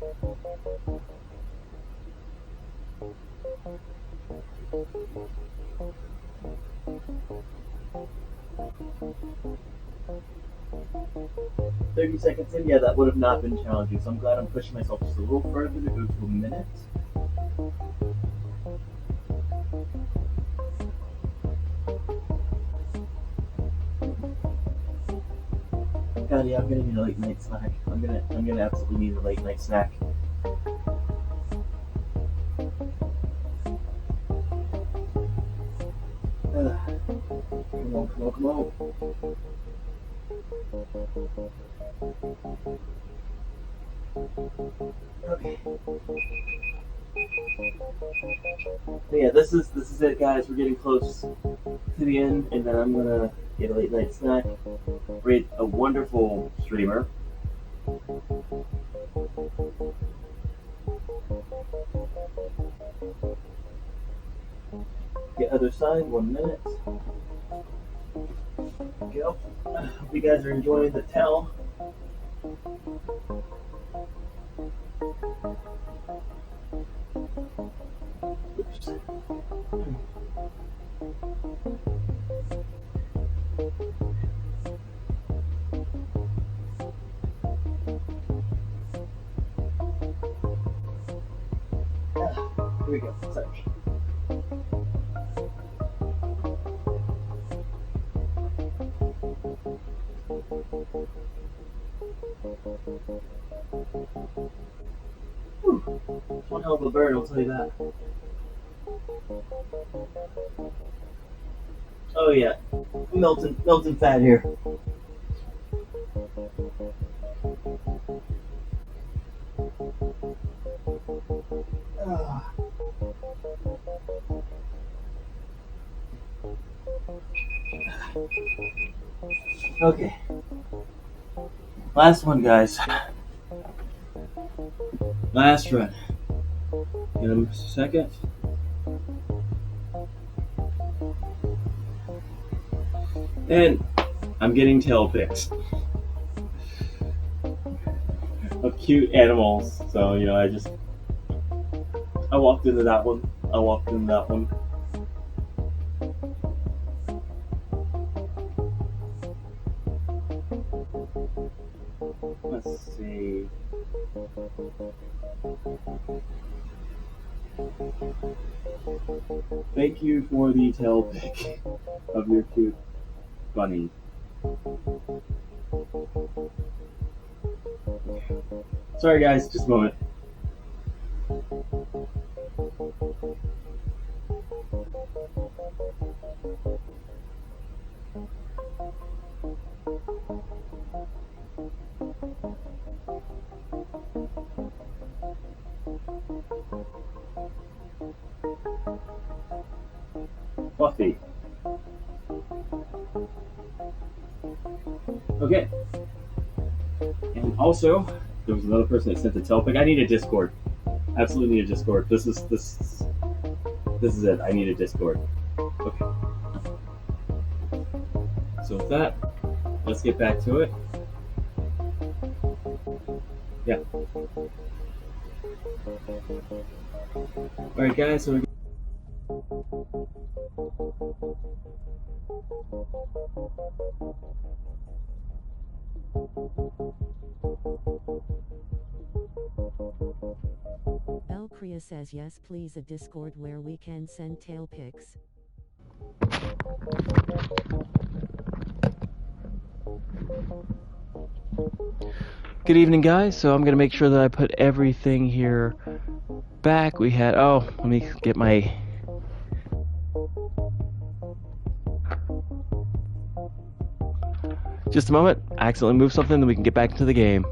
"30 seconds in, yeah, that would have not been challenging, so I'm glad I'm pushing myself just a little further to go to a minute. God, yeah, I'm gonna need a late night snack. I'm gonna absolutely need a late night snack. Come on, come on, come on. Okay. But yeah, this is it, guys. We're getting close to the end, and then I'm gonna get a late night snack. Rate a wonderful streamer. Get other side, 1 minute. Go. Hope you guys are enjoying the tell. Oops. Here we go. Sorry. Whew. One hell of a bird, I'll tell you that. Oh yeah, melting fat here. Ah. Okay. Last one, guys. Last run. Give him a second. And I'm getting tail picks of cute animals. So, you know, I walked into that one. Let's see. Thank you for the tail pick of your cute bunny. Sorry guys, just a moment. Fluffy. Okay. And also, there was another person that sent a telepic. I need a Discord. Absolutely need a Discord. This is it. I need a Discord. Okay. So with that, let's get back to it. Yeah. Alright guys, so Elcria says yes please, a Discord where we can send tail pics. Good evening, guys. So I'm gonna make sure that I put everything here back. We had, oh, let me get my, just a moment. I accidentally moved something, then we can get back into the game.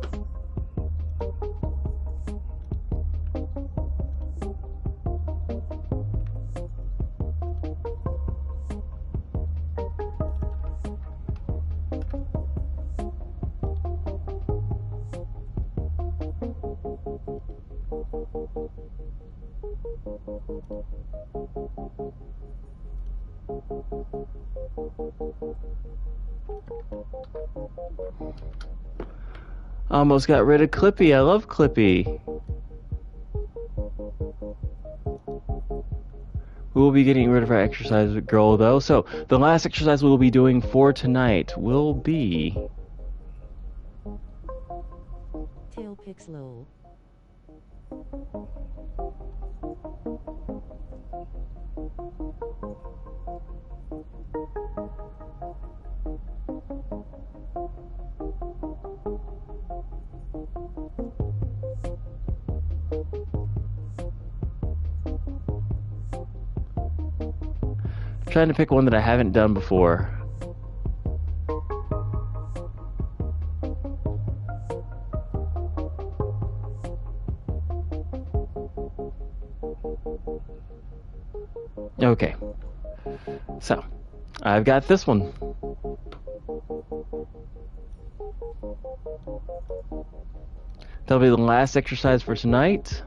Almost got rid of Clippy. I love Clippy. We will be getting rid of our exercise girl, though. So the last exercise we will be doing for tonight will be Tail pics lol. trying to pick one that I haven't done before. Okay, so I've got this one. That'll be the last exercise for tonight.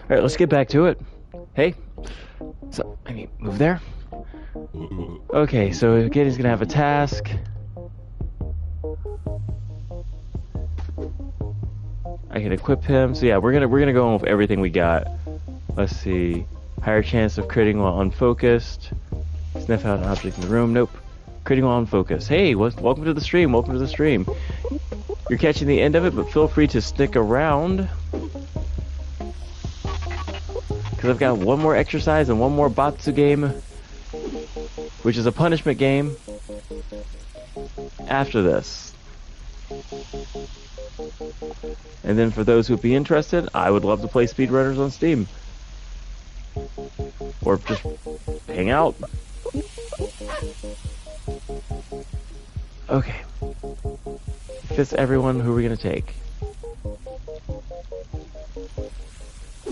All right, let's get back to it. Hey, so I mean, move there. Okay, so again, he's gonna have a task. I can equip him. So yeah, we're gonna go on with everything we got. Let's see. Higher chance of critting while unfocused. Sniff out an object in the room. Nope. Critting while unfocused. Hey, welcome to the stream. Welcome to the stream. You're catching the end of it, but feel free to stick around. Because I've got one more exercise and one more Batsu game, which is a punishment game, after this. And then for those who would be interested, I would love to play speedrunners on Steam. Or just hang out. Okay. Fits everyone. Who are we going to take?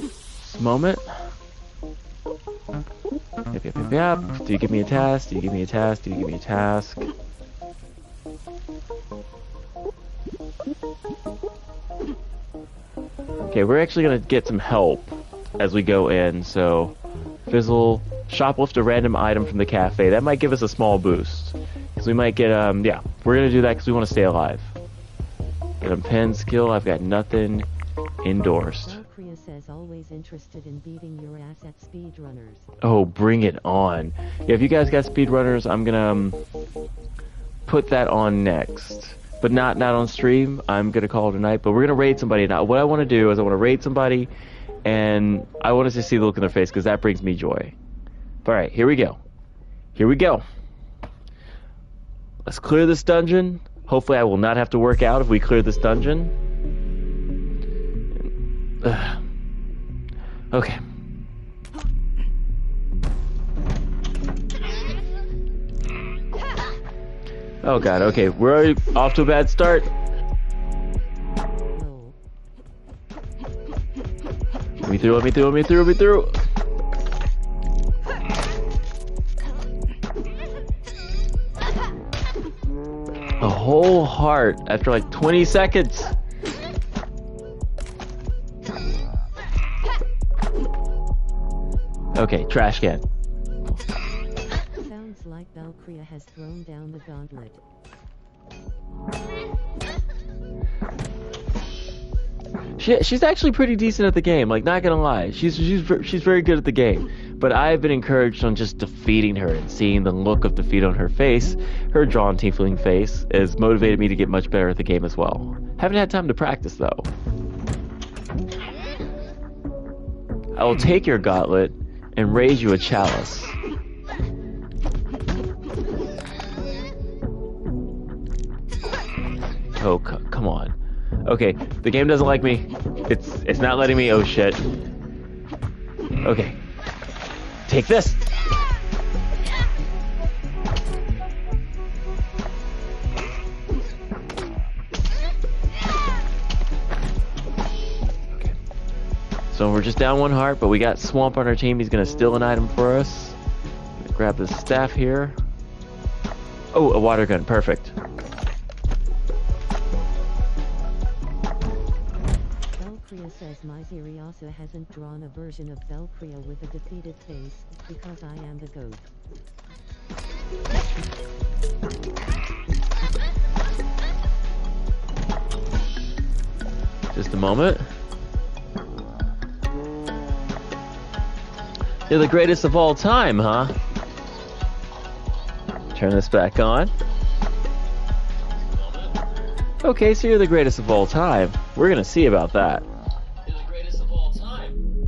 Just a moment. Yep. Do you give me a task? Do you give me a task? Do you give me a task? Okay, we're actually going to get some help as we go in, so Fizzle, shoplift a random item from the cafe. That might give us a small boost. Because we might get, yeah, we're going to do that because we want to stay alive. Get a pen skill, I've got nothing endorsed. Elcria says always interested in beating your ass at speedrunners. Oh, bring it on. Yeah, if you guys got speedrunners, I'm going to put that on next. But not on stream. I'm going to call it a night, but we're going to raid somebody now. What I want to do is I want to raid somebody, and I want to see the look in their face because that brings me joy. All right, here we go. Here we go. Let's clear this dungeon. Hopefully I will not have to work out if we clear this dungeon. Okay. Oh god, okay, we're already off to a bad start. Lol. Let me through, let me through, let me through, let me through. A whole heart after like 20 seconds. Okay, trash can. Sounds like Valkyria has thrown down the gauntlet. She's actually pretty decent at the game, like not gonna lie. She's very good at the game. But I've been encouraged on just defeating her and seeing the look of defeat on her face. Her drawn tiefling face has motivated me to get much better at the game as well. Haven't had time to practice though. I will take your gauntlet and raise you a chalice. Oh, come on. Okay, the game doesn't like me. It's not letting me. Oh shit. Okay. Take this. Okay. So we're just down one heart, but we got Swamp on our team. He's gonna steal an item for us. Grab the staff here. Oh, a water gun. Perfect. Valkyria says my Ziriasa hasn't drawn a version of Valkyria with a defeated face, because I am the goat. Just a moment. You're the greatest of all time, huh? Turn this back on. Okay, so you're the greatest of all time. We're gonna see about that. You're the greatest of all time.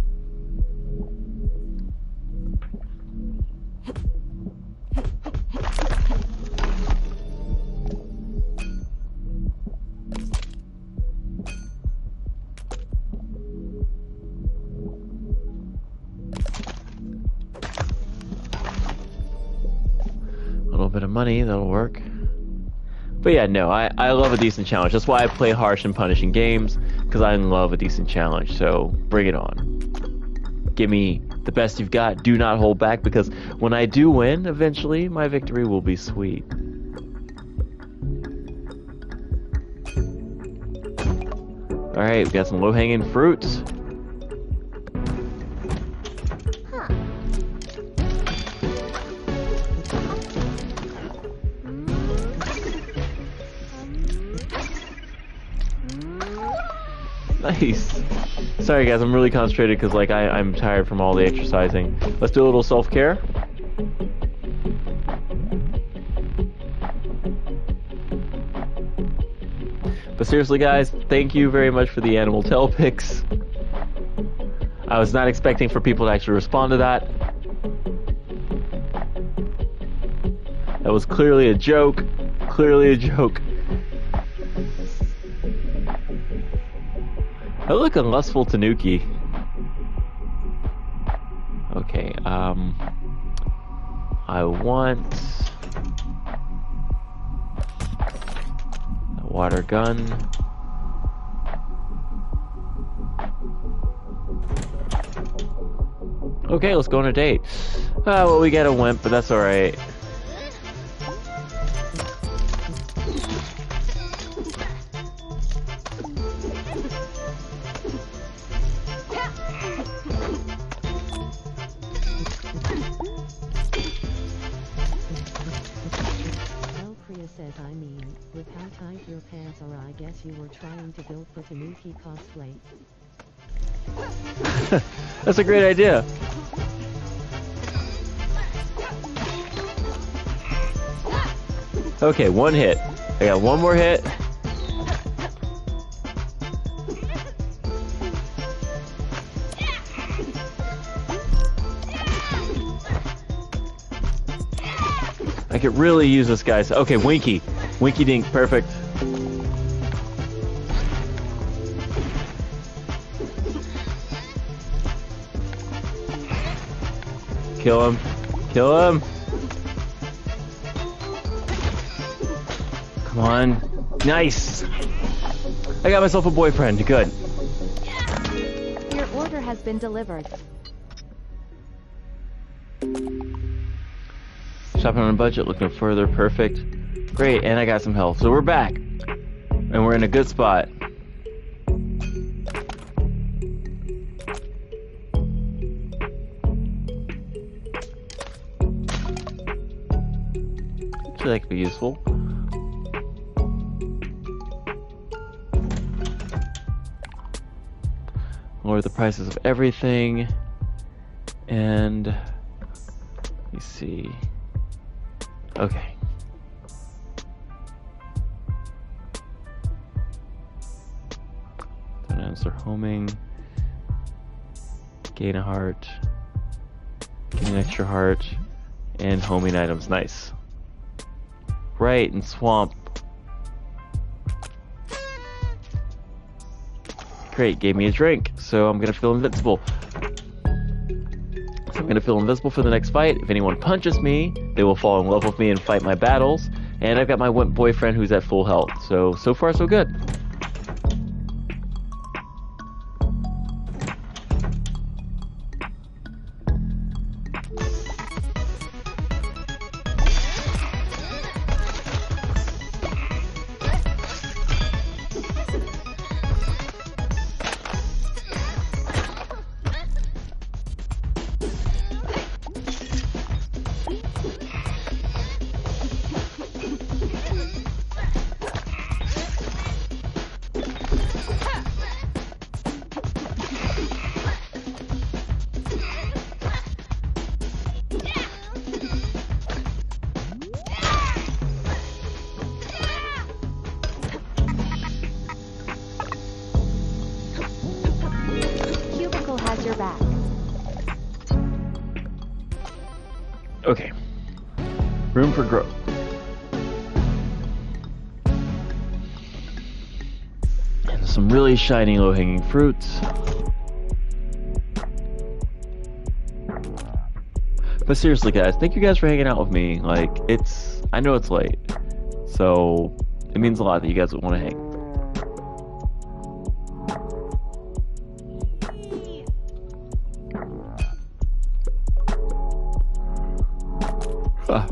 A little bit of money, that'll work. But yeah, no, I love a decent challenge. That's why I play harsh and punishing games, because I love a decent challenge. So bring it on. Give me the best you've got. Do not hold back, because when I do win, eventually, my victory will be sweet. Alright, we got some low-hanging fruits. Nice. Sorry guys, I'm really concentrated because like I'm tired from all the exercising. Let's do a little self-care. But seriously guys, thank you very much for the animal tail pics. I was not expecting for people to actually respond to that. That was clearly a joke. Clearly a joke. I look a lustful Tanuki. Okay, I want a water gun. Okay, let's go on a date. Well, we got a wimp, but that's alright. Valkyria says I mean, with how tight your pants are I guess you were trying to build the Tanuki cosplay. That's a great idea. Okay, one hit. I got one more hit. could really use this, guys. Okay, Winky. Winky Dink, perfect. Kill him. Kill him. Come on. Nice. I got myself a boyfriend. Good. Your order has been delivered. Shopping on a budget, looking further, perfect. Great, and I got some health. So we're back. And we're in a good spot. Actually, that could be useful. Lower the prices of everything. And let me see. Okay. Then answer homing. Gain a heart. Gain an extra heart. And homing items. Nice. Right, and swamp. Great, gave me a drink. So I'm gonna feel invincible. I'm gonna feel invisible for the next fight. If anyone punches me, they will fall in love with me and fight my battles. And I've got my wimp boyfriend who's at full health. So far so good. Your back. Okay. Room for growth. And some really shiny low-hanging fruits. But seriously, guys, thank you guys for hanging out with me. Like, I know it's late. So, it means a lot that you guys would want to hang. Ah.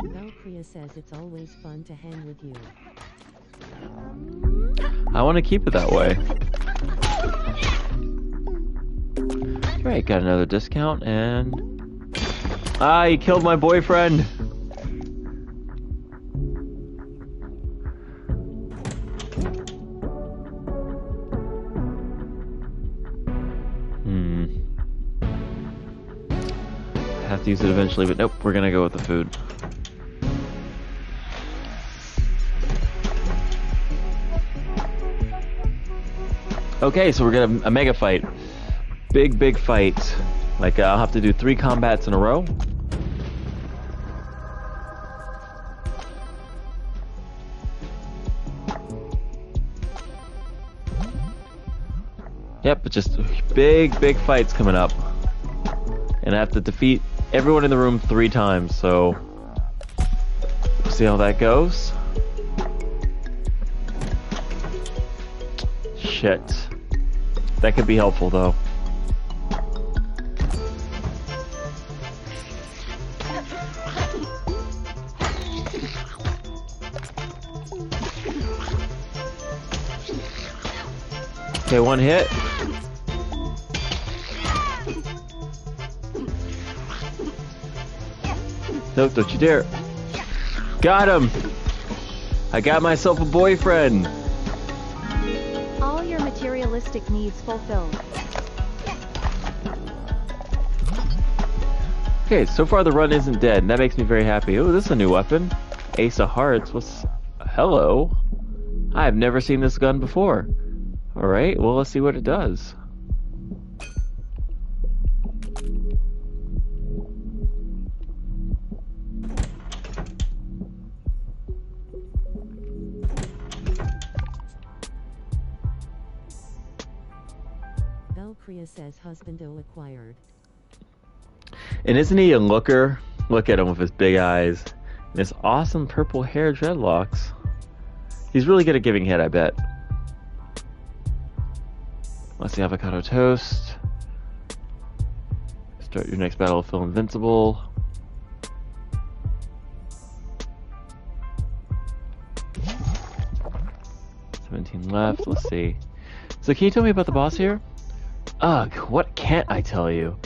Valkyria says it's always fun to hang with you. I want to keep it that way. Great, got another discount and... Ah, you killed my boyfriend! Have to use it eventually, but nope, we're gonna go with the food. Okay, so we're gonna a mega fight. Big fight. Like, I'll have to do 3 combats in a row. Yep, but just big fights coming up. And I have to defeat everyone in the room 3 times, so... see how that goes. Shit. That could be helpful, though. Okay, 1 hit. Nope, don't you dare. Got him! I got myself a boyfriend! All your materialistic needs fulfilled. Okay, so far the run isn't dead, and that makes me very happy. Oh, this is a new weapon. Ace of Hearts. What's... hello. I've never seen this gun before. Alright, well, let's see what it does. Valkyria says husbando acquired. And isn't he a looker? Look at him with his big eyes and his awesome purple hair dreadlocks. He's really good at giving head, I bet. Let's see, avocado toast. Start your next battle, feel invincible. $17 left, let's see. So can you tell me about the boss here? Ugh, what can't I tell you?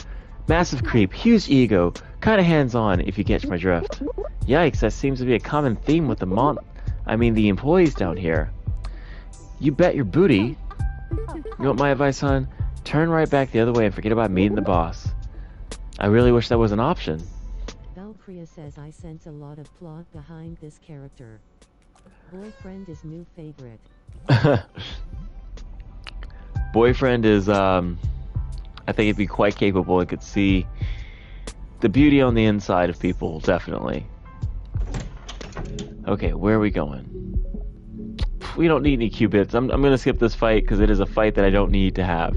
Massive creep, huge ego, kinda hands-on if you catch my drift. Yikes, that seems to be a common theme with the employees down here. You bet your booty. You want my advice, hon? Turn right back the other way and forget about meeting the boss. I really wish that was an option. Valkyria says I sense a lot of plot behind this character. Boyfriend is new favorite. Boyfriend is, I think it'd be quite capable. It could see the beauty on the inside of people, definitely. Okay, where are we going? We don't need any Q-bits. I'm gonna skip this fight because it is a fight that I don't need to have.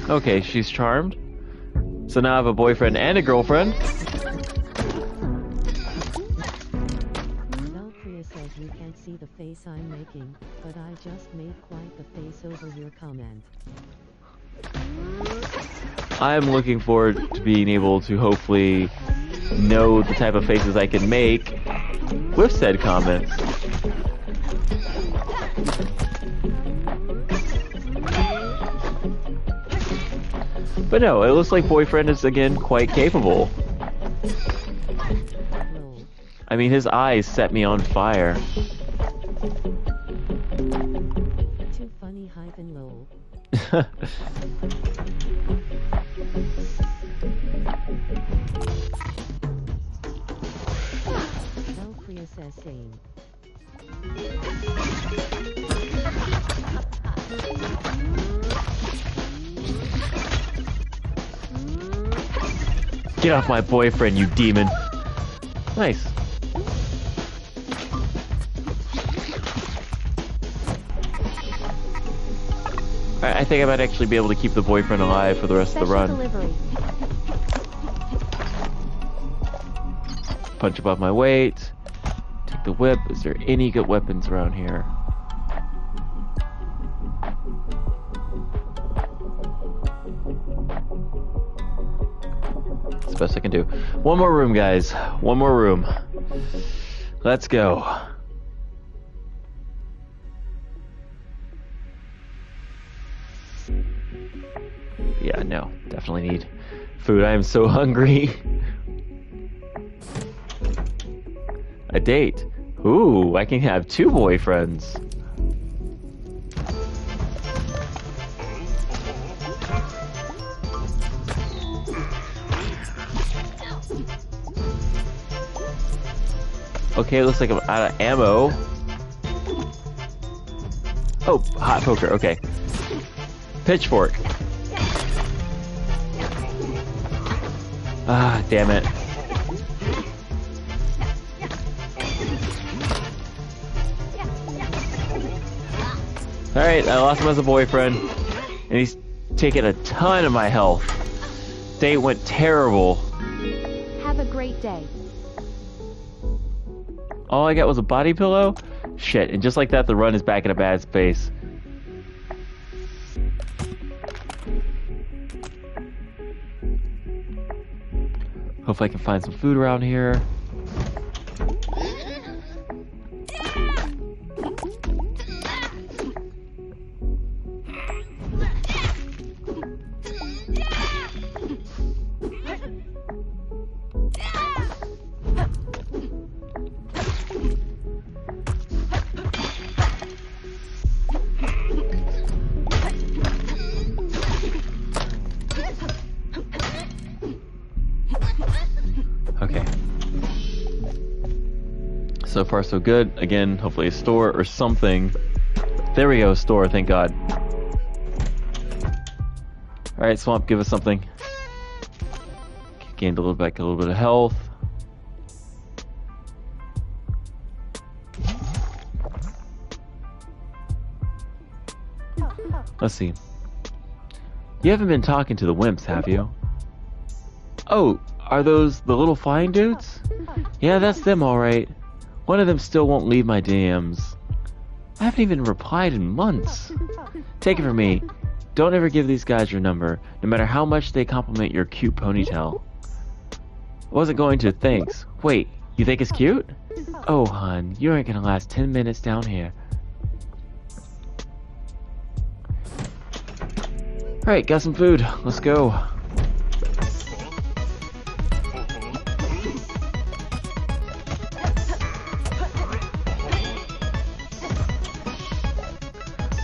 Okay, she's charmed. So now I have a boyfriend and a girlfriend. Valkyria says you can't see the face I'm making, but I just made quite the face over your comment. I'm looking forward to being able to hopefully know the type of faces I can make with said comments. But no, it looks like boyfriend is again quite capable. I mean, his eyes set me on fire. Too funny hyphen lol. Valkyria says same. Get off my boyfriend, you demon. Nice. Alright, I think I might actually be able to keep the boyfriend alive for the rest of the run. Delivery. Punch above my weight. Take the whip. Is there any good weapons around here? That's the best I can do. One more room, guys. One more room. Let's go. Yeah, no. Definitely need food. I am so hungry. A date. Ooh, I can have 2 boyfriends. Okay, it looks like I'm out of ammo. Oh, hot poker, okay. Pitchfork. Ah, damn it. Alright, I lost him as a boyfriend. And he's taking a ton of my health. Date went terrible. Have a great day. All I got was a body pillow? Shit, and just like that, the run is back in a bad space. Hopefully I can find some food around here. So far, so good. Again, hopefully a store or something. There we go, store, thank God. Alright, Swamp, give us something. Gained a little bit of health. Let's see. You haven't been talking to the wimps, have you? Oh, are those the little flying dudes? Yeah, that's them, alright. One of them still won't leave my DMs. I haven't even replied in months. Take it from me. Don't ever give these guys your number, no matter how much they compliment your cute ponytail. I wasn't going to, thanks. Wait, you think it's cute? Oh, hun, you ain't gonna last 10 minutes down here. Alright, got some food. Let's go.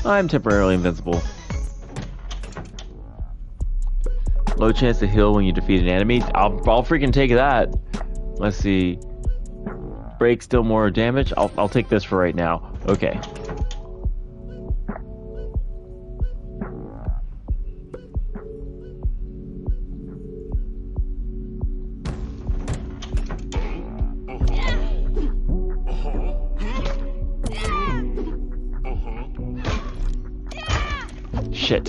I'm temporarily invincible. Low chance to heal when you defeat an enemy. I'll freaking take that. Let's see. Break still more damage. I'll take this for right now. Okay. Shit.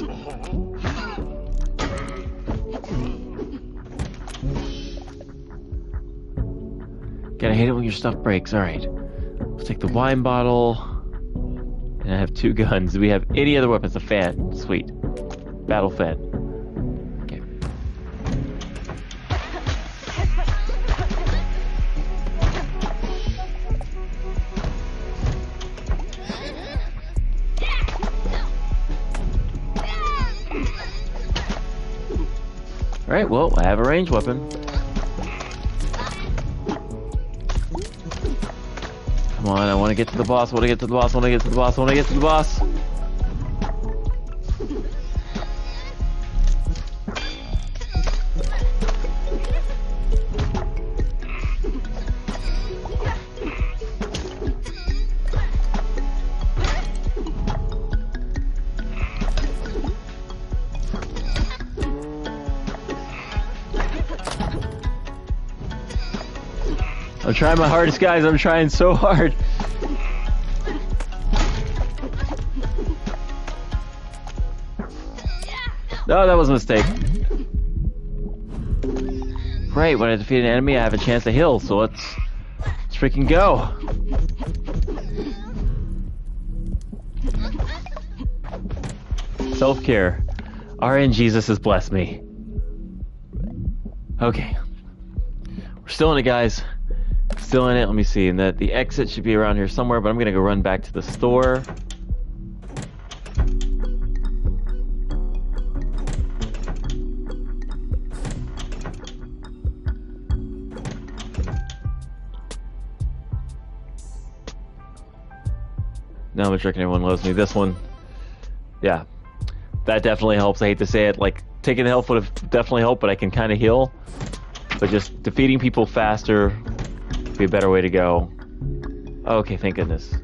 Gotta hate it when your stuff breaks. Alright. Let's take the wine bottle. And I have 2 guns. Do we have any other weapons? A fan. Sweet. Battle fan. Okay. Alright, well, I have a ranged weapon. Come on, I want to get to the boss, I want to get to the boss, I want to get to the boss, I want to get to the boss. I'm trying my hardest, guys. I'm trying so hard. No, that was a mistake. Great, when I defeat an enemy, I have a chance to heal, so let's freaking go. Self-care. RN Jesus has blessed me. Okay. We're still in it, guys. Still in it. Let me see. And the exit should be around here somewhere, but I'm gonna go run back to the store. Now I'm tricking everyone loves me. This one, yeah, that definitely helps. I hate to say it, like taking the health would have definitely helped, but I can kind of heal. But just defeating people faster would be a better way to go. Okay, thank goodness.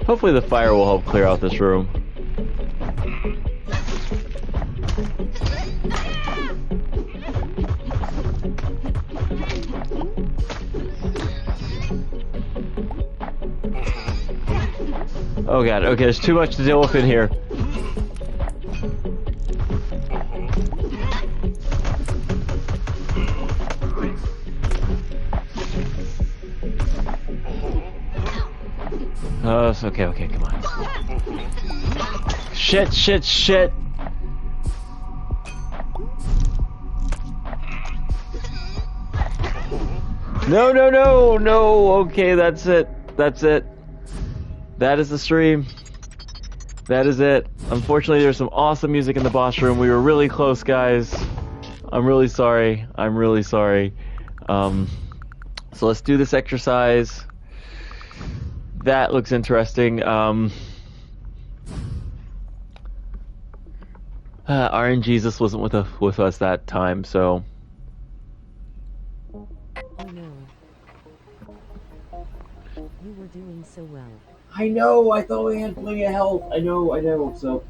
Hopefully the fire will help clear out this room. Oh god, okay, there's too much to deal with in here. Oh, it's okay, okay, come on. Shit, shit, shit! No, no, no, no! Okay, that's it. That's it. That is the stream. That is it. Unfortunately, there's some awesome music in the boss room. We were really close, guys. I'm really sorry. I'm really sorry. So let's do this exercise. That looks interesting. RN Jesus wasn't with us that time, so. Oh no. You were doing so well. I know, I thought we had plenty of health. I know, so.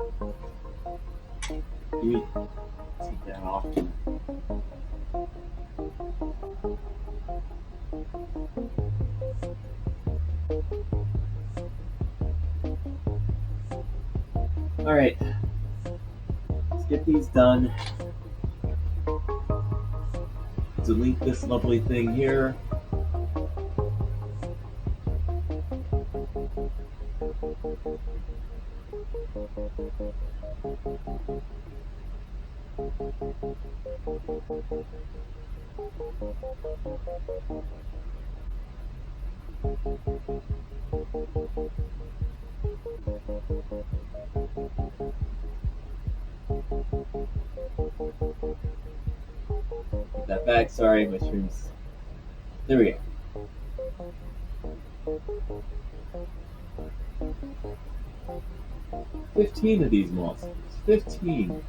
Let me take that off. Alright. Let's get these done. Delete this lovely thing here. Put that back, sorry, my stream's. There we go. 15 of these monsters. 15.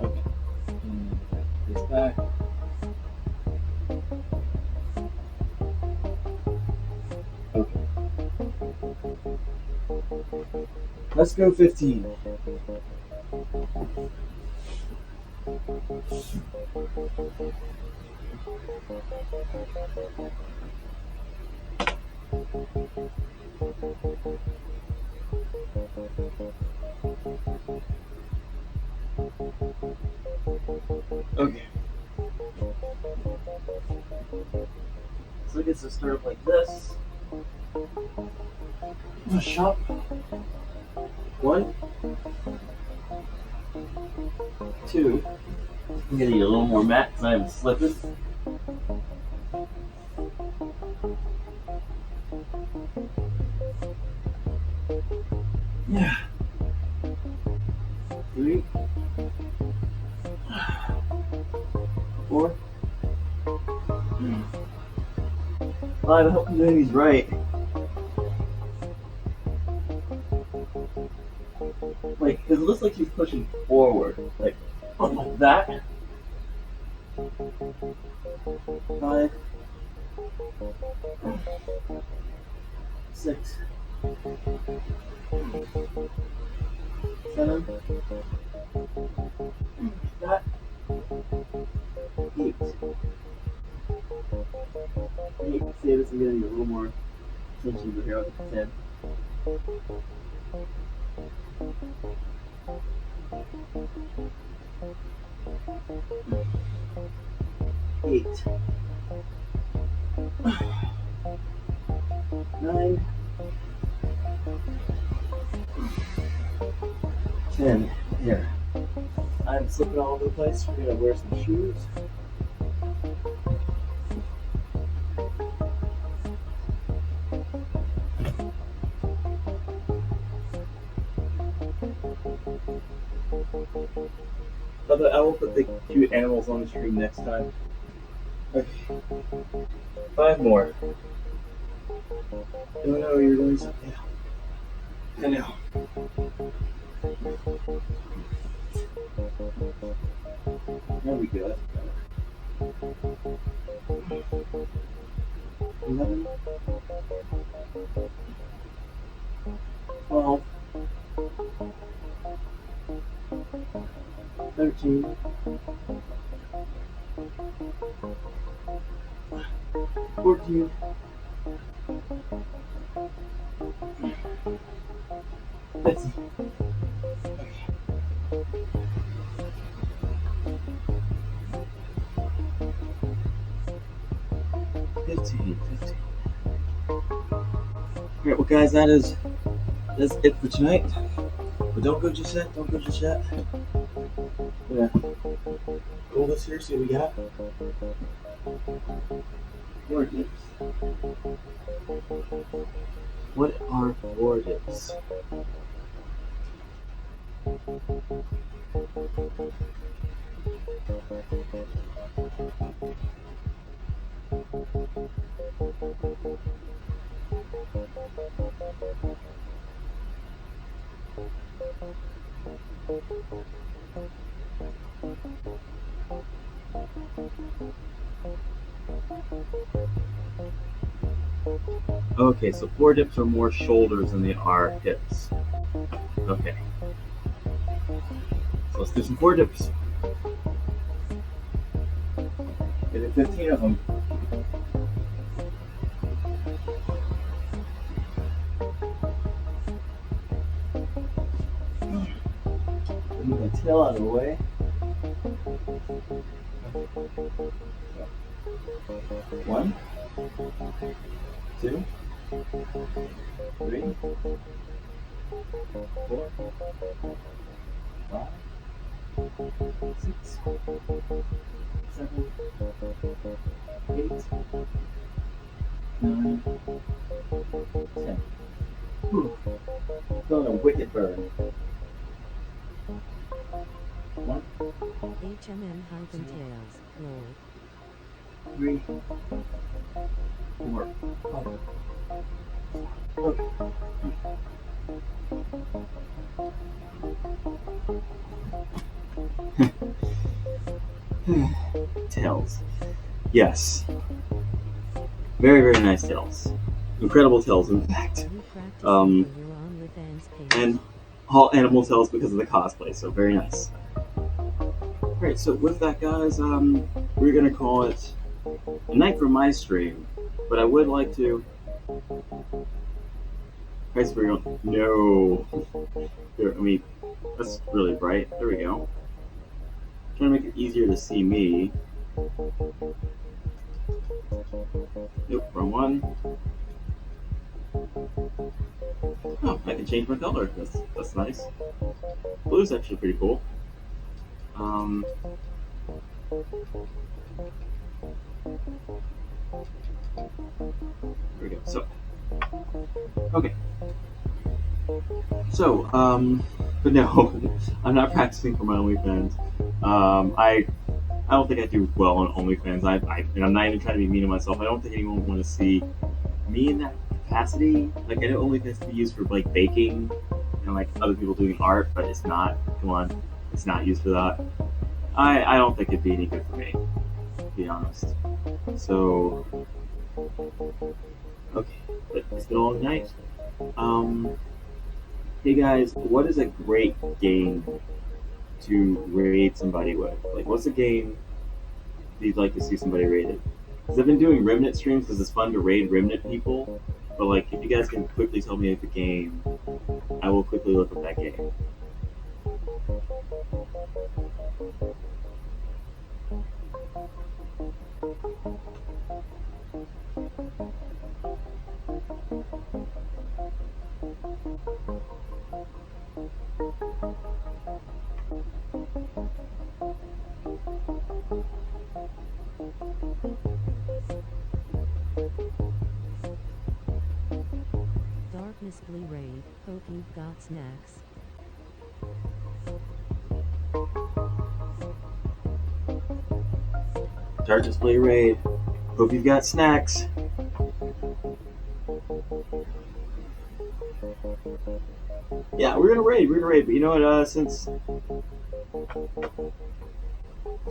Okay. This back. Okay. Let's go 15. Okay. So it gets to start like this. Push up. 1, 2. I'm gonna need a little more mat because I'm slipping. Yeah. 3, 4, 5. I hope I'm doing these right. Like, because it looks like she's pushing forward. Like that. 5, 6, 7, that. 8. 8. See, this is gonna need a little more attention over here. I'll get 10. 8. 9. 10. Here. I'm slipping all over the place. We're gonna wear some shoes. But I will put the cute animals on the stream next time. Okay. 5 more. No, you're doing something. I know. There we go. That's better. 11. 12. 13. 14. 15. Okay. 15. Alright, well guys, that's it for tonight. But don't go just yet, Yeah. Roll this here, see what we got. Four dips. What are four dips? Okay, so four dips are more shoulders than they are hips. Okay. So let's do some four dips. We did 15 of them. Move the tail out of the way. One, two, three, four, five, 6, 7, 8, 9, 10. Whew. Feeling a wicked burn. 1, HMM-tails, roll. 3, 4, 5. Tails. Yes. Very, very nice tails. Incredible tails, in fact. And all animal tails because of the cosplay, so very nice. Alright, so with that, guys, we're gonna call it a night for my stream, but I would like to. Price for your no. Here, I mean, that's really bright. There we go. Trying to make it easier to see me. Nope, wrong one. Oh, I can change my color. That's nice. Blue's actually pretty cool. There we go. So, okay. So, but no, I'm not practicing for my OnlyFans. I don't think I do well on OnlyFans. And I'm not even trying to be mean to myself. I don't think anyone would want to see me in that capacity. Like, I know OnlyFans can be used for like baking and like other people doing art, but it's not. Come on, it's not used for that. I don't think it'd be any good for me, to be honest. So, okay, but it's been a long night. Hey guys, what is a great game to raid somebody with? Like, what's a game you'd like to see somebody raided? Because I've been doing Remnant streams because it's fun to raid Remnant people. But like, if you guys can quickly tell me the game, I will quickly look up that game. Darkness Blue Raid, hope you've got snacks. Dark Display Raid. Hope you've got snacks. Yeah, we're gonna raid, but you know what, since...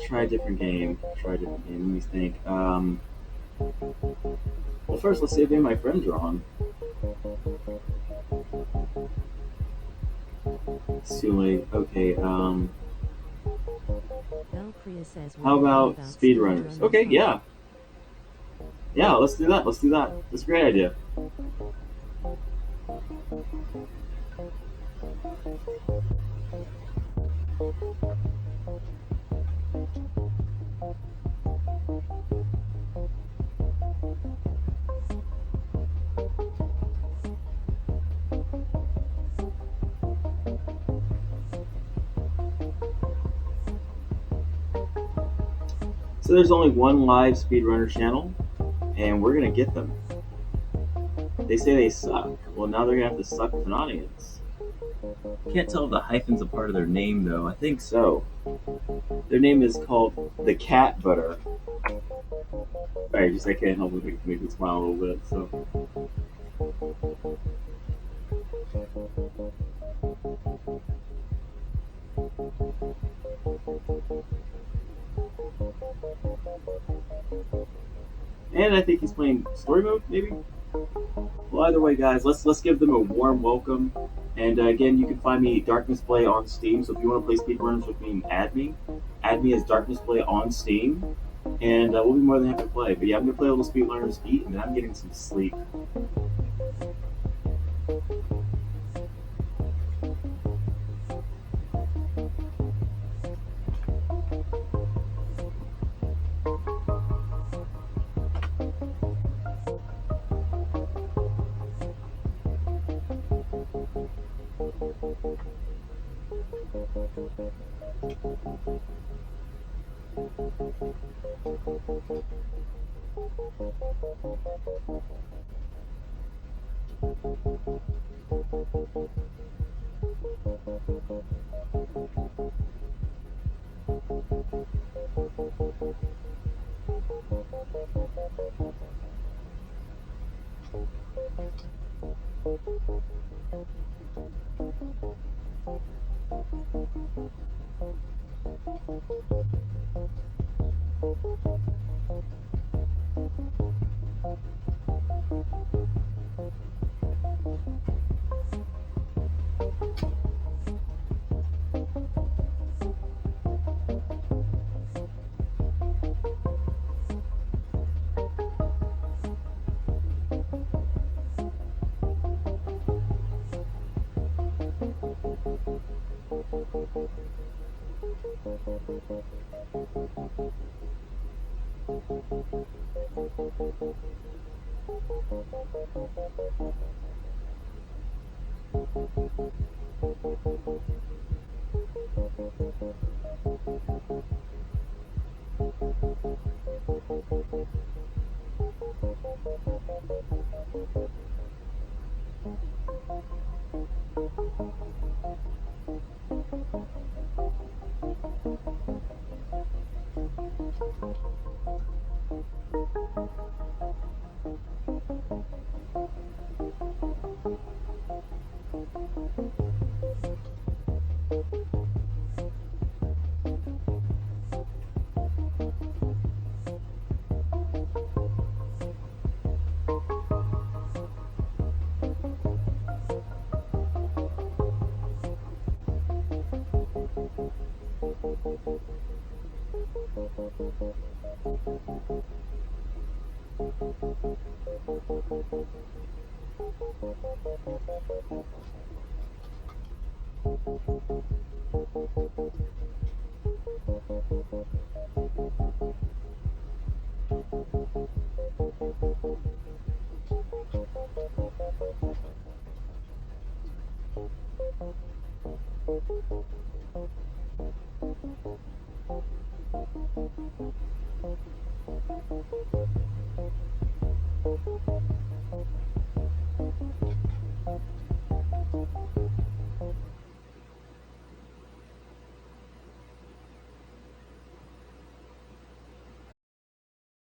Try a different game. Let me think. Well, first, let's see if any of my friends are on. Okay, how about speedrunners? Okay, yeah. Yeah, let's do that. That's a great idea. So there's only one live speedrunner channel, and we're gonna get them. They say they suck. Well, now they're gonna have to suck with an audience. Can't tell if the hyphen's a part of their name though. I think so. Their name is called the Cat Butter. I can't help it make me smile a little bit. So. And I think he's playing story mode, maybe. Well, either way, guys, let's give them a warm welcome. And again, you can find me Darkness Play on Steam. So if you want to play speedrunners with me, add me. Add me as Darkness Play on Steam, and we'll be more than happy to play. But yeah, I'm gonna play a little speedrunners eat, and then I'm getting some sleep.